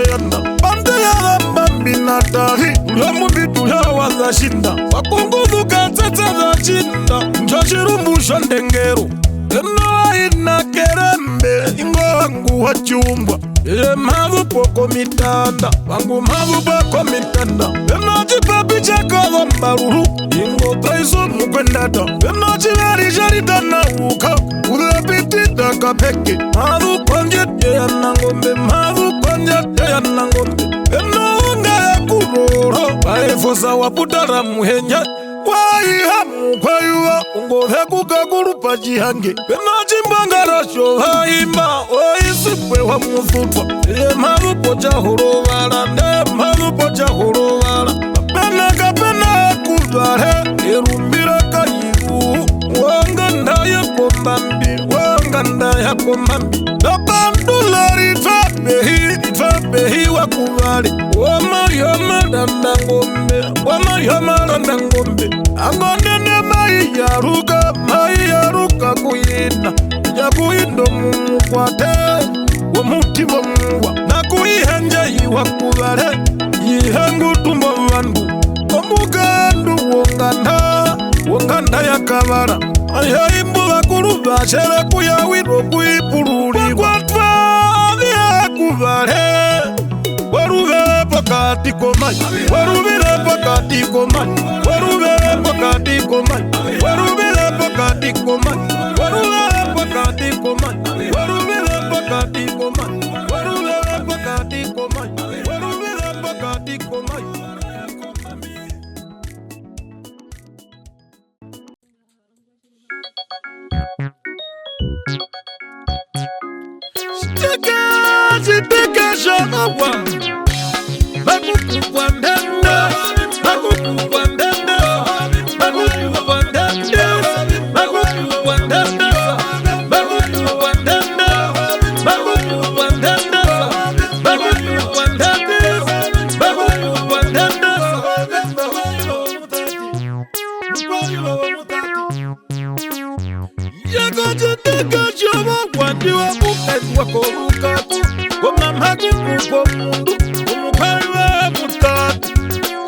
yanda, bande ya mbambi na tahi, ulhamu vitu ya wazashinda, wakunguvu katete za chinda, njashirumbu shandengero, ena ina kerembe, ingo wangu wa chumbwa, mavu poko mitanda, wangu mavu poko mitanda, ena jipapi chakala mbaruru, ingo taiso mukwendata, ena chiveri jarita na uka, urepiti daka peke, mavu konjete ya nangombe, mavu konjete ya nangombe, ena unga ya kuroro, baefosa waputara muhenya, waihamu kwa yuwa, ungo heku kakuru pajihange, ena chimbangara shohaima, oisikwe wa mufutwa, mavu pocha horovara, pena kapena kuzare, erumbira kayiru, wanganda ya kombambi, napandulari ifabehi wa kuvali, wamayama danda ngombe, angonene mai yaruka kuyina, ya kuindo mumukwate, wamutima muwa, na kuihenja iwa kuvale, ihengu tumbo wandu, omugandu wonganda ya kavara, ayaimbu wakuru bashere kuyawiro kuipururi, wakwatwa vya kuvale, warube pakatiko mai, warubile pakatiko mai, warube pakatiko mai, warubile pakatiko mai, warube pakatiko mai, warubile pakatiko mai, warube pakatiko mai, warubile pakatiko mai. Siteke shawa, bakuku kwa ndende, Yakajiteka chama wandi wa mupezi wako rukaku Goma magu kuko mundu Umukari wa mutatu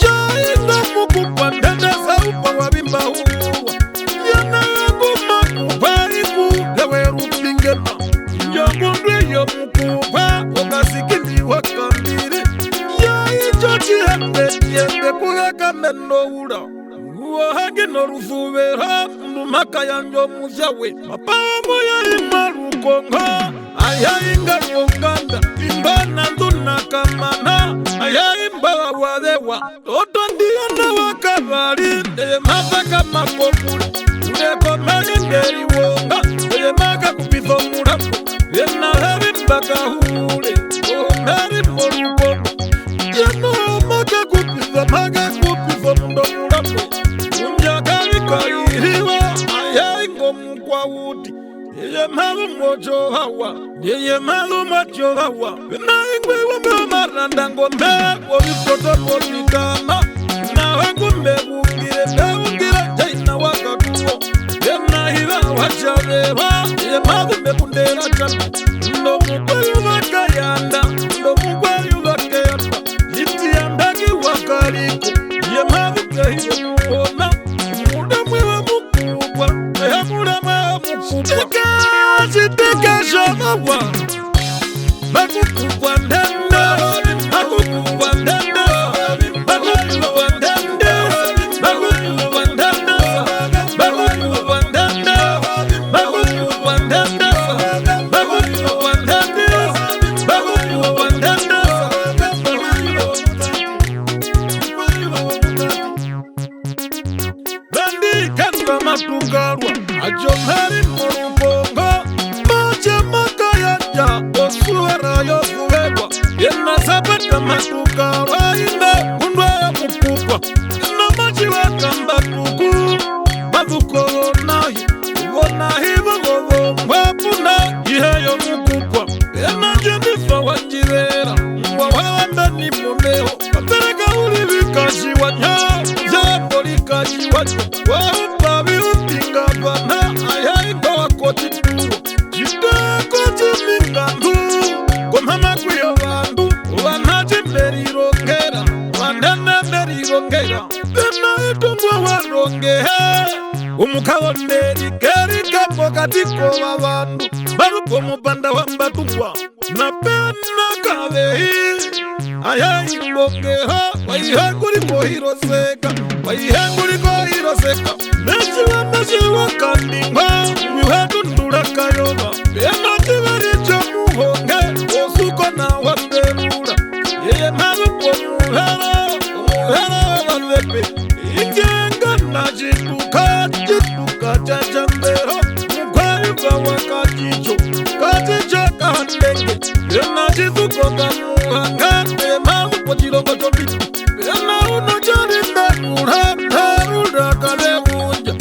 Jainga mukupa ndenda saupa wabimba huwa Yana yangu makubariku Lewe rupingema Nyogundwe yo mukupa Ogasikindi wakambiri Yaichochi hembe kuhaka mendo ura Uwahage no rufuvera Ndumaka yanjo muzawe Mapamu ya imarukonga Aya inga yonganda Imbana nduna kamana Aya imba wadewa Toto ndiana wakabari Deye mafaka makopuli Ndeko merinderi wonga Deye maka kupitho murapo Yena heri mbaka hule Heri morukonga Yena maka kupitho mundo murapo Kairiwa ayaingo mkwa uti Yeye malu mojo hawa Yeye malu mojo hawa Na ingwe wame maranda ngombe Wabikoto molikama Na wangumbe ungire Beungire jaina wakatuo Yena hiva wachavewa Yeye malu mekundera chama Ndo mkwayu wakayanda Ndo mkwayu wakayanda Jiti ya mbegi wakariko Yeye malu kehiyo muona Chiteka shamawa Bakukukwa ndende Bakukukwa ndende Bakukukwa ndende Bakukukwa ndende Bakukukwa ndende Bakukukwa ndende Bakukukwa ndende Bakukukwa ndende Bandi kanda matugarwa Ajomeri morupongo Mache makayanja Osuera yosuwewa Yena sabata matugarwa Inde undwa ya mukukwa Yena machi wakamba tuku Maduko nahi Wonahi wagogo Wapuna Iheyo mukukwa Yena jenifa wajirera Mwawanda ni muneho Katereka ulivikashi wanya Jambo likashi wanya Waupabi utinga bana Ayainga wakoti tuo Jiteko jimingandu Komama kuyo bandu Wanaji merirongera Wanene merirongera Tena itungwa warongehe Umukawa merikeri Kapo katiko wa bandu Barupo mubanda wambatuwa Na pena kavehi Ayaingongeha Waihanguri kohiroseka Waihanguri kohiroseka Meshiwa kandingwa Yuhatu ndura kayoba Pena tivaricho muhonge Osuko na waperura Yeye malupo muhera wazepe Ingenga na jituka chachambero Mukwayu kawa kajicho Kajicho kahandenge Yena jituko kamuhanga Malupo jirongo jomiti Yena unojarinda Ura kale unja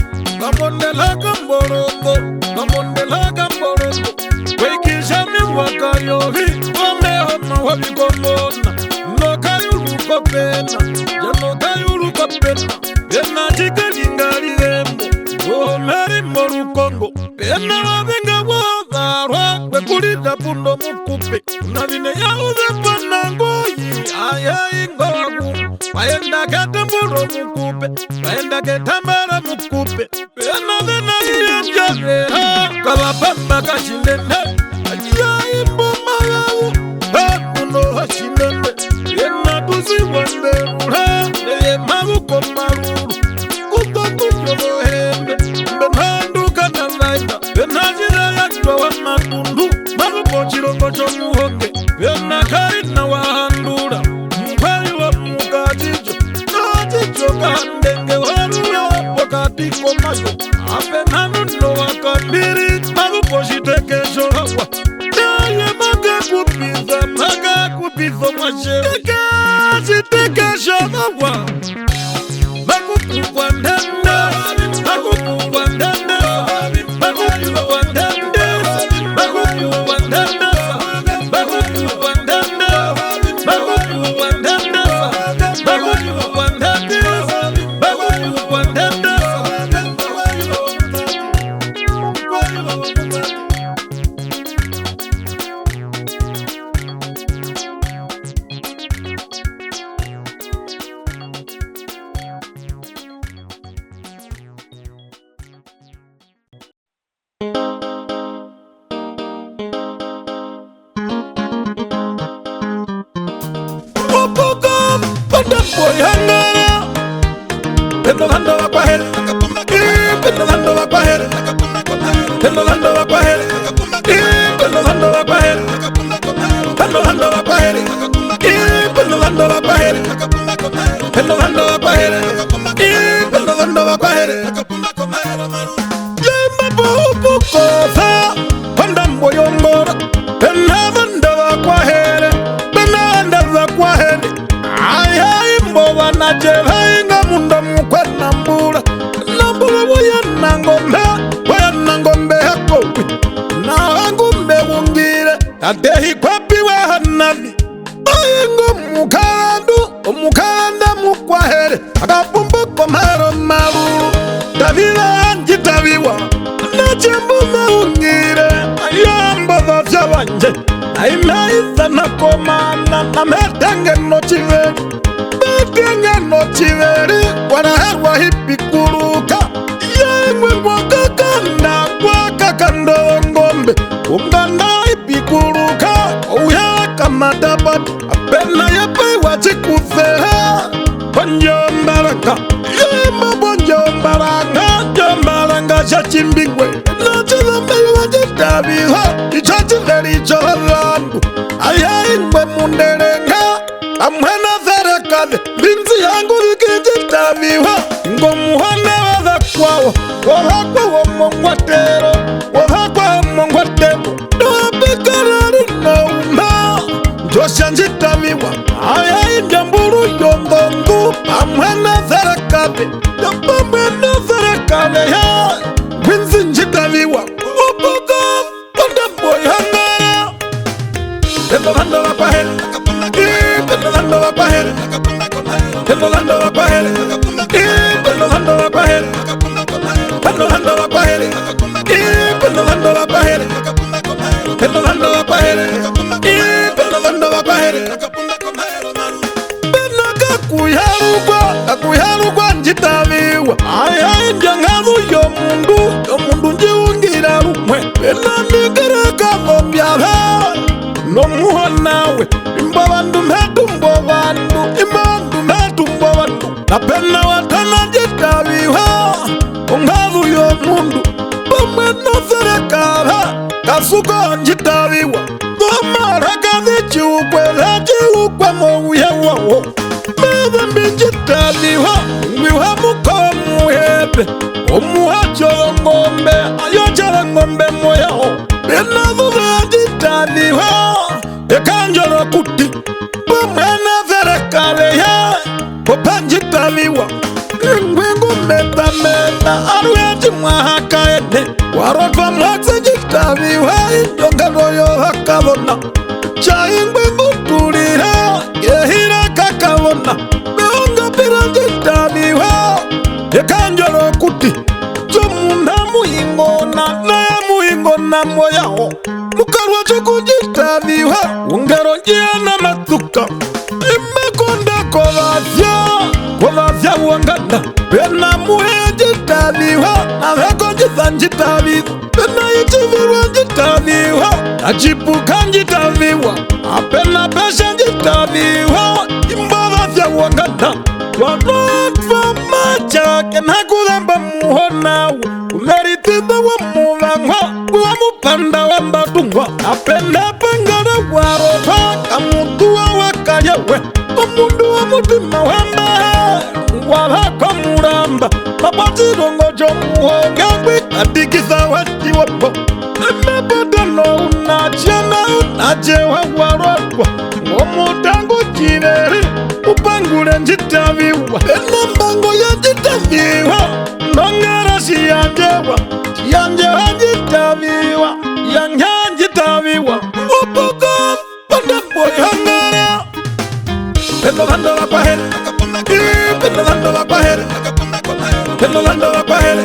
Kamondela kamborongo Wekisha mi wakayohi Wamehoma wabikomona Nokayuluko pena Janokayuluko pena Yena chikalingali rembo Omeri morukongo Pena wabenga wavarwa Wekulita pundo mukupe Navine ya uzepa nangoyi Ayaingo wagu Waenda katamburo mukupe Waenda ketambara mukupe Pena vena yamjavera Kalapamba kashindende Ayaimbo malawu Hakuno hashindende Yena tuzi wande ura Neye maluko maruru Kuto kujolo hembe Mbenhandu kanalaina Pena jira yakwa wa matundu Maluko chirongo chomuhoke Pena kaina wahandura Mpayu wa mukajijo Kajijo kahandenge warura Wakati komayo Apenanu no wakambiri Maluko shitekesho hawa Naye maga kupiza mwashe Kaka shitekesho hawa Bakukukwa ndende Bakukukwa ndende Bakukukwa ndende Bakukukwa ndende Bakukukwa ndende Bakukukwa ndende Bakukukwa ndende Bakukukwa ndende Panda boyangara Pendo lando wa kwa hele Pendo lando wa kwa hele Pendo lando wa kwa hele Pendo lando wa kwa hele Pendo lando wa kwa hele Pendo lando wa kwa hele Pendo lando wa kwa hele Pendo lando wa kwa hele Yema bobo kofa Panda boyongora Pendo lando wa kwa hele Pendo lando wa kwa hele Ayayi mbowa na jeva inga munda mkwena mbula Nambula waya nangombe hako Na ngumbe wungire Tadehi kwapi wa hanani Ayingo mukanda mukwahere Akapumbu kwa maro maruru Tavila anji taviwa Nachembu maungire Ayambo vafya wanje Aimaisa na komana Na metenge no chiveri Metenge no chiveri Wanaherwa hipi kuruka Yengwe wakakando ngombe Unganda hipi kuruka Uya kama dabati Apena yepe wachikuzeha Bonjombaraka Yema bonjombaranga Jombaranga shachimbingwe Nachila meyo wajitabiha Ichachiveri cholangu Ayaingwe munderenga Amwena zerekade Binzi yangu ikijitabiha Ngomuhane weza kwao Wahakwa wamongwatero Wahakwa wamongwatero Doabekarari nauma Josha njitabiwa Ayayi njamburu yondondu Amwena zerekade Amwena zerekade ya Binzi njitabiwa Upuka Pandamboy hangara Pendo lando wa kwa hele Pendo lando wa kwa hele Pendo lando wa kwa hele Pendo lando wa kwa hele Pendo lando wa kwa hele Pendo lando wa kwa hele Pendo lando wa kwa hele Pendo lando wa kwa hele Pendo kakuyarugwa njitabiwa Ayayi njangazu yomundu njiungira rumwe Pendo nigere kazombyabe Nomuhonawe Imbabandu metu mbobandu Imbandu metu mbobandu Napena watana jitabiwa Ungazu yomundu Bamena serekaba Kasuko njitabiwa Domara kazi chiukwe mouye wawo Mebe mbijitabiwa Mwiwa mukomu hebe Omuhacho ngombe Ayochara ngombe moyao Bena zuza jitabiwa Ekanjoro kuti Bamena serekale ya Popanjitabiwa Ngwengu meta Arweji mwahaka ene Warotwa mwakse jitabiwa Indongero yo hakabona Chai ngwengu tulira Yehira kakabona Meonga pira jitabiwa Ekanjoro kuti Chumunda muingona Na muingona moyao Mukarwa chuku jitabiwa Ungero njia na matuka Imekonda Kovavya uangana Pena muhe jitabiwa Aveko jisanjitabiwa Pena ichivirwa jitabiwa Achipuka njitabiwa Apena pesha jitabiwa Imbavavya uangana Warotwa machake Nakudamba muhonawe Umeritiza wa muvangwa Kwa mupanda wa mbatungwa Apena pangara warotwa Kamutua wakayewe Omundu wa mutima wamba Wabako muramba Mapatirongo jomuhongangwe Adigisa wati wapo Emebodono unajewa warotwa Omutango chiveri Upangule njitabiwa Enambango ya jitabiwa Nongera siyanjewa Siyanjewa jitabiwa Yanya jitabiwa Upuka Pandamboy hangara Pendo lando wa kwa hele Pendo lando wa kwa hele Pendo lando wa kwa hele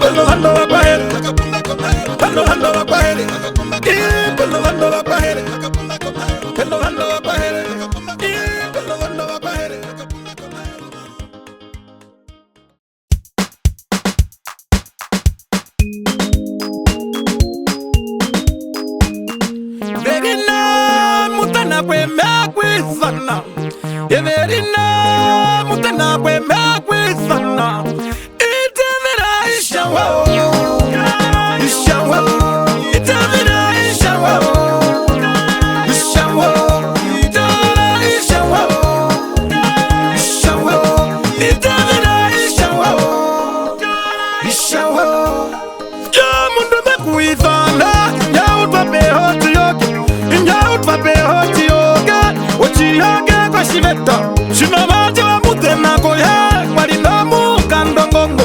Pendo lando wa kwa hele Pendo lando wa kwa hele Pendo lando wa kwa hele Pendo lando wa kwa hele Pendo lando wa kwa hele Everina mutana kwe makwizana Itamina ishawa Ishawa Itamina ishawa Ishawa Itamina ishawa Ishawa Itamina ishawa Ishawa Jamundu makwizana Nyautwa behoti yoke Nyautwa behoti yoke Uchiyoke kwa shiveta Shinamaji wa mutena koye Walina muka ndongongo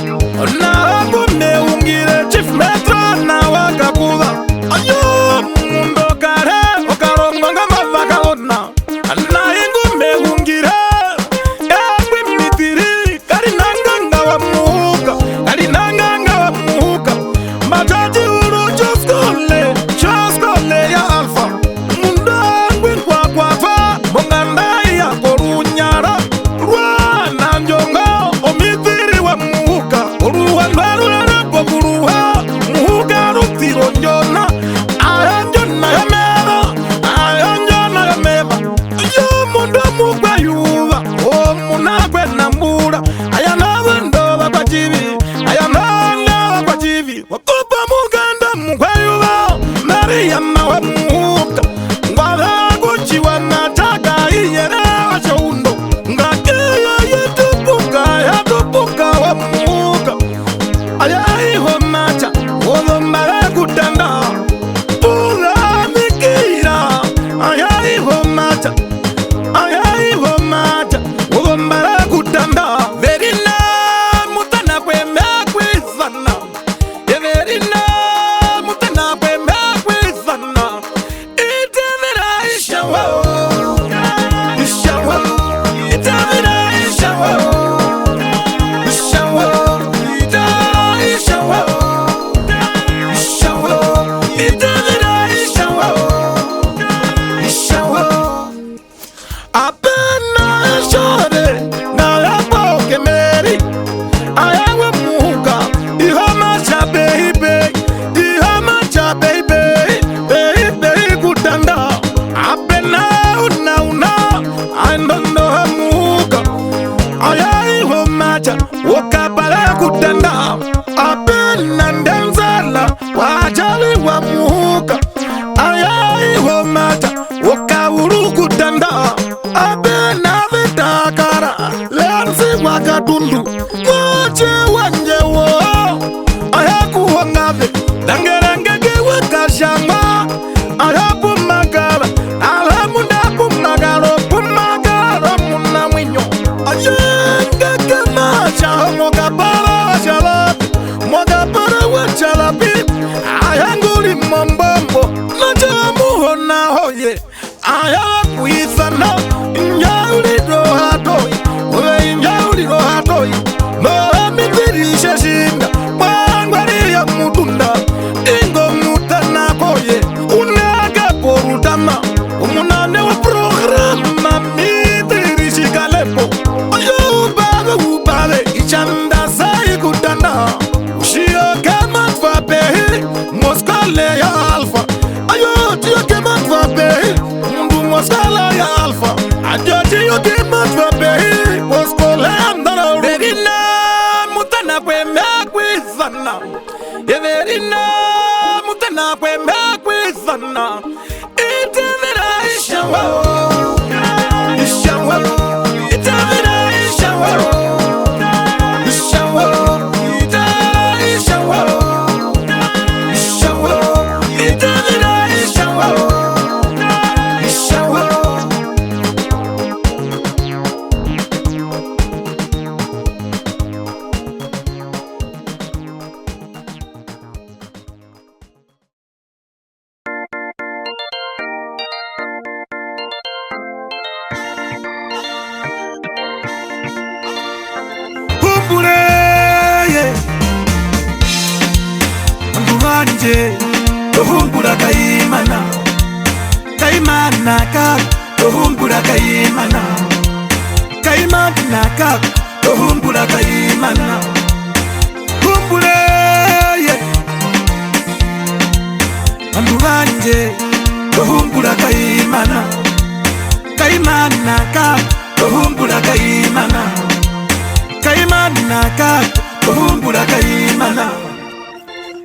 Na ngume ungire Chief Metro na wakakuva Ayo mundo kare Okarongonga mavakaona Na ingume ungire Ewe mitiri Karinanganga wa muhuka Karinanganga wa muhuka Majaji uru Choskole ya alfa Mundo angwin kwa fa Monganda ya korunyara Rwana njongo Omitiri wa muhuka Uruwa nwarura rapo kuruwa Muhuka rutiro njona Ayanjona ya meva Ayanjona ya meva Yo mundo mukwa yuva O munakwe nambura Ayana ndoba kwa jivi Ayana ndoba kwa jivi Wakupa muganda mukwa yuva Maria mawa muhuka Ngwala kuchiwa nataka iyere wa shaundo Ngakia yetupuka wa muhuka Ayahiho macha Ulombara kutanda Pula mikira Ayahiho macha Ulombara kutanda Verina mutana kwe mekwizana Verina mutana kwe mekwizana Itamina ishawa Ishawa Itamina ishawa Ishawa Ishawa Ishawa Itamina ishawa Ishawa Apena shore Na yapo kemeri Ayawe muhuka Ihama cha baby Ihama cha baby Baby kutanda Apena una Andondo hamuka Ayawe macha Wakabala kutanda Apena ndenzala Wajali wa muhuka Ayawe macha Wakawuru kutanda Apena vitakara Lensi wakatundu Moche wanjewo Ayaku wangave Dangerangege wakashama Ayapu magara Alamunda pumagaro Pumagaro muna mwinyo Ayengege macha Mwagapara wachalapi Mwagapara wachalapi Ayanguli mambambo Najamuho na hoye Ayawa kuisana Inyauli rohatoi Uwe inyauli rohatoi Mohamitirisha shinda Mwangwari ya mutunda Ingo mutana koye Unaga porutama Umunane wa programa Mitirishi kalepo Ayo ubale Ichanda sayi kutanda Ushio kema tvapehi Moskale ya alfa Ayo tiyo kema tvapehi Mundu moskala ya alfa Ayo tiyo kema tvapehi Moskole andara Verina mutana kwe mekwizana Verina mutana kwe mekwizana Itamina ishawa Ishawa Itamina ishawa Ishawa Ishawa Ishawa Itamina ishawa Ishawa Tohumbura kaimana Kaimana kak Tohumbura kaimana Kaimana kak Tohumbura kaimana Humbure ye Andu banje Tohumbura kaimana Kaimana kak tohumbula kayimana Kaimana ka tohumbula kayimana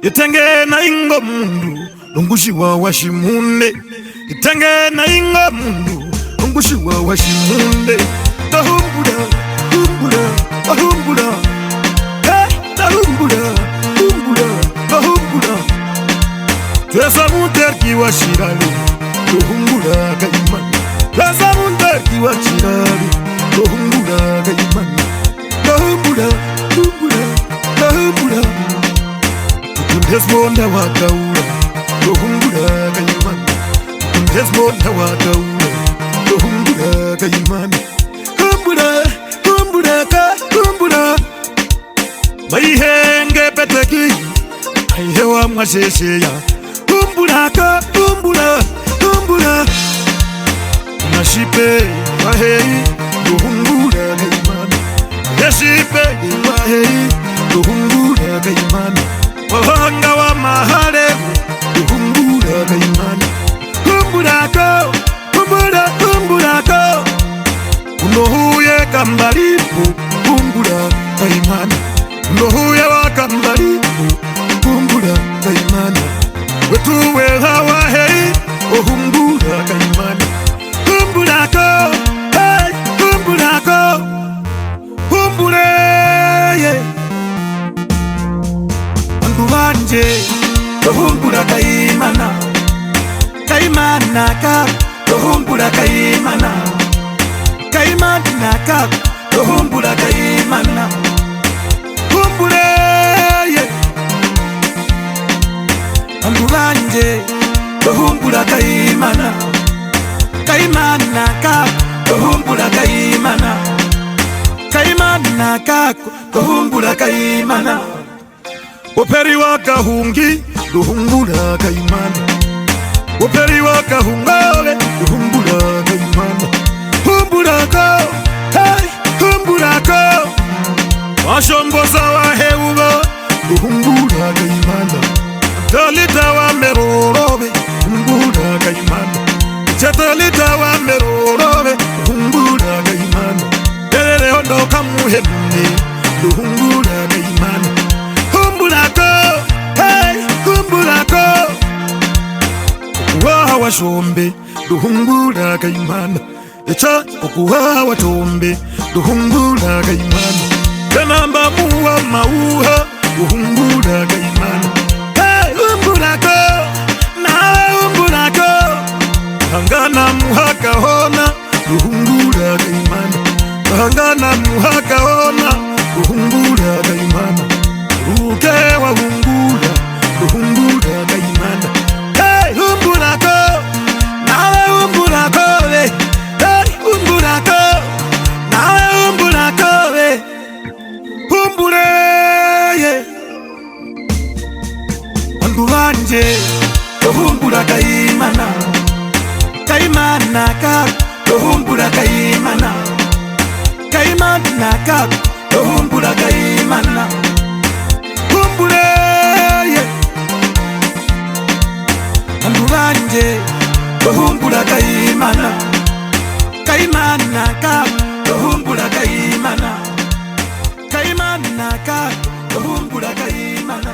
Itenge na ingo mundu Lungushwa washimunde Itenge na ingo mundu Lungushwa washimunde Tohumbula, humbula, tohumbula Tohumbula, humbula, tohumbula Twesa munterki washirali Tohumbula kayimana Twesa munterki washirali Tohumbula kayimana Tohumbula, humbula, tohumbula Desmonda wakaula Tohumbula kayimana Desmonda wakaula Tohumbula kayimana Humbula, humbula ka, humbula Maihenge peteki Aihewa mwashesheya Humbula ka, humbula, humbula Nashipe wahei Tohumbula kayimana Nashipe wahei Tohumbula kayimana Wahanga wa mahale Tohumbula kayimana Humbula ko, humbula, humbula ko Unohuye kambalipo Humbula kayimana Unohuye wa kambalipo Humbula kayimana Wetuwe hawa hei Humbula kayimana Humbula ko, hey, humbula ko Humbule, yeah Wanje tohumbula kayimana Kaimana ka tohumbula kayimana Kaimana ka tohumbula kayimana Humbule ye Andu wanje tohumbula kayimana Kaimana ka tohumbula kayimana Kaimana ka tohumbula kayimana Operi waka hungi, tohumbula kayimana Operi waka hungale, tohumbula kayimana Humbula ko, hey, humbula ko Washomboza wa heuga, tohumbula kayimana Talita wa merorobe, tohumbula kayimana Chatalita wa merorobe, tohumbula kayimana Telele hondo kamuhemne, tohumbula kayimana Okuwawa shombe Tohumbula kayimana Echa okuwawa tombe Tohumbula kayimana Kanamba muwa mauha Tohumbula kayimana Hey, humbula ko Nawe humbula ko Hangana muhaka hona Tohumbula kayimana Hangana muhaka hona Tohumbula kayimana Ruke wa humbula Tohumbula kayimana Hey, humbula ko Nawe humbula ko Hey, humbula ko Nawe humbula ko Humbule yeah. Andu wanje tohumbula kayimana Kaimana ka tohumbula kayimana Kaimana ka tohumbula kayimana Humbule yeah. Andu wanje tohumbula kayimana Kaimana ka tohumbula kayimana Kaimana ka tohumbula kayimana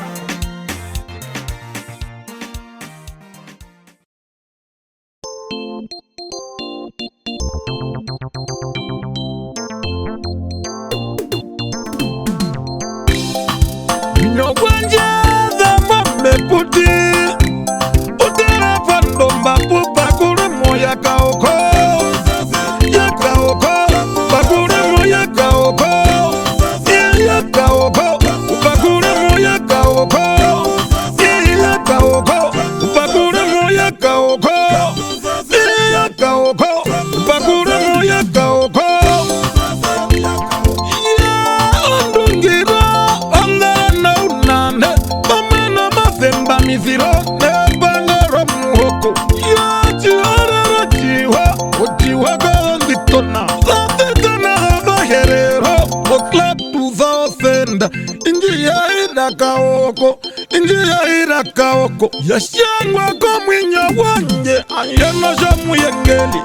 No kwanje dama me puti Utera pandomba pupa kure moya kaoko Ya kaoko Pakure moya kaoko Ya kaoko Pakure moya kaoko Ya kaoko Pakure moya kaoko Ya kaoko Pakure moya kaoko Miziro ne bangara muhoko ya chiara chiwa ochiwa gonditona zatena baherero okla tu zaofenda inji ya ida kaoko injia irakaoko yashangwa ko mwinyo wanje ayenosha muyengeli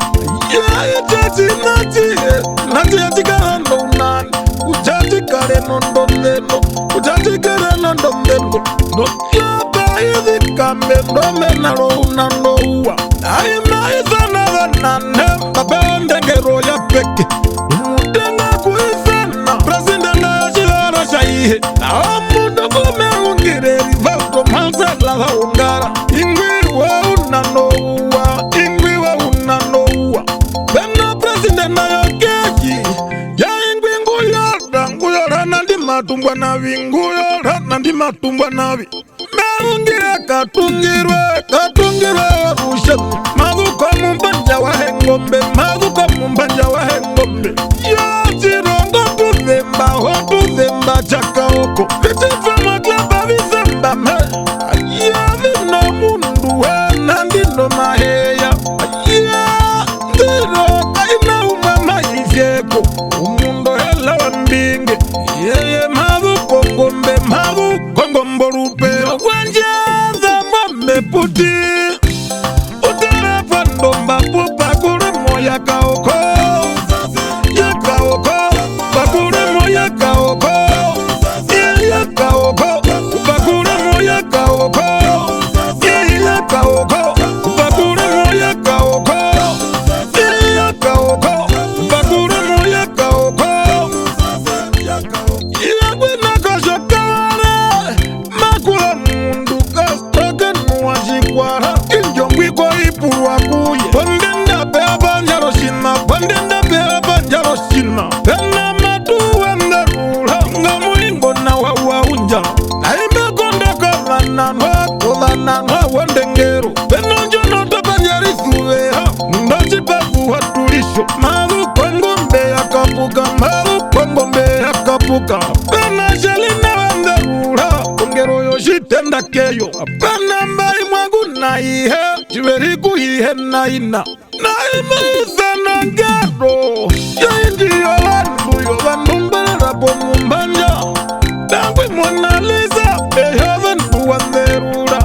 nati yachikarando unani uchachikare nondondeno uchachikare nondondeno nokyaba izikambe ndomenaro unanouwa aimaisanazanane babendengero ya peke umutenga kuisana presidenta yachivara shaihe aomundo kumeungireri vato masala vaungara ingwiwa unanouwa ingwiwa unanouwa bena presidenta yokeji ya ingwi nguyora nandi matumbwa navi nguyora nandi matumbwa navi meungire katungirwe rushe maguko mumbanja wa hengombe maguko mumbanja wa hengombe yo chirongo tuzemba ho tuzemba chakaoko vichifama klaba vizemba me ya vino mundu we nandino maheya ya ndiro kaina umama ivyeko umundo hela wambinge yeye maguko ngombe maguko ngombo rupero kwanjeza mwambe puti utere pandomba pupa kure moya kaoko bakure moya kaoko ya kaoko bakure moya kaoko ya kaoko bakure moya kaoko ya kaoko bakure moya kaoko ya kwena kashokare makula mundu kastoke nuwajikwara injongwiko ipurwa kuye pondenda beba njaroshina pondenda beba njaroshina pena matuwe mderula nga muingo na wawa unja naime kondeka vananwa wendengero pena njono toka njarisuweha ndachipaku watulisho maru kwengombe yakapuka maru kwengombe yakapuka pena shalina wenderula ongero yoshitenda keyo pena mbai mwangu na ihe chiveriku ihe na ina naime isana gero yaindiyo vandu mberera pomumbanja dangwi Mona Lisa beha vandu wanderula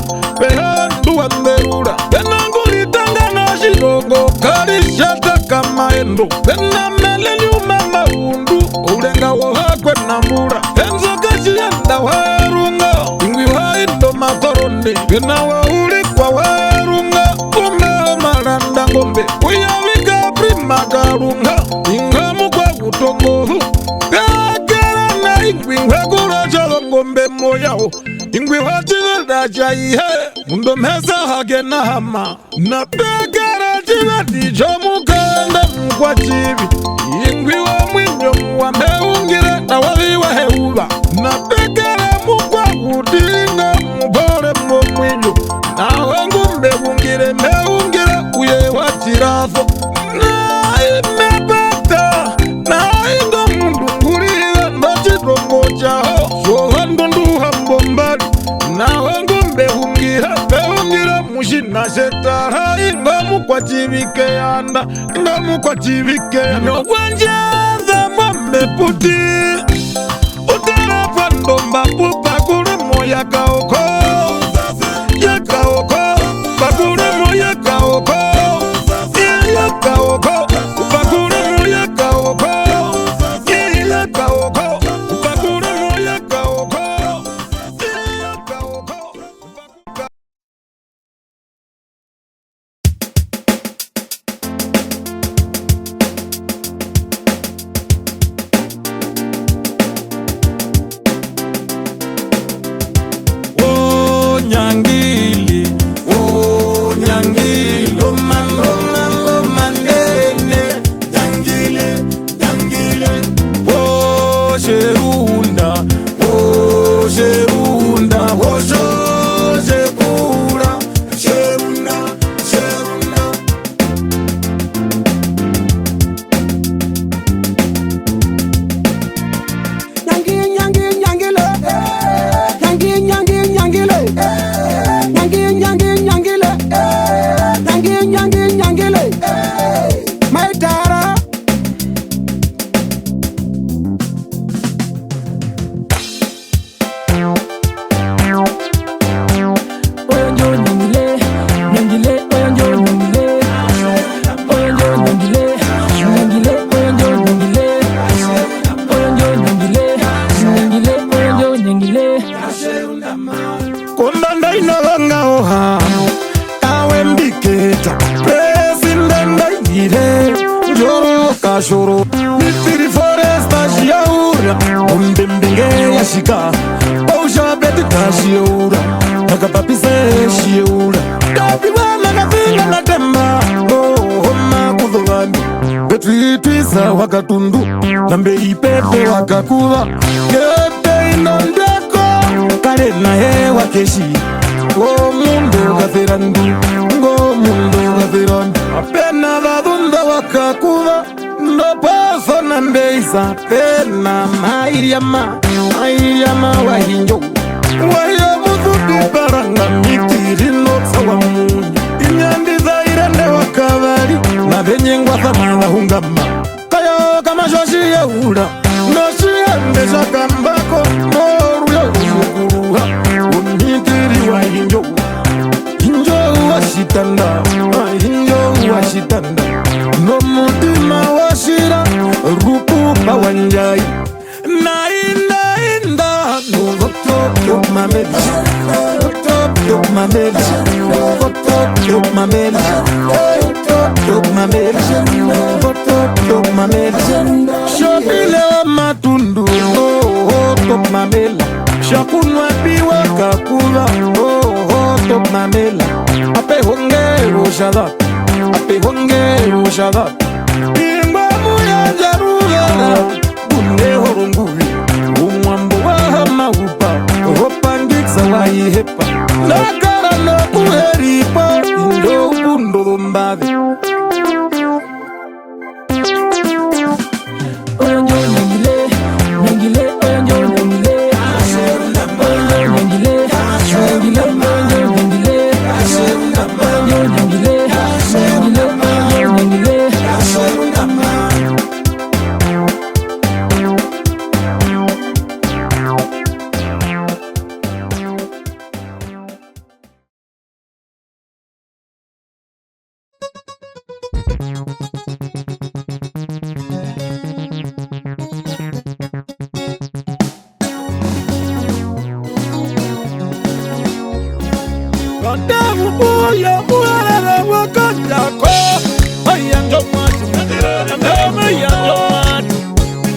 penangulitanga na shirongo karishata kamaendo pena meleliuma maundu ulenga wohakwe na mbura enzoka chiyenda werunga ingwi waindo matoroni pena waulikwa werunga umeo malanda ngombe uyawika prima karunga ingamu kwa kutongohu kakera na ingwi wekura chalo ngombe moyao ingwi wachiveda chaihe mundo mesa hage na hama na pekera chivedi chomukanda mkwa chivi ingwi wa mwinyo mwa meungire na waviwa heuva na pekera mkwa kudinga mbore mwa mwinyo na wengu meungire uye wachirafo na imepata na ingo mundu nguriwe machitongo chaho sohando nduha mbombali na wengu mbeungira mushina setara ingamu kwa chivike yanda ingamu kwa chivike yanda kwanjeza mwambe puti utara pandomba pupa kure moya kaoko ya kaoko bakure moya kaoko ya kaoko bakure moya kaoko ya kaoko bakure moya kaoko ya kaoko. Nyangili, oh nyangili, oh manene, nyangile, oh sherunda, oh sherunda, oh shekura, sherunda. shika Bausha beti kashiura Nakapapise shiura Dabi wana kafinga na temba Homa kudhuvani Betwitwisa wakatundu Nambe ipepe wakakuva Kete inondeko Kare na hewa keshi Ngo mundo gatherandu Ngo mundo gatherandu Apena vadunda wakakuva No paso nambe isa Pena mairiama wahinjo Waya muthubi baranga mitirino sawa munyo Inyandi zairende wakavari Na venye ngwatha mala hungama Kayo kama shoshi ya ula Noshi ende shakambako Moru ya uzukuruha Umitiri wahinjo Hinjo washitanda Hinjo washitanda No mutima washira Rupu pawanjai Top my melody, top my melody, top my melody, top my melody, top my melody. Shopile matundu, top my melody. Shakunwa piwa kakula, top my melody. Ape honge ushadat. Imba muya jarugara, bunde horunguvi, umwambu wa magupa. Wai hepa Nakara no kuheripa Indo kundo mbavi Oyanjo nyangile Nyangile oyanjo nyangile Nyangile Nyangile Nyangile Nyangile Kadamu boya muarara wakandako Ayanjo matu Kandama yanjo matu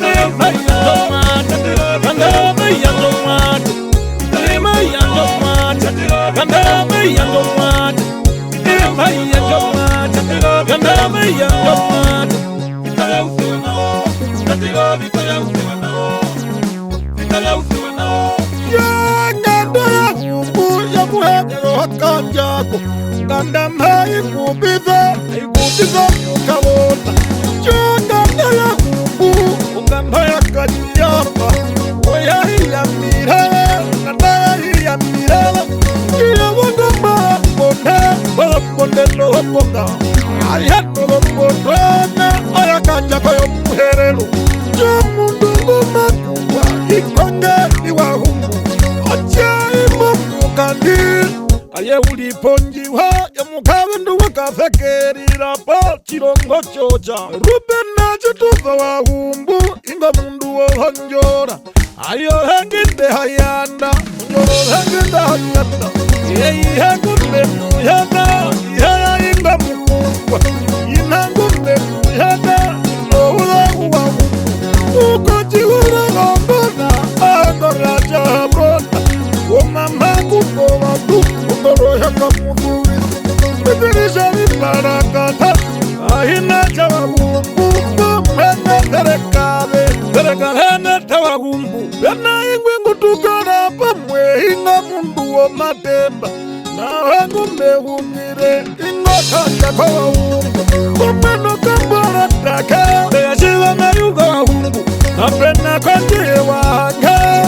Ayanjo matu Kandama yanjo matu Kandama yanjo matu Kandama yanjo matu Ayanjo matu Kandama yanjo matu Vitala usiwana Katila vitala usiwana Vitala usiwana Wakanjako Kandama ikubiza ukawota Chonga nala hubu Ungambaya kajiyapa Oya hiya mirala Nandaya hiya mirala Kira wangamba Bonde no waponga Ayato lopotwana Oya kanja koyo muherelu Chamundungu makuwa Ikonge iwa humbu Ochaimo mukandi Aye uliponjiwa ya mukawendu wakafekerira pa chirongo chocha Ruben na chituva wa humbu inga mundu wa hanjora Ayo henginde hayanda Njoro henginde hayanda Yei hengunde muyana Ihaya inga mukukwa Inangunde muyana Nohula uwa humbu Uko chihura ngongona Agora chabrona Umama kukowa Roya kamuduri Bitirisha viparakata Ahina chawagumbu Mena terekabe Terekalene tawagumbu Bena ingwingu tukana pamwe Inga mundu wa matemba Na wangu mehumire Inga kanja kwa wahumbu Kumeno kambara taka Deyashiva mayuga wahumbu Napena kandie wanga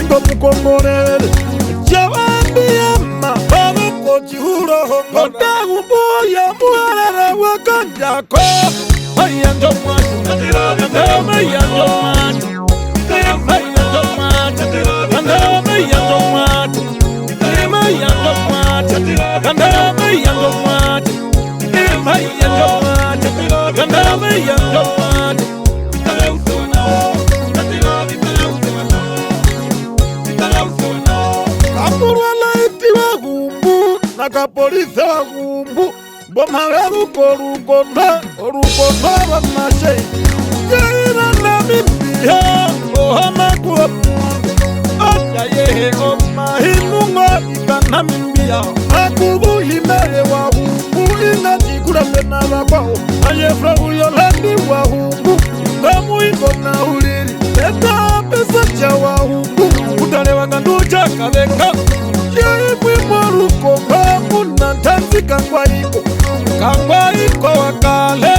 Inga mukongorele Jawambiyama Chihuro hongo Dagu boya muarara wakanjako Ayanjo matu Kandama yanjo matu Ayanjo matu Kandama yanjo matu Kandama yanjo matu Kandama yanjo matu Ayanjo matu Kandama yanjo matu Vitala usiwana Katila vitala usiwana Vitala usiwana Kapurwa laiti wagumbu Nakapolisa wagumbu Bomara rukonda wa mashe Yaina na mimbiha Ohama kuwa mundu Namibia akubuhimele wahumbu inajikula mena wakwao ayefra uyolandi wahumbu ngamuiko na ulili eta pesa cha wahumbu utalewanga nduja kavenga yeibwi moruko mbamuna tanzika kangwa iko wakale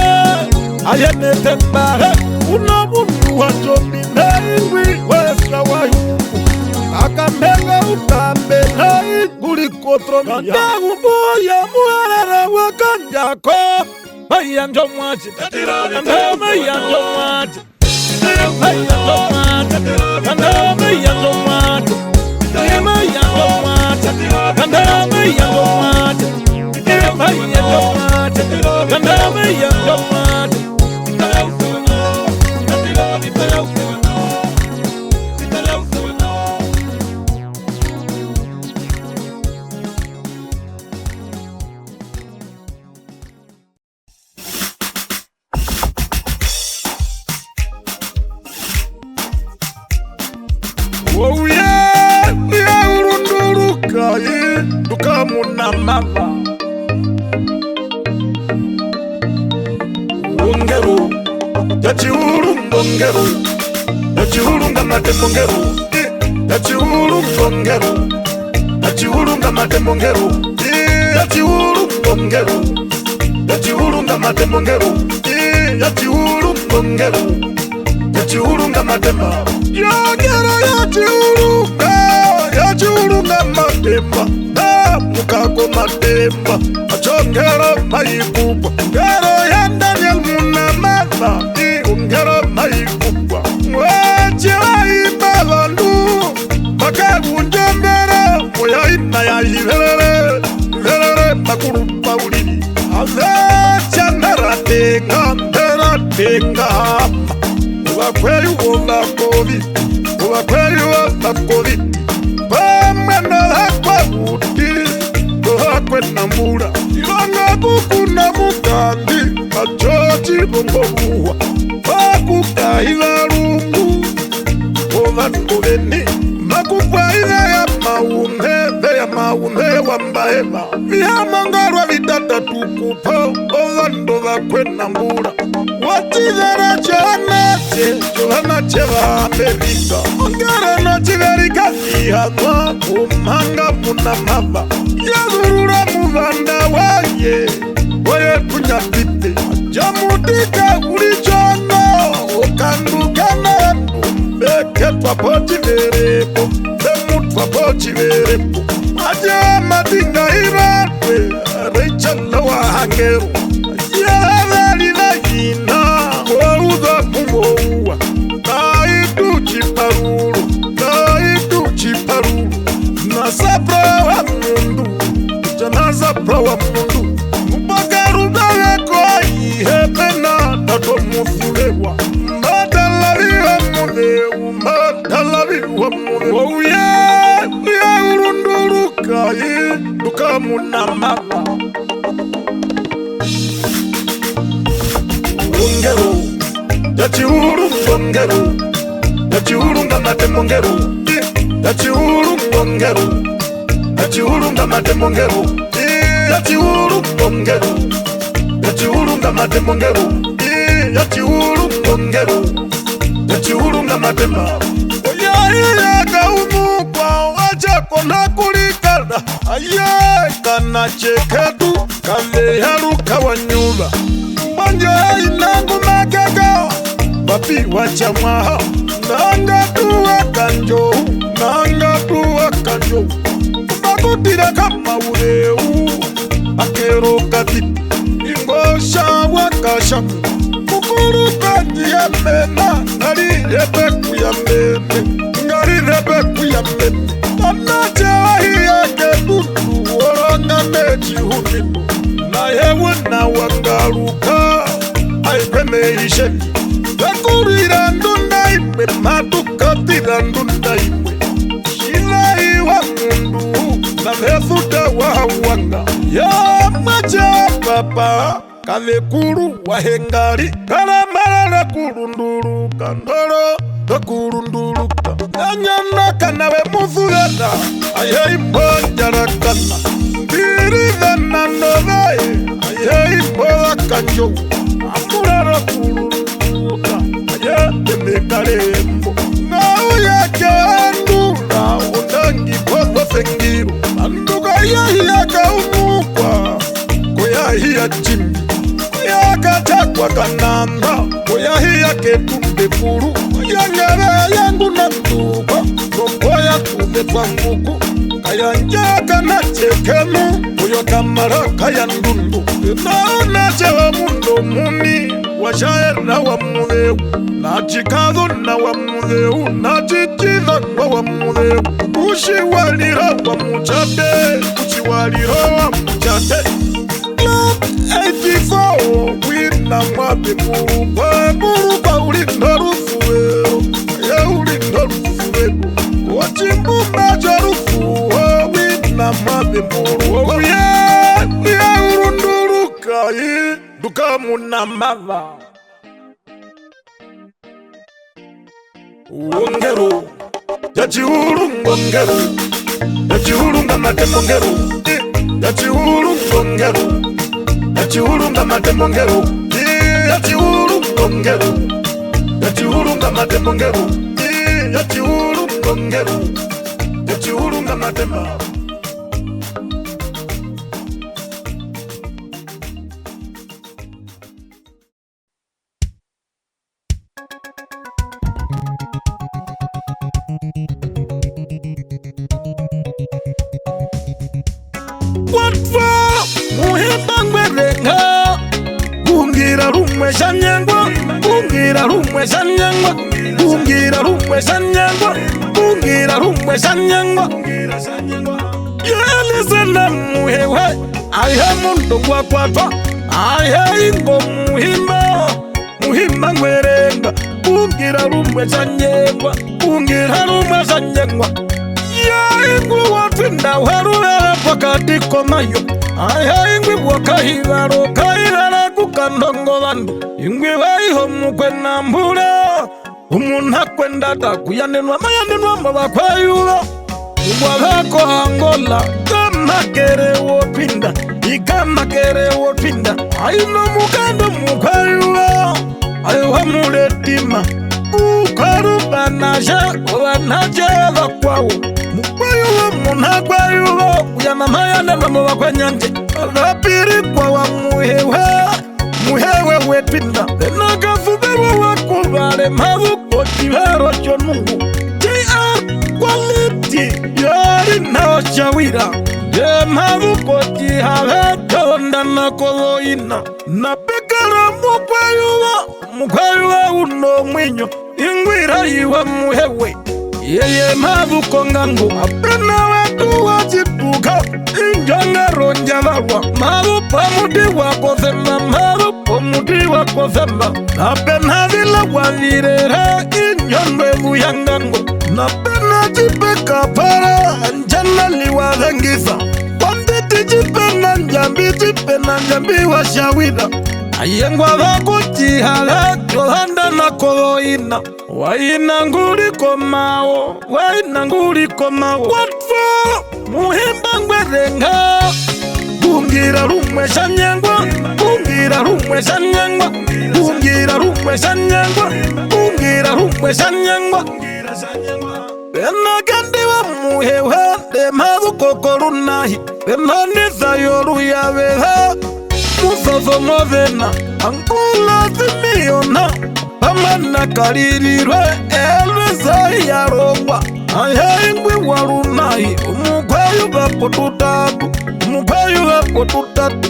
ayenetembahe unamundu wajombi naingwi wesa wahumbu akambenga ukambe nai kulikotronia kandaguboya muharara wakanjako mayanjo mwachi kanda mayanjo mwachi mayanjo mwachi kanda mayanjo mwachi mayanjo mwachi kanda mayanjo mwachi mayanjo mwachi kanda mayanjo mwachi oh yeah, urunduruka dukamuna mama ongero yachiuru ngongero yachiuru ngamate mongero yachiuru ngongero yachiuru ngamate mongero yachiuru ngongero yachiuru ngamate mongero yachiuru ngongero yachiuru ngamate mongero yagera yachiurunga matemba mukako matemba achongera maikubwa ngero ya Daniel Munamava ungero maikubwa wachiwaimba vandu makavunjembera muyaina yahiverere makuru paulini avechandaratenga nderatenga uvakweli wovakovi uvakweli wovakovi pamwena hakwa uti dohakwe nambura ilanga kukuna mukandi machochi bongovuwa vakukahila lungu ovantoveni makukwaile ya maunhe wambahema vihamangarwa vitata tukupo ovando vakwe nambura wativera chanache chovanache vaambevika ongera nachiverika ihanwa kumanga muna mava yazurura muvanda waye waye kunyapite jamutika ulichono ukandukananu beketwa pochiverepo bemutwa pochiverepo aje madinga iratwe rechala wahangero yavelina yina wauza kumoua naitu chiparuru nasapra wa mundu janazapra wa mundu mubagarudaveko ihepena tatomufulewa madalaviwa muleu ouye urundurukaye dukamunamava ongero yachiuru ngongero yachiuru ngamate mongero yachiuru ngongero yachiuru ngamate mongero yachiuru ngongero yachiuru ngamate mongero yachiuru ngongero yachiuru ngamate mongero oya kaumukwa wachakona kulikana aye kana cheketu kaveharuka wanyuva manje inangu makeka bapi wachamwaha nanga tuwa kanjo bakutira kama ureu akero kati ingosha wakashamu mukuru kati ya mena ngari rebeku ya mene tanache wahi yake dudu oranga mechi hunito na yewe na wangaruka aipemeishe vekurira ndunda imwe madukatira ndunda imwe shilaiwa mundu na vefuta wahawanga ya macha papa kalekuru wahengari kalamalala kurunduruka ndoro kakurunduruka anyana kanawe mufuyana ayeimbonjaraka Biridana Biridana Novae Aye Ipola Kanjo Amurara Kuruka Aye Mekarembo Nauya Keandura Udangi Kozo Sengiru Anduga Yahia Kaunukwa Koyahia Jimbi Koyaka Chakwa Kananda Koyahia Ketumbe Kuru Koyangere Yangu Nanduka Koya Tume Kwa Muku Kayanjaka na Chekemu Koyo Kamara Kayandundu Naona Chewa Mundo Muni Washaera wa Mudeu Na Chikado na wa Mudeu Na Chichina wa Mudeu Ushi walira wa Muchate Uchi walira wa Muchate Club 84 Wina mwabe Muruba ulinda rufuweo Ya ulinda rufuweo Wachimbu maja rufuweo Wina mwabe muruba Ya urunduruka Duka munamava Wongero Yachiuru ngongero Yachiuru ngamate mongero Yachiuru ngongero Yachiuru ngamate mongero Yachiuru ngongero Yachiuru ngamate mongero Yachiuru ngongero Yachiuru ngamate mongero Bungira rumwe shanyangwa Bungira rumwe shanyangwa Bungira rumwe shanyangwa Bungira rumwe shanyangwa Yelizana muhewe Aihe mundo kwa kwatwa Aihe ingo muhima ngwerenga Bungira rumwe shanyangwa Bungira rumwe shanyangwa Ya ingu watwinda Waruhera pakati komayo Aihe ingwi wakahivaro Kahirara kukandongo bandu Ingwi waiho mukwe na mbura Umuntu akwenda takuyanenwa mayanenwa mabakwayulo Ubwabako Angola Kamakere wopinda Ikamakere wopinda Aino mukando mukwayulo Ayuwa muletima Ukarubanaje Ubanaje bakwawo Mukwayulo munakwayulo Uyana mayanenwa mabakwanyange Rapiri kwa wa muhewe wepinda Enaka fubewa wakubare mabuko Tivero chonungu J.R. Quality Yari nao chawira Ye mabuko Jihave Kaonda na koloina Na pekara mukwayuwa uno mwinyo Ingwira iwa muhewe Yeye mabuko ngangu Apena wetu wachituka Injanga ronja wawa Mabupa muti wako zemba Mabupa muti wako zemba Napena vila wavirere Injondwe vuyangangu Napena jipe kapara Anjana liwa zengisa Wambiti jipe na njambi wa shawida Ayengwa wako jihale Johanda na koloina Waina nguri komao What for? Muhimba ngwerenga Bungira rumwe shanyangwa Bungira rumwe shanyangwa Bungira rumwe shanyangwa Bungira rumwe shanyangwa Bena gandiwa muhewe Demabu kokorunahi Bena nisa yoru ya weha Musoso movena Angula zimiona Pamana karirirwe Elwe sahi ya rongwa Aya ingwi warunahi Umukwayu bapotutatu Umukwayu bapotutatu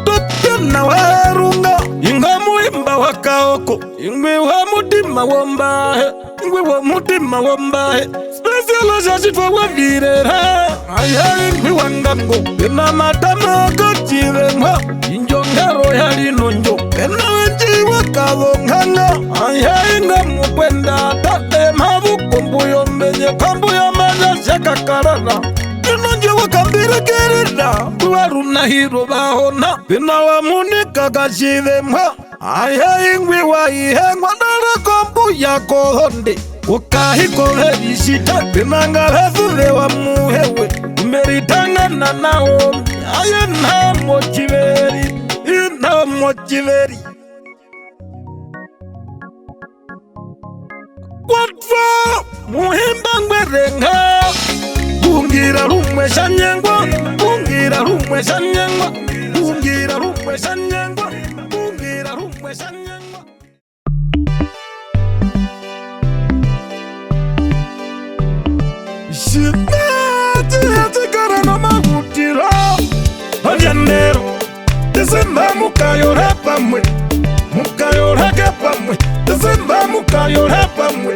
Tupena warunga Ingamu imba wakaoko Ingwi wa mutima wombahe Ingwi wa mutima wombahe Special shashitwa wavirera Aya ingwi wangango Pena matama kachivenwa Injongero yali nonjo Pena wenji wakavonganga Aya inga mukwenda Tate mabuko mbuyo mbenye Kambuyo maja shaka karana Inonjo wakambirekerera Waruna hiro bahona Pena wamunika kachivemwa Aya ingwi wa ihengwa Nara kambuya kohonde Wakahiko vejishita Pena nga vesuve wa muhewe Meritanga na Naomi aye namo chiveri inamo chiveri Watfa muhimba ngwerenga Bungira rumwe shanyengwa Bungira rumwe shanyengwa Bungira rumwe shanyengwa Bungira rumwe shanyengwa Shimati hatikara na magutira Hajanero Desemba mukayore pamwe Mukayore pamwe Desemba mukayore pamwe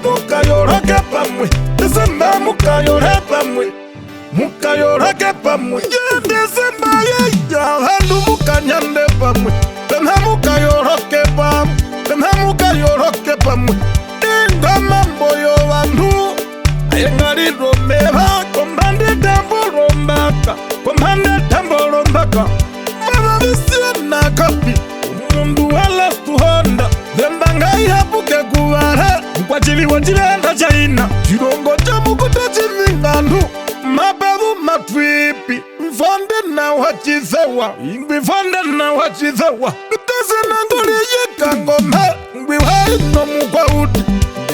Mukayore pamwe Desemba mukayore pamwe Mukayore pamwe Desemba yeja handu mukanyande pamwe Tena mukayore pamwe Tena mukayore pamwe Inga mambo yo vandu Ayengari romeva Kombande tambo rombaka Kombande tambo rombaka Mama visiana kapi Mundu wala stuhonda Zembangai hapuke kuwara Mkwachili wachilenda chaina Chirongo chamukuta chivingandu Mababu matwipi Mfonde na wachisewa Ingwi fonde na wachisewa Kutase nangoli yeka ngomha Ngwi hai no mukwa uti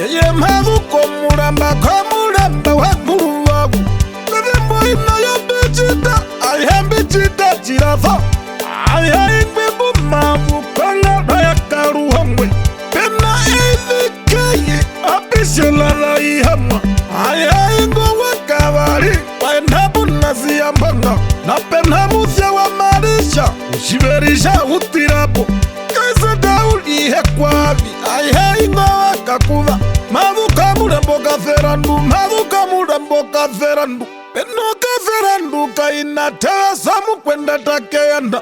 Yeye mhavu komuramba Komuramba wakuru wagu Bebembo ina ya bichita Ayhe bichita chirafa Ayhe ingwi bumavu Konga raya karu hamwe Pena ithi keye Apishelala ihamwa Ayhe ingo wakabari Waendabu nasi ya mbanga Na pena musya wa marisha Ushiverisha utirapo Kaisa dauli hekwavi Ayhe ingo wakakuva Mavu kamurambo kaferandu Mavu kamurambo kaferandu Peno kaferandu Kaina tewa samu kwenda takeanda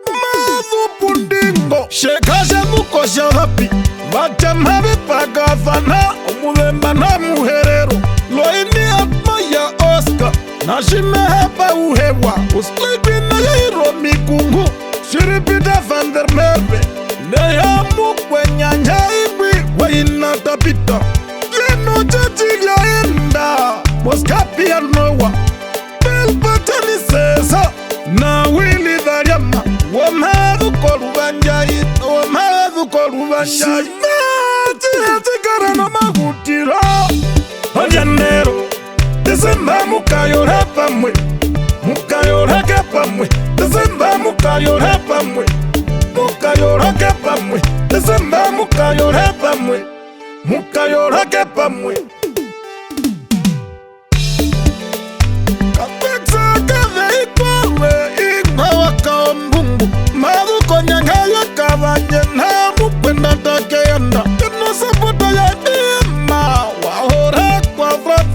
Mavu pundingo Shekashe mukosha hapi Vatemhavi pagafana Omuvemba na muherero Loini atma ya Oscar Nashimehepa uhewa Usklipina ya hiro mikungu Shiripita van der Merwe Neyamu kwenye njaibwi Waina tapita Lino chachilya enda Moskapi ya nowa Belpatani sesa Na wili dharyama Wamadu korubanjai Wamadu korubanjai Shimati hatikara na magutira Hajanero Desemba mukayore pamwe Mukayore pamwe Desemba mukayore pamwe Mukayore pamwe Desemba mukayore pamwe Mukayore pamwe Kapeksa kave ikwawe Ingwa waka mbungu Mavu konyangayo kavanye na mukwenda takeyanda Kino sapoto ya dima Wahore kwa frat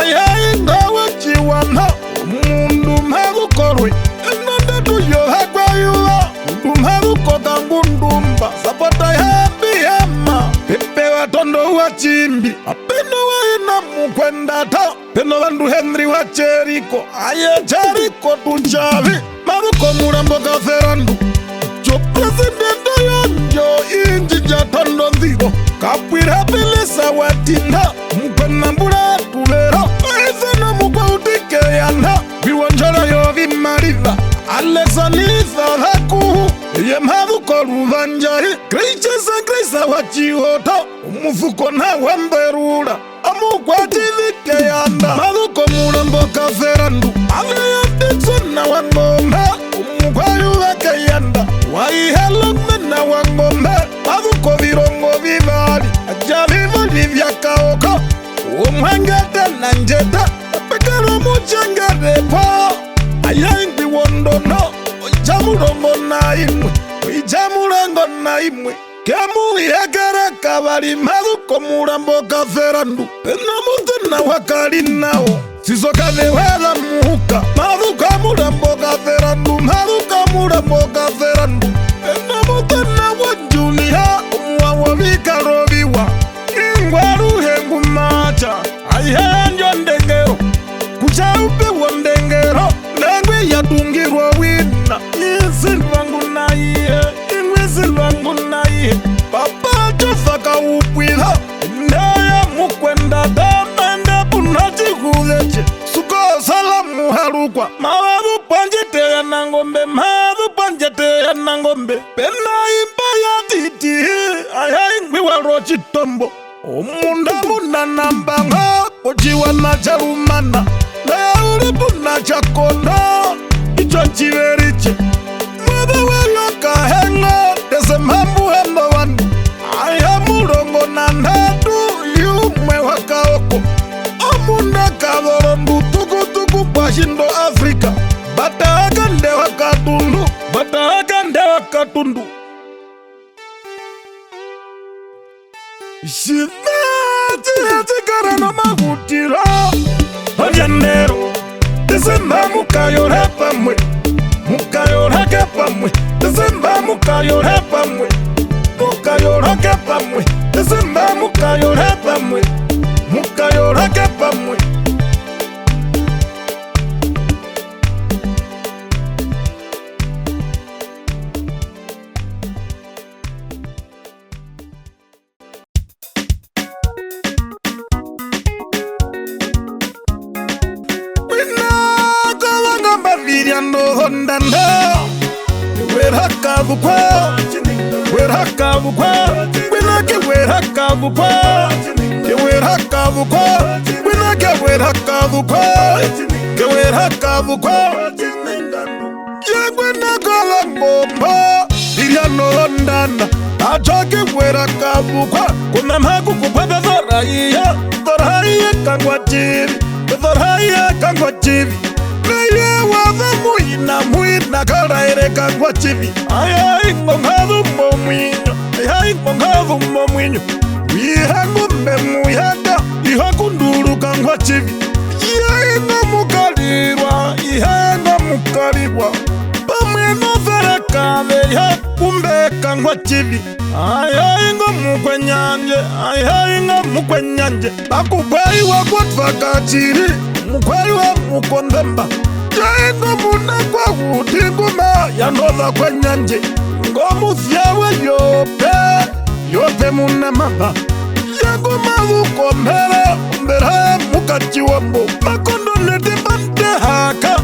Aya ingawe chiwana Mundu mavu korwe Inonde tuyo hekwa yuwa Mundu mavu koka ngundumba Sapota ya bihama Pepe watondo wa chimbi Apeno wa ina mukwenda ta Peno wandu Henry wa Cheriko Aye Cheriko tuchavi Mavu komurambo kaferandu Jo presidente yonjo inji jatondo nzigo Kapwira pilisa watinda Mkwena mbura tulera Aizana mukwa utike yanda Viwanjara yo vimariva Alexanisa hakuhu Iye mhavu koruvanjari Krichesa krisa wachihota Umufuko na wamberura Amukwa chivike yanda Mhavu komurambo kaferandu Aveya Dixon na wangombe Umukwa yuvake yanda Waihelome na wangombe Mhavu kovirongo vivali Ajavivu livyakaoka Umwengete na njeta Pekero muchengerepa Ayengwi wondono Ojamurongo na imwe Ojamurengo na imwe Kemu ihekere kabali Mhavu komurambo kaferandu Pena mutu na wakali nao Siso kave wela muhuka Mhavu komurambo kaferandu Mhavu komurambo kaferandu Pena mutu na wajuliha Umwawo vikaroviwa Ingwaru hengu macha Aihenjo ndengero Kuchaupe wa ndengero Nengwe ya dungirwa wina Isilwangu na iye Ingwe silwangu na iye Papa chofaka upwila Ndaya mukwenda Damende punachi kuleche Suko salamu haru ngombe madhu panjete ya ngombe pena imba ya titi ayingwi waro chitombo omunda muna nambanga ojiwa na charumana na ulipu na chakono icho chiveriche mwada weyo kahenga dese mambu hemba wanu aya murongo na natu yumwe wakaoko omunda kadoro ndutukutuku pashindo Afrika bataka ndewa katundu Shimati no mahutira Ojandero Desemba mukayore pamwe Mukayore pamwe Desemba mukayore pamwe Mukayore pamwe Desemba mukayore pamwe Mukayore pamwe Viriando hondanda Wera kabukwa Wera kabukwa Wena ke wera kabukwa Ke wera kabukwa Wena ke wera kabukwa Ke wera kabukwa Yegwena kala mbomba Viriando hondanda Achoke wera kabukwa Kuna maku kupata dhoraiya Dhoraiya kangwa chivi Dhoraiya kangwa chivi Neye waza muina karaire kangwa chivi Aya ingo ngadu mwinyo Aya ingo ngadu mwinyo Ihangu memuyada Ihangu nduru kangwa chivi Ihangu mukalirwa Ihangu mukalirwa Pamweno zarakave Ihangu kangwa chivi Aya ingo mukwenyanje Aya ingo mukwenyanje Bakubwai wakwatva kachiri Mukwari wa mukondemba Jaingo muna kwa wuti nguma Yanova kwenyanje Ngomu fyawe yope muna mamba Yango mavuko mbere mukachi wambo Makondo nete bante haka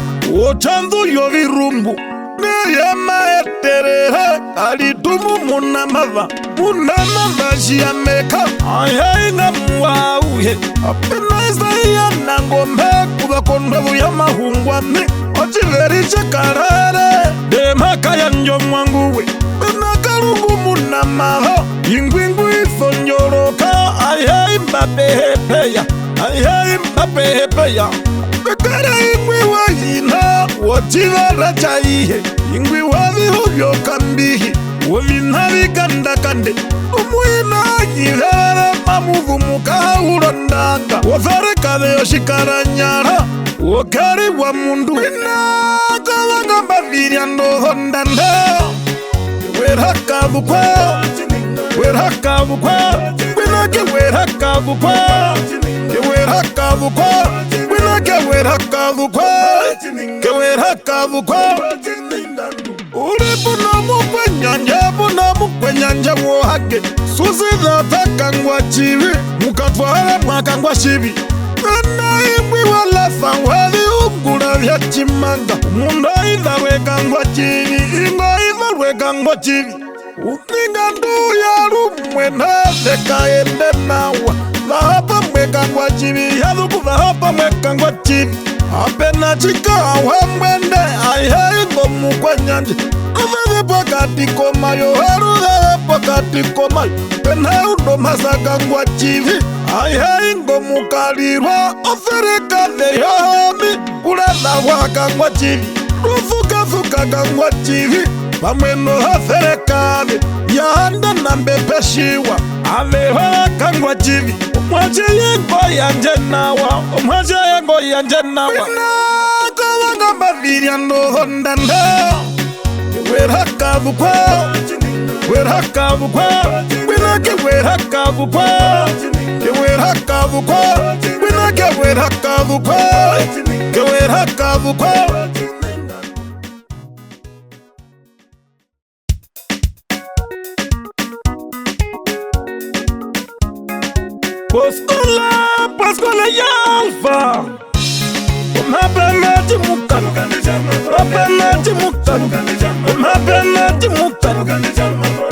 Ochandu yovirumbu Neye maeterehe Alitumu muna mava Muna mava shiameka Ayainga muwauhe Apena isaiya nangombe Kubakondovu ya mahungwame Ochiveriche karare Demaka ya njomwanguwe Pena karungu muna maho Ingwingu isonyoroka Ayaimba pehepeya Ayaimba pehepeya Bekara ingwi wahina Wachivara chaihe Ingwi wavihu kambihi Wavinavi kandakande Umuina yivere mamuvu mukahurondanga Wafere kade yoshikaranyara Wakari wa mundu Wina kawangamba viriando hondanda Wera kabukwa Wera kabukwa Wina ke wera kabukwa Ke wera kabukwa Wina ke wera kabukwa Ke wera kabukwa Urepuna mukwenyanja wohage Susi dhata kangwa chivi Mukatwara mwakangwa shivi Nana imwi wala sangwali ungura vya chimanga Munda idharwe kangwa chivi Ingo idharwe kangwa chivi Uninga nduya rumwena Theka ende nawa Dhahapa mwekangwa chivi Yadhuku dhahapa mwekangwa chivi Apena chika wamwende Ayaindo mukwenyanja Kuveve pakati komayo Haruveve pakati komayo Pena undo masaka ngwa chivi Ayaindo mukalirwa Ofereka deyomi Kulala waka ngwa chivi Rufuka kangwa chivi Pamweno hafereka Yanda nambepeshiwa Alewa kangwa chivi Omwache yengo yanje nawa Omwache yengo yanje nawa Wina kawangamba viriando hondanda Wera kabukwa Wera kabukwa Wina ke wera kabukwa Ke wera kabukwa Wina ke wera kabukwa Ke wera kabukwa Pascola Yalfa Mapena Timuka mukandi Penati mukandi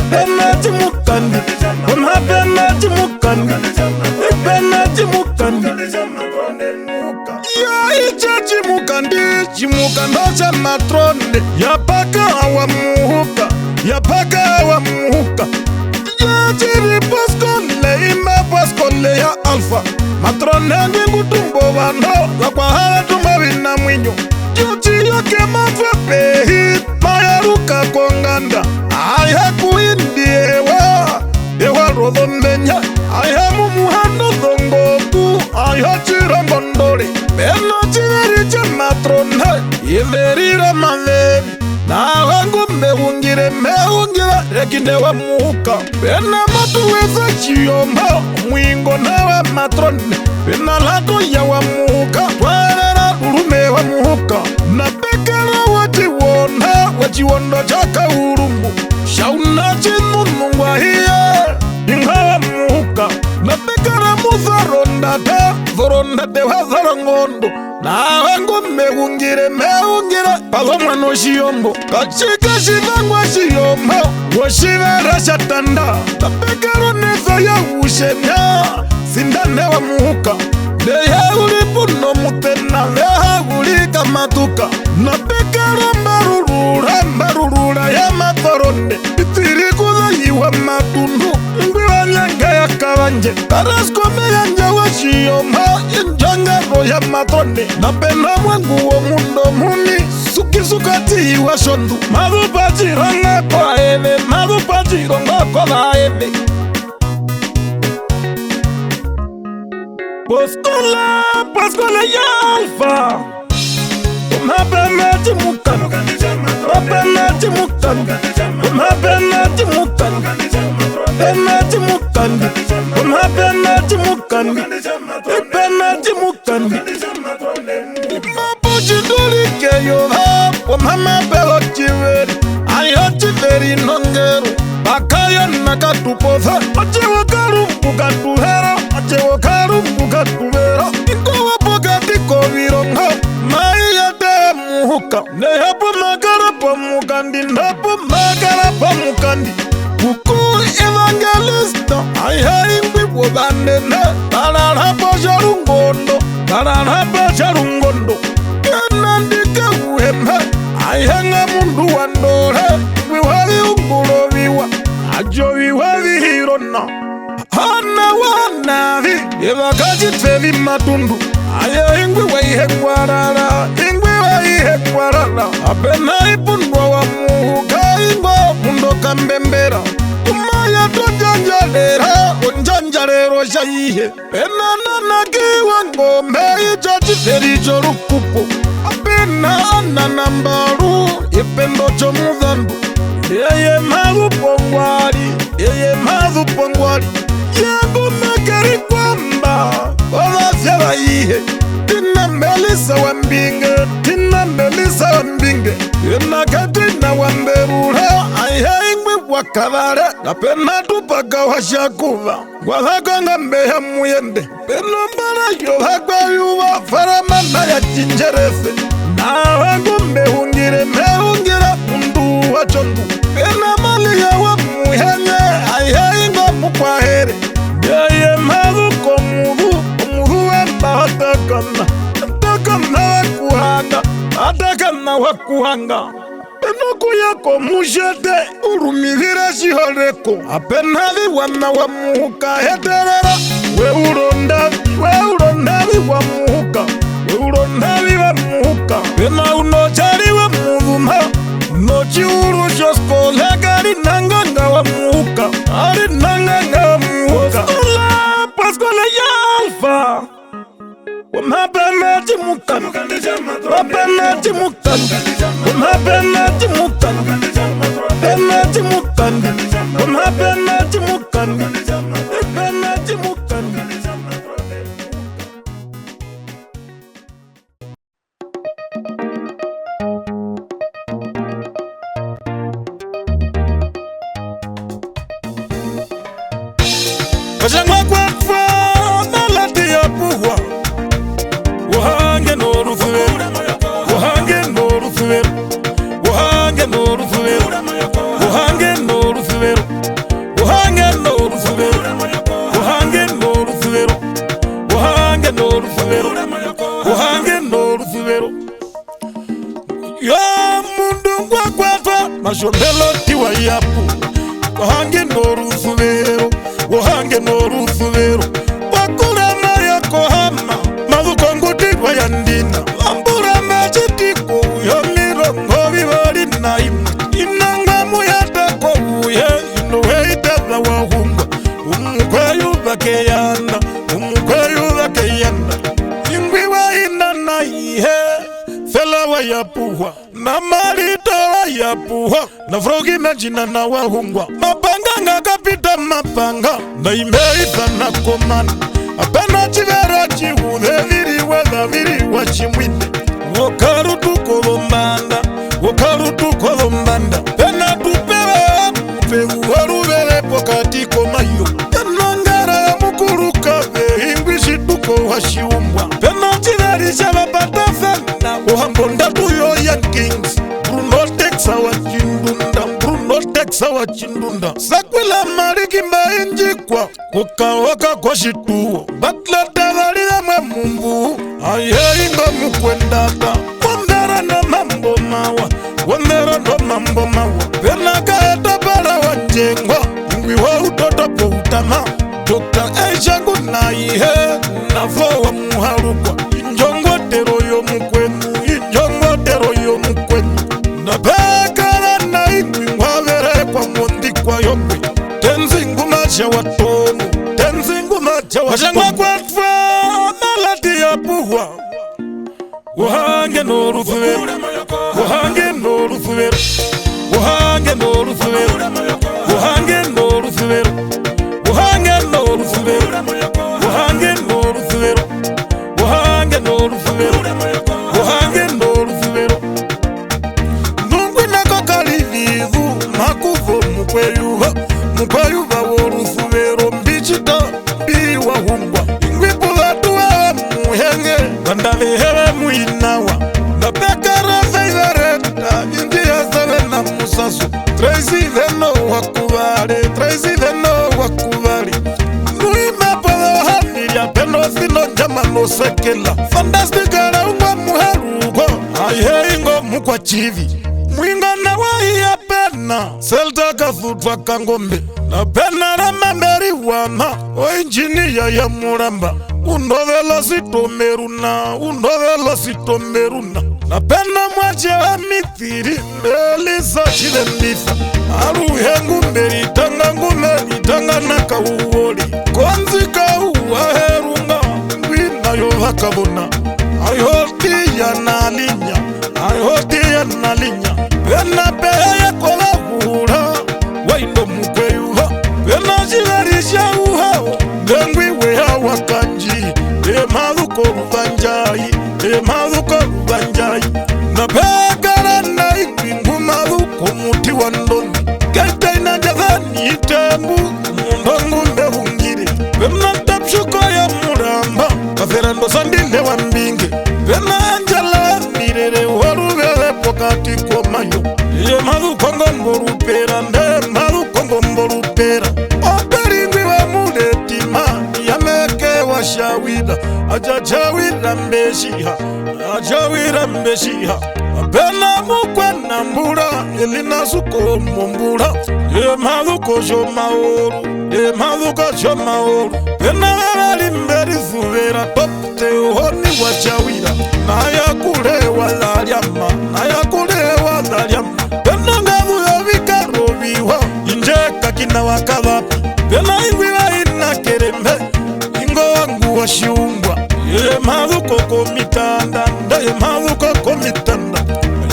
Penati mukandi Penati mukandi Penati mukandi Ya ichachi mukandi Chimukando cha matronde Ya paka wa muhuka Ya paka wa muhuka Ya chiri paskole Ima paskole ya alfa Matronde ngingu tumbo wano Wakwa hawa tumawina mwinyo Yuchi yoke mafepe Mayaruka konganda Aya kuindi ewa rodondenya Aya mumuhando dongoku Aya chirambondori Beno chiveri cha matrona Iverira maveri Na wangu mehungire Rekinde wa muka Bena matu weza chiyoma Mwingo na wa matrone Bena lato ya wa muka Warera urume wa muka Na pekera wachiwondo chaka urumbu Shauna chinunu wa hiye Inga wa muka Na pekera Zoronda te wa zarangondo Na wangu mehungire Paloma no shiyombo Kachika shivangwa shiyombo Washivera shatanda Na pekero neza ya ushenya Sindane wa muka Dehe ulipuno mutena Dehe ulika matuka Na pekero mbarurura ya matoronde Itirikuza yiwa matundu Ngwi wanyanga ya kabanje Karasko meyanja wa shiyombo Injanga ya matonde Na pena mwangu wa mundo muni Sukati wa shondu Madupachiranga kwa ebe Madupachiranga kwa ebe Paskola ya alfa Mapenati mukani Mapenati mukani Mapenati mukani Penati mukani Mapenati mukani Penati mukani Mapuchiduri keyoha Mama pelo chiveri Ayo chiveri nongero Bakaya nakatuposa Achewa karumpu katuhera Achewa karumpu katuvera Ingowa pokati kovironga Maya te muhuka Nehapu magara pa mukandi Nehapu magara pa mukandi Kuku evangelista Aya ingwi wabandene Tararapa sharungondo Tararapa sharungondo Kenandike uhemhe Aihenga mundu wandore Wiwavi unguloviwa Ajo wiwavi hirona Hana wanavi Evakaji tevi matundu Aya ingwi waihengwarara Ingwi waihengwarara Apena ipundwa wa muhuka Ingwa mundo kambembera Umaya tonjanjalera Onjanjalero shaihe Pena nanakiwa ngombe Ichachi fericho rukupo Apena ananambaru Ipendo chomudhandu Yeye madhu pongwari Yangu mekeri kwamba Ola fyara ihe Tina melisa wambinge Ina katina wamberura Aihe ingwi wakavare Napena tupaka washakuva Wahaka ngambeha muyende Peno mbara yohaka yuwa Faramana ya chinjerese Na wangu mehungire mundu wa chondu Pena mali ya wa muhenye Aihe ingo mukwahere Yeye madhu komuhu wemba hatakana Hatakana wakuhanga Enoku yako mujete Urumihira shiholeko Apenavi wana wa muhuka heterera Weurondavi wa muhuka Weurondavi wa muhuka Pena unochari wa muhuma Nochi uru shosko Legari nanganga wa muhuka Ari nanganga wa muhuka Paskola ya alfa Mapenati mukani Mapenati mukani Mapenati mukani Penati mukani Mapenati mukani Penati mukani Kajangwa kwa kwa Nalati ya puwa Wahange no rufuwe n'orufubero uhange n'orufubero ya mundu ngwakwatwa mashombelo tiwa yapu uhange n'orufubero uhange n'orufubero wakurama yakohama mazukongutirwa yandina ambura machitiko yo mirongo bibali na imwe inanga muyatako uye inoweiteza wahunga umkweyubakeyana ingwi wainana ihe fela wayapuhwa na marito wayapuhwa na frogi mejina na wahungwa mapanga ngakapita mapanga na imeita na komana apena chivera chihude viri wachimwine wokarutukolombanda pena tupewe mpehu waruvele pokati komayo enongara ya mukuruka ingwi shituko washiumbwa pena chiveri chavapata fena uhambonda tuyo ya kings Bruno Texa wa chindunda sakwila marikimba injikwa kukawaka kwa shituo batla tavalia mwe mumbu ayeinga mukwendata wandera no mambo mawa pena kaeta para wanjengwa ingwi wa utoto po utama Dr. Aisha kunaihe navo wa muharukwa injongotero yo mukwenu nabekara na ingwi ngwavere kwa mondi kwa yomwe tenzingu macha watonu washangwa kwatwa malati ya puhwa uhange n'orufubero uhange n'orufubero uhange n'orufubero uhange n'orufubero uhange n'orufubero uhange n'orufubero uhange n'orufubero uhange n'orufubero nungwi nako kalivivu makuvo mukweyuva worufubero mbichita biwahungwa ingwipulatuwa muhenge vandaviheve muinawa napekara veivereta india zeve na musasu traisi veno wakuvali nuimapolohanilya penosino njamanosekela fandastikara ungwa muheruko aiheingo mukwa chivi mwingana waiya pena selta kafutwa kangombe na pena ramamberi wama oinjiniya ya muramba undovela sitomeruna na pena mwache wa mithiri melisa chilembifa aruhengu mberi itanga naka uwoli konzika uwaherunga ngwinayo vakabona ayotiya nalinya pena peye kola hura waindo mukweyuva pena chiverisha uhao ngengwi weha wakanji emaluko ruvanjai na pekara na ingwi ngumaluko muti wa ndondi kaitaina javani itembu mundongu mbehungire pena tapshuko ya muramba kaferando sandile wa mbinge pena anjala mirere waruvele pokati komayo emalukongo mborupera operingwi wa muletima yameke wa shawida ajawira mbeshiha apena mukwana mbura elinasuko mombura emaluko shomaoru pena vevali mberi fuvera topte uhoni wachawira nayakulewa dhalyama pena ngavuyo vikaroviwa injeka kina wakavapa pena ingwiva ina kerembe ingo wangu washiumbwa emaluko komitanda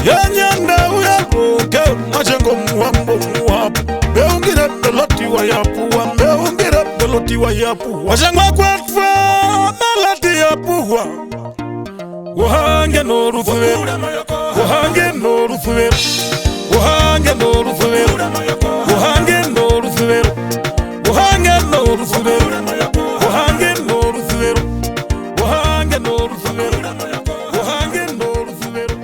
yanyanda uyaruke machengo muhambo beungire beloti wa yapu washangwa kwatwa malati yapuhwa uhange n'orufubero uhange n'orufubero uhange n'orufubero uhange n'orufubero uhange n'orufubero uhange n'orufubero uhange n'orufubero uhange n'orufubero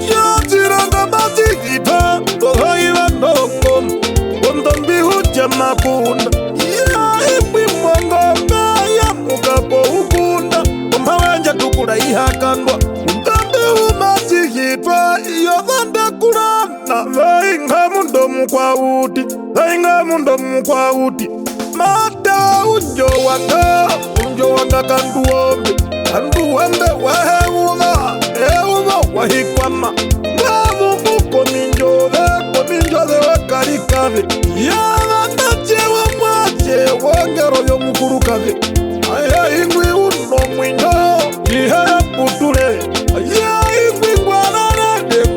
Yatiranga matihita tohaiva ndongoma Ondombi huja makunda Ya imwi mwangombe ya mukapo ukunda Ompawenja tukula ihakandwa Ondombi humatihitwa Yovanda kulana Vainga mundomu kwa uti Vainga mundomu kwa uti Mata unjo wanga kanduombe Kanduombe wahewuva wahikwama Ngavu kominjove wakarikave Yavatachewa mwache wangero yomukurukave Aya ingwi uno mwinyo Ihaya putule Aya ingwi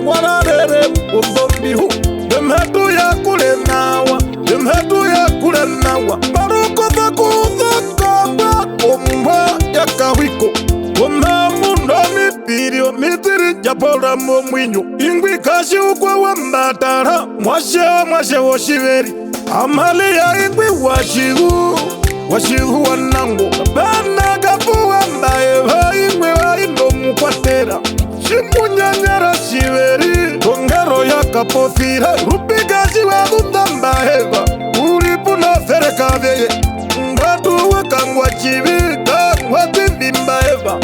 ngwararere Undombihu Demhetu ya kule nawa Demhetu ya kule nawa Baruko zakuzakamba Kumba ya kawiko Mundo mipirio mitiri japora mwinyo Ingwi kashi ukwa wambatara Mwashe woshiveri Amali ya ingwi washigu wanango Bana kapu wambaeva ingwi wa indo mkwatera Shimunyanyara shiveri Tongero ya kapofira Rupi kashi wa gundambaeva Uripu na ferekaveye Ngatu wakangwa chivi Kangwa tivimbaeva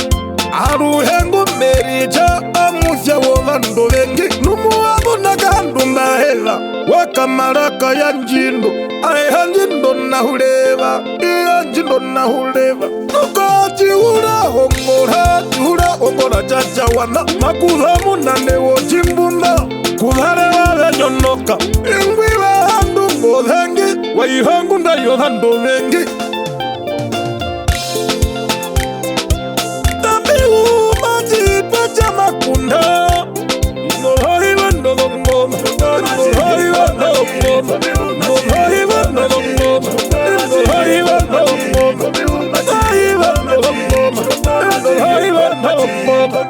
Aruhengu merija amufya wovando vengi Numuwabu nakandumba hela Wakamaraka ya njindo Aya njindo nahuleva Iya njindo nahuleva Nukaji hula hongora chacha wana Makudha munane wo chimbunda Kudharewa venyonoka Ingwi vahandu ngovengi Waihangu na yohando vengi Makunda Nohaiva ndogongoma Nohaiva ndogongoma Nohaiva ndogongoma Nohaiva ndogongoma Nohaiva ndogongoma Nohaiva ndogongoma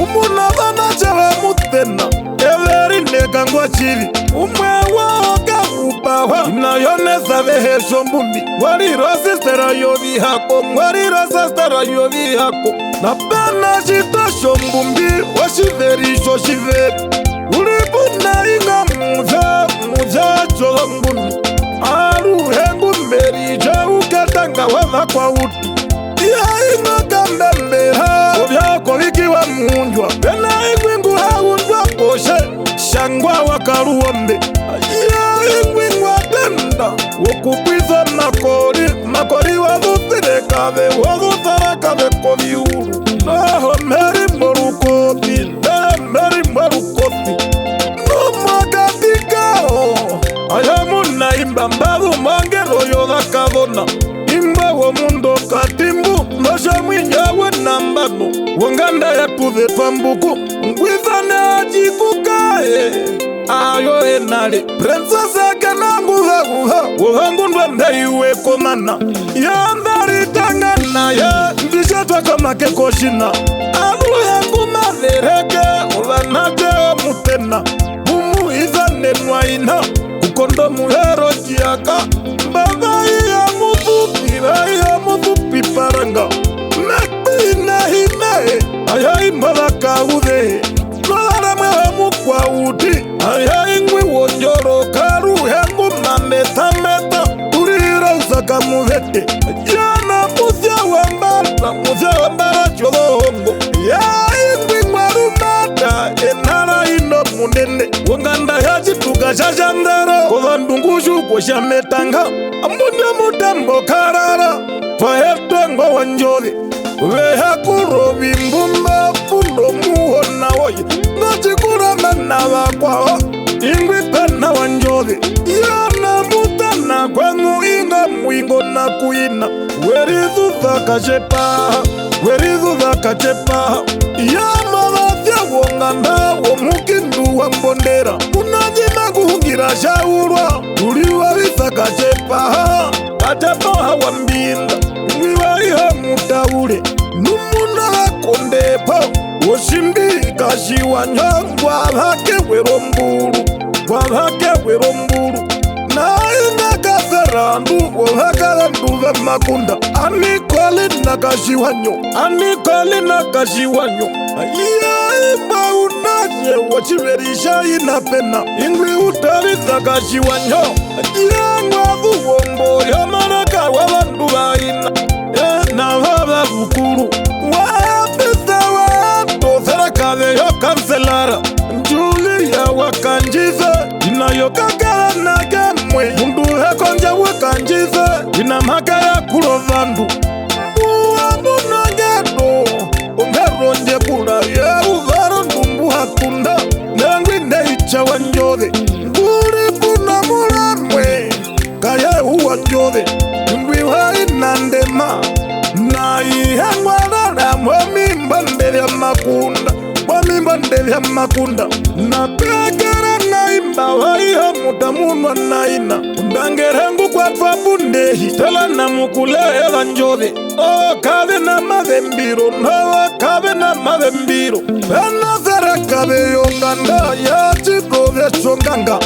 Umuna vana chava mutena Everi nekangwa chiri Umwe waoga upawa Inayoneza vehesho mbumbi Wariro sistera yovi hako Wariro sistera yovi hako Napena chitosho mbumbi Washiverisho shiveri Ulipuna inga muza chola mbumbi Aruhengu merija Uketanga wava kwa uti Iya inga kambembera Obyako vikiwa munjwa Pena ingwingu haunjwa koshe Shangwa wakaruombe Iya ingwingwa tenda Wokukwiza makori wavufirekave Wavufarakave koviuru Naho meri morukopi Meri morukopi Numagatikao Ayamuna imba mbavu mangero yodakavona Imba wo mundo katimbu Nosha mwinyawe nambano Wanganda ya tuve pambuku Ngwizane ajikukae Ayo enale Princess akanangu haguha Wahangundwa mdaiwe komana Yandari tangana ya Ndishatwa kama kekoshina Alu yangu mavereke Ulanate mutena Mumu izane mwaina Kukondo muhero jiaka Mbavai ya mufupi paranga Mekbi na hime Aya imbala kaude Nolare mwewe mukwa uti Aya ingwi wonjoro karu hengu mameta Urira usaka muvete Jana muzia wambara chodohongo Ya ingwi mwarumata Enara ino munene Wanganda yaji tukashashandero Kova ndungushu kosha metanga Amunye mutambo karara Fahetwengo wanjoli Veha kurobi mbumba Fundo muhona woye Nachikura mena wakwao Ingwi pena wanjoli Yana mutana kwengu inga mwingo na kuina Werizu dhaka chepa Yama vathya wonganda Womukindu wa mbondera Unajima kuhungira shaurwa Uliwa vithaka chepa Kachepa hawa mbinda Ngwiwa iha mutaule Numuna wakondepa Oshimbi kashiwa nyangwa Hake wero mburu wavake wiromburu nainga kaverandu wovaka vandu vemakunda anikwali nakashiwanyo yaimba unaje wachiverisha inapena ingwi utalitha kashiwanyo yangwavu wombo yamaraka wavandu vaina na vava vukuru wapisa watoserakaveyo kanselara njuli ya wakanjive inayokakala nagemwe mundu hekonja wakanjive inamaka ya kulo vandu muwamunagedo ongeronje kula ye uvaro ndumbu hakunda nengwi ndeicha wanjove nguri kuna mulamwe kaya uwa njove ngwi wainandema na ihangwalala mwamimba ndelya makunda na pekera naimba waiha mutamunwa naina undangerengu kwa twabundehi tela na mukulehela njove kave na mavembiro nawa kave na mavembiro penazera kave yonganda ya chidove chonganga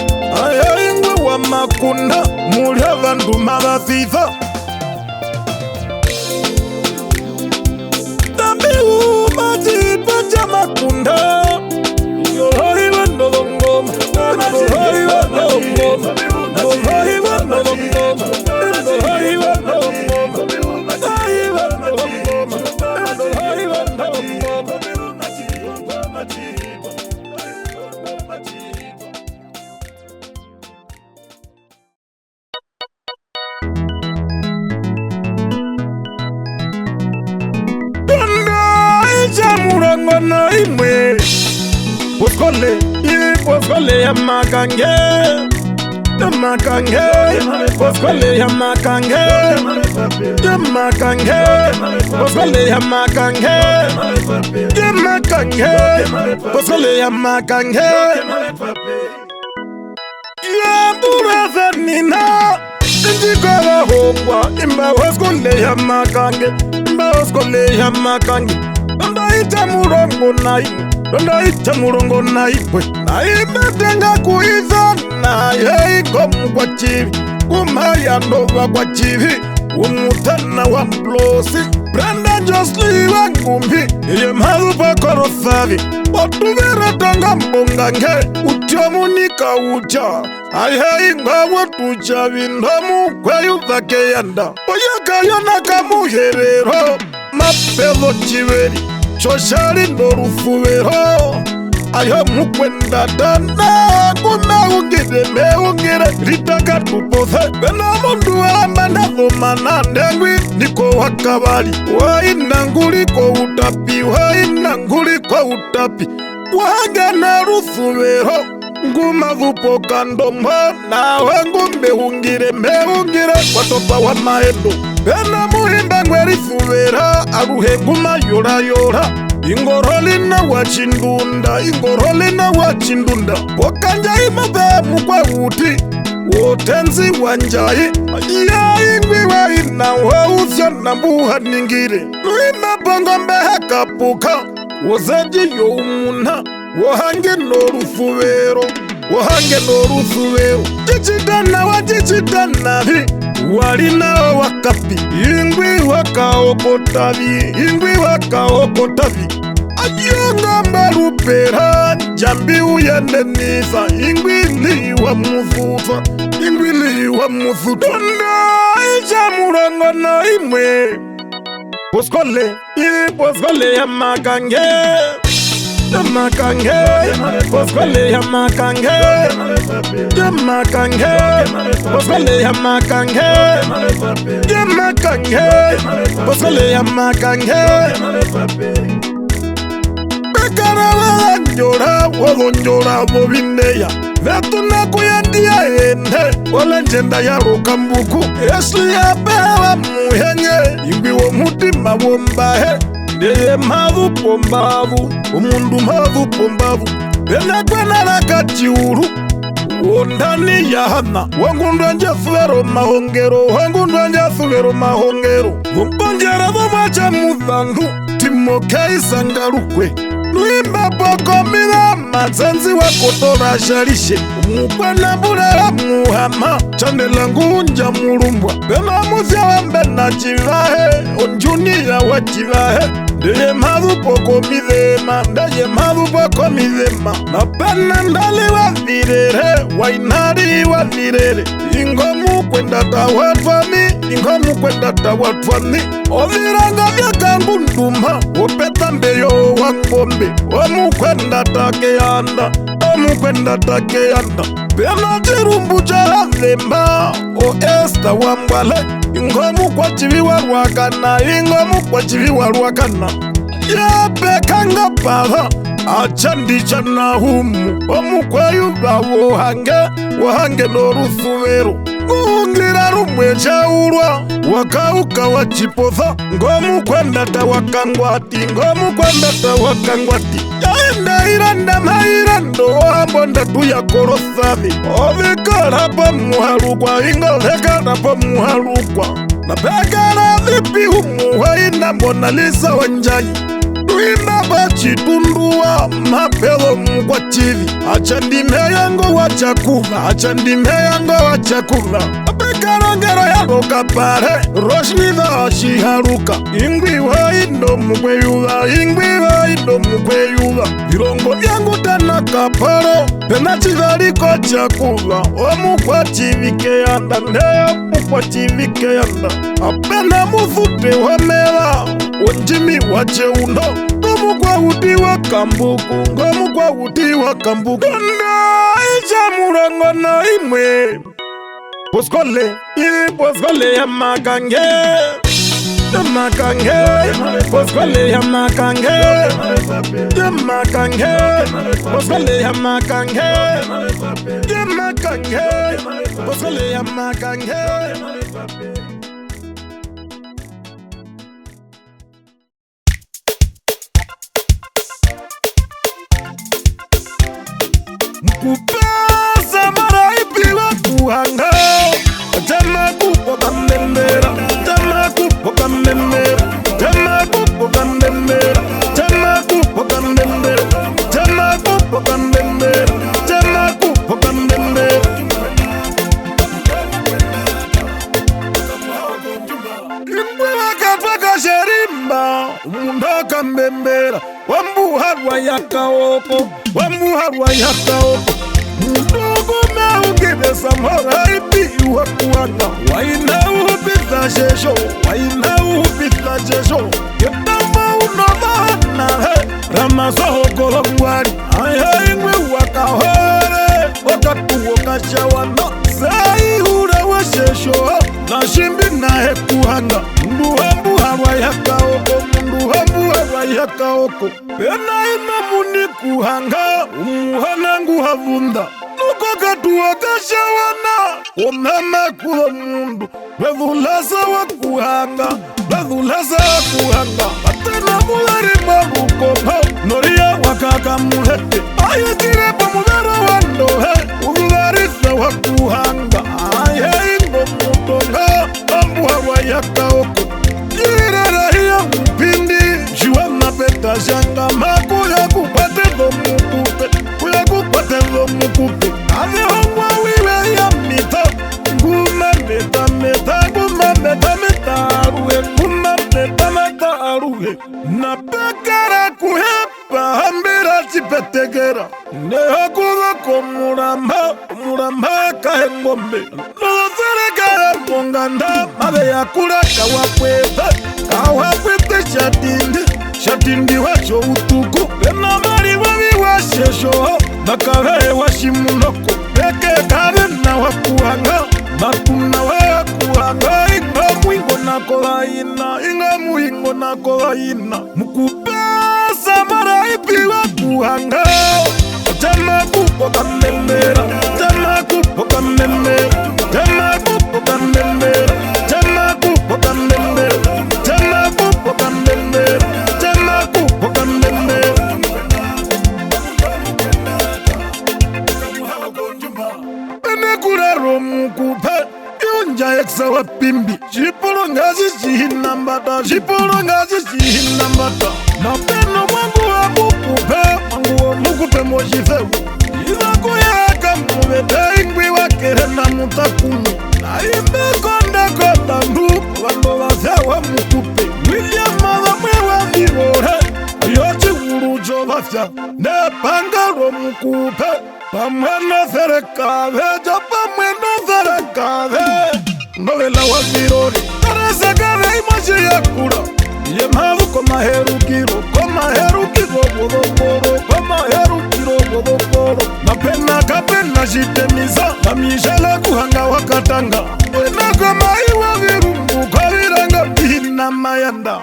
aya ingwe wa makunda mulya vandu mavaviva Majipa makunda yohaiwa ndolongoma yohaiwa ndolongoma yohaiwa ndolongoma yohaiwa ndolongoma yohaiwa ndolongoma yohaiwa ndolongoma Murango imwe Poskole ya makange Poskole ya makange Poskole ya makange Poskole ya makange Ya buraza nina Njikola hongwa Imba poskole ya makange Ndaita murongo naipwe naimetenga kuizana yeiko mkwa chivi kumaya ndova kwa chivi umutana wa mplosi Brenda Josli wa ngumbi iye marupa korosavi otuvira tanga mbongange utiomunika ucha ayei ngawo tucha vindamu kweyu vake yanda oyakayona kamuherero mapelo chiveri choshari ndorufuvero ayo mukwenda dana meungire ritaka tupothe bena mundu ambanavomana ndengwi niko wakavali wainanguliko utapi wagana rufuvero ngumavupo kandombo nawe meungire watopa wa maendo bena muhimba ngwerifuvera aruhenguma yora ingorolina wachindunda wakanja imabe mukwa uti wotenzi wanjai yaingwi waina wauzyo na mbuha ningire nuima bongo mbeha kapuka wozeji youmuna wohange norufuvero jichidanavi walinao wakapi ingwi wakaokotavi ajionga mbalupera jambi uyendenisa ingwi liwa mufufa icha murango na imwe poskole ya makange Poskole ya makange Poskole ya makange Poskole ya makange Bekara walonjora bobindeya Vetuna kuyandia ende Olenjenda ya rokambuku Esli ya bewa muhenye Ingwi wo mutima wombahe Deye mavupo mbavu Umundu mavupo mbavu Benekwena na kachiuru Wondani ya hana Wangundwa njefuvero mahongero Vumbonjera vomacha muthandu Timokei sangarukwe Nuimba poko mira mazanzi wako torashalishe Umukwana burara muhama Chane langu unja murumbwa Pema muzia wambe na chivahe Onjunia wa chivahe Ndeye maru poko midema Ndeye maru poko midema Napena ndali wa virere Wainari wa virere Ingomu kwenda tawatwani Ingomu kwenda tawatwani Oviranga vya kangu nduma Opeta mbeyo wa ngombe Omu kwenda takeanda Omu kwenda takeanda Pena chirumbu cha lemba O esta wa mbwale Ingomu kwa chivi wa ruakana Ingomu kwa chivi wa ruakana Ya pekanga paha Achandi chana humu Omu kwa yuba Wohange no rusuvero Ungira rumwe chaurwa Wakauka wachipotha Ngomu kwenda tawakangwati Ngomu kwenda tawakangwati Yaenda iranda mairando Wambonda tuya korosavi Ovikara pa muharukwa Ingolekara pa muharukwa Napekara vipi humu Waina mbona lisa wanjani Tuima bachi tundua mapelo mkwa chivi Achandime yango wachakula Achandime yango wachakula Apekarongero ya roka pare Roshnida ashiharuka Ingwi wa indo mkweyula Ingwi wa indo mkweyula Virongo vyangu tana kaparo Pena chivariko chakula Omukwa chivike yanda Ndeya mukwa chivike yanda Apena mufute wamela Onjimi wache undo Ngomu kwa uti wa kambuku Ngomu kwa uti wa kambuku Nda isha murango na imwe Poskole Poskole ya makange Ya makange Poskole ya makange Ya makange Poskole ya makange Ya makange Poskole ya makange Mkupesa maraipi wa kuhanga Jama kupo kamembera Jama kupo kamembera Jama kupo kamembera Jama kupo kamembera Jama kupo kamembera Jama kupo kamembera Imbwe wakatwaka sherimba Umunda kamembera Wambuharwa yakaoko Wambuharwa yakaoko Mdogo meungibesa maraipi wa kuhanga Waina uhupita shesho Waina uhupita shesho Yetamba unovana Ramasoho kolongwari Aya ingwe wakahore Wakatuwo kashawana Sai ura wa shesho Na shimbi nahe kuhanga Mbuhambuharwa yakaoko Mbuhambuharwa yakaoko Pena imamuni kuhanga Umuhanangu havunda Nuko katuwa kashawana Omama kuwa mundu Wevulasa wa kuhanga Wevulasa wa kuhanga Atena mulari maruko Noria wakaka muhete Ayetire pa mudara wandohe Uvularisa wa kuhanga Aye ingo mutonga Ambuharwa yakaoko Jirara hiya mpindi Juana peta shanga Makuya kupate mukupe Kuya kupate mukupe Ave hongwa wiwe ya mita Guma meta meta Guma meta meta aruhe Guma meta meta aruhe Na pekara kuhepa Hambira chipetegera Neha kudoko muramba Muramba kahe ngombe Nozere kahe monganda Mabe ya kura kawakweta Kawakwete shatindi Shatindi wacho utuku Pena mari wavi wa shesho Nakawe wa shimunoko Peke kare na wakuhanga Makuna wa kuhanga Ingamu ingo nako haina Ingamu ingo nako haina Mukupesa maraipi wa kuhanga Jama kupo kamembera Jama kupo kamembera Jama kupo kamembera Jama kupo kamembera Jama kupo kamembera Jama kupo kamembera Ene kuraro mukupe Yunja eksa wa pimbi Jipolo ngazi jihinambata Jipolo ngazi jihinambata Na peno mwangu wa mukupe sakumi naimbekonda kodandu vandu vafyawa mukupe William mavamwe vambivore yochigurucho vafya nepangaro mukupe pamwe noferekave jo pamwe noferekave novela wavirori karesakave imashi yakura ye mavuko maherukiro vodoporo komaherukiro vodoporo mapena kapena shitemisa mamishela kuhanga wakatanga enakomaiwa virungu kaviranga vina mayanda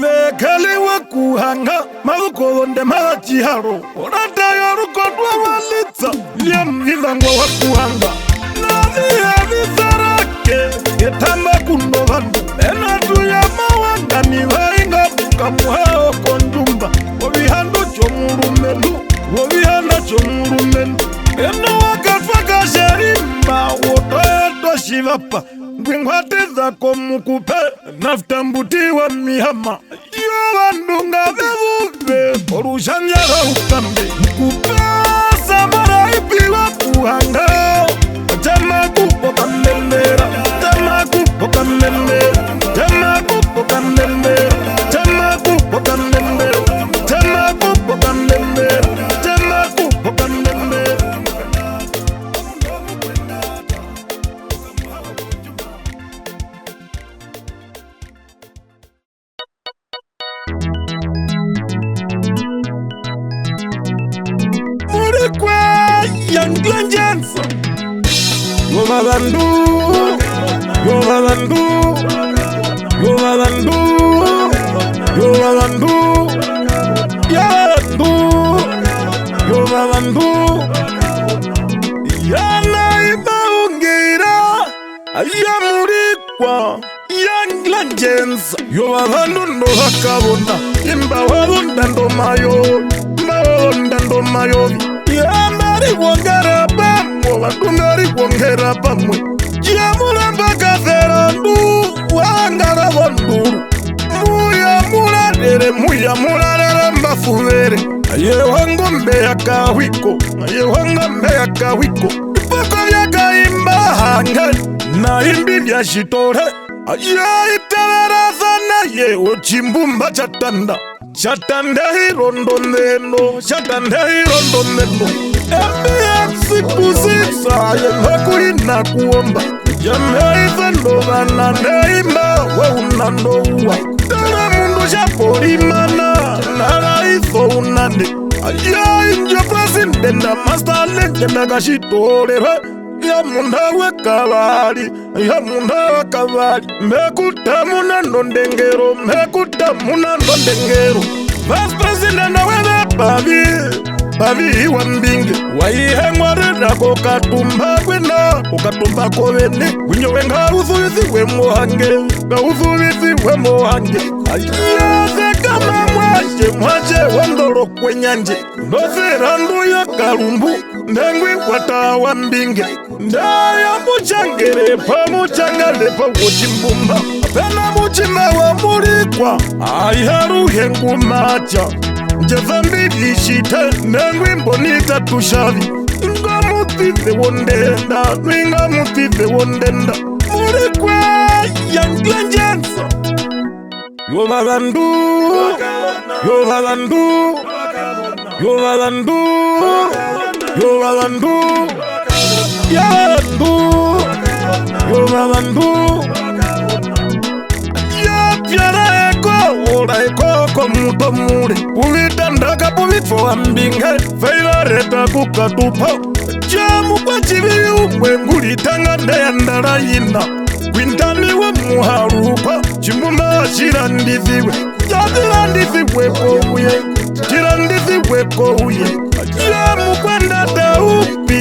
vekaliwa kuhanga mavukovonde mavachiharo oratayorukodwa valitsa lyamvivangwa wakuhanga navihevisarake etamba kuno vandu enatuya mawangani vainga bukamuhao konjumba wovihando chomurumelu wovihanda chomurumelu eno wakatwaka sherimba wotoetoshivapa ngwingwatezako mukupe nafutambutiwa mihama yo vandunga vevuve orushanjara ukambe mukupe samaraipiwa kuhanga jamakupo kamemera jamakupo kamemera jamakupo kamemera jamakupo kamemera jamakupo kamemera jamakupo kamemera Murikwe Younglanjensa Yovavandu Yovavandu Yovavandu Yovavandu Yavandu Yovavandu Yanaimaungira Ayamurikwa Younglanjensa Yovavandu no hakavona Imba wavunda ndo mayo Mawonda ndo mayo Yamari wongera bamwe Wadungari wongera bamwe Yamuramba kaferandu Wangara wanduru Muya mularere mbafuvere Aye wangombe ya kahwiko Aye wangombe ya kahwiko Ipoko ya kaimba hange Na imbi vya shitore Aye itawara sana Ye ochimbumba chatanda Chatanda hirondo neno Chatanda hirondo neno MBX kusisa Yemakuhina kuomba Jamaiza ndo vana neima Waunando uwa Tara mundu shaporimana Naraiso unande Aya injo presidenta Master legenda kashitorera Ya mundawe kavari Ya mundawe kavari Mekuta munando ndengero Mekuta munando ndengero Vice president wewe Bavi iwa mbinge Waihe mwareda kokatumba kwena Kokatumba kovene Winyowe nga uthuvisi we mohange Nga uthuvisi we mohange Ayase kama mwache wandoro kwenyanje Ndoserandu ya karumbu Ndengwi watawa mbinge Ndaya muchangere pa muchangale pa wochimbumba Pena muchima wa murikwa Aiharuhe ngumacha Njezambili shite Nengwi mbonita tushavi Nga mutize wondenda Nga mutize wondenda Murikwe Younglanjensa Yovavandu Yovavandu Yovavandu Yovavandu Yavandu Yovavandu Yapyara eko Ora eko komuto mure Uvitandaka puvitfo ambinge Feila reta kukatupa Jamu kwa chivi umwenguli Tanga ndeyandara yina Kwintani wa muharupa Chimbuma chirandiziwe Chirandiziwe kouye Chirandiziwe kouye Jamu kwenda taupi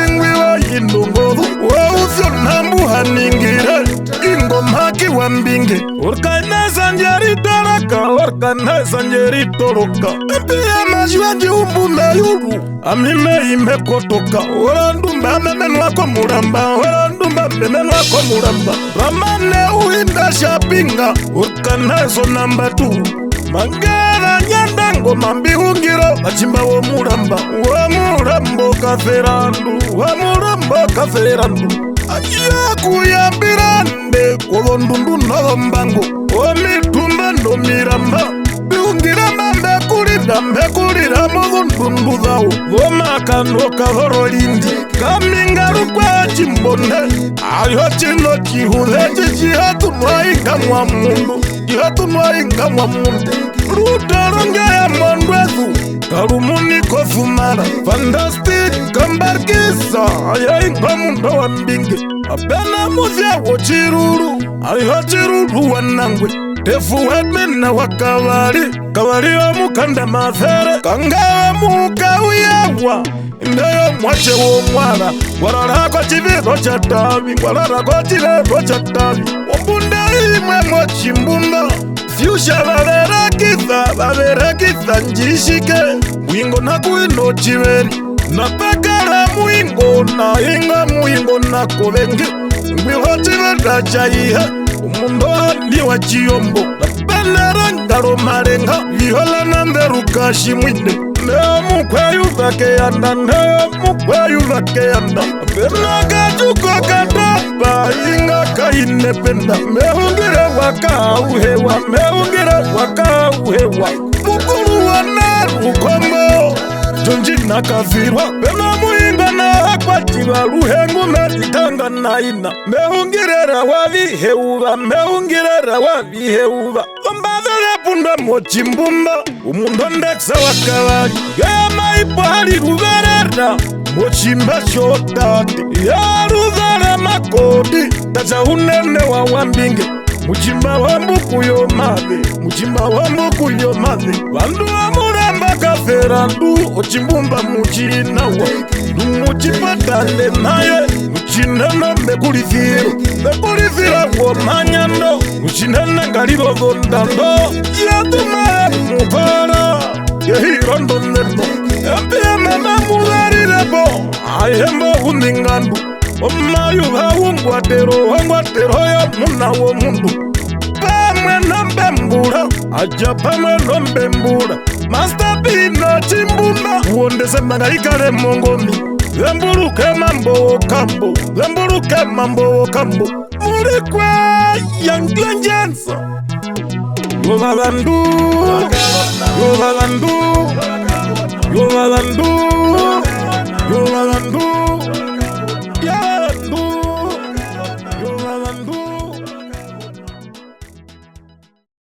Ingwi wa yindongovu Wa ufyo nambu haningire Ingomaki wa mbinge Orkaina sanjari toroka Orkaina sanjari toroka Pia majiwaji umbunda yuru Amime ime kotoka Orandumba memenwa kwa muramba Orandumba memenwa kwa muramba Ramane uinda shapinga Orkaina so number 2 Mangara nyandango mambihungiro Achimba wa murambo kaferandu Wa murambo kaferandu yakuyambirande kolondundu nolombango omitumba nomiramba biungiramba mbekulira muzundundu dhawo vomakano kavorolindi kamingaru kwa chimbonde ayo chino chihule chihatunwainga mwa mundu rutorongea mondwezu karumuni kofumara fantastic kambarkisa ayainga mundo wa mbingi apena muzyawo chiruru ayo chiruru wanangwe defu wemena wa kavali wa mukanda mafere kangawa mukawiyawa ndeyo mwache wo mwana wararako chiviro cha tavi wararako chiviro cha tavi ombunda imwe mwachimbumba fyusha vaverekitha njishike mwingo nakuino chiveri napekala mwingo na inga mwingo nakovengi ngwiho chiveta chaiha umundo ni wa chiyombo napelera ngalo marenga vihola na nderukashi mwinde mukweyu vakeyanda penakajuko katapa inga kainependa meungire wakauhewa mukulu wanarukombo jonjina kavirwa pena muinga na hakwachiva luhengu metitanga naina meungirera waviheuva ombavele punda mochimbumba umundo ndeksa wakavali yamaipali luverera mochimba shotati yaruvara makodi tacha unene wa wambinge muchimba wambukuyo mave vandu vamuramba kaferandu ochimbumba muchinawa muchipatane naye muchinena mekulithira womanyando muchinena ngalivovondando yatuma mupara yehirondo neno empiyamama muvarirepo ayembo uningandu omayu vawungwatero ya munawo mundu pamwe nombembura aja pamwe nombembura mastapino chimbumba uondese mangaikale mongomi vemburuke mambo kambo mulikwe yanklenjensa yovalandu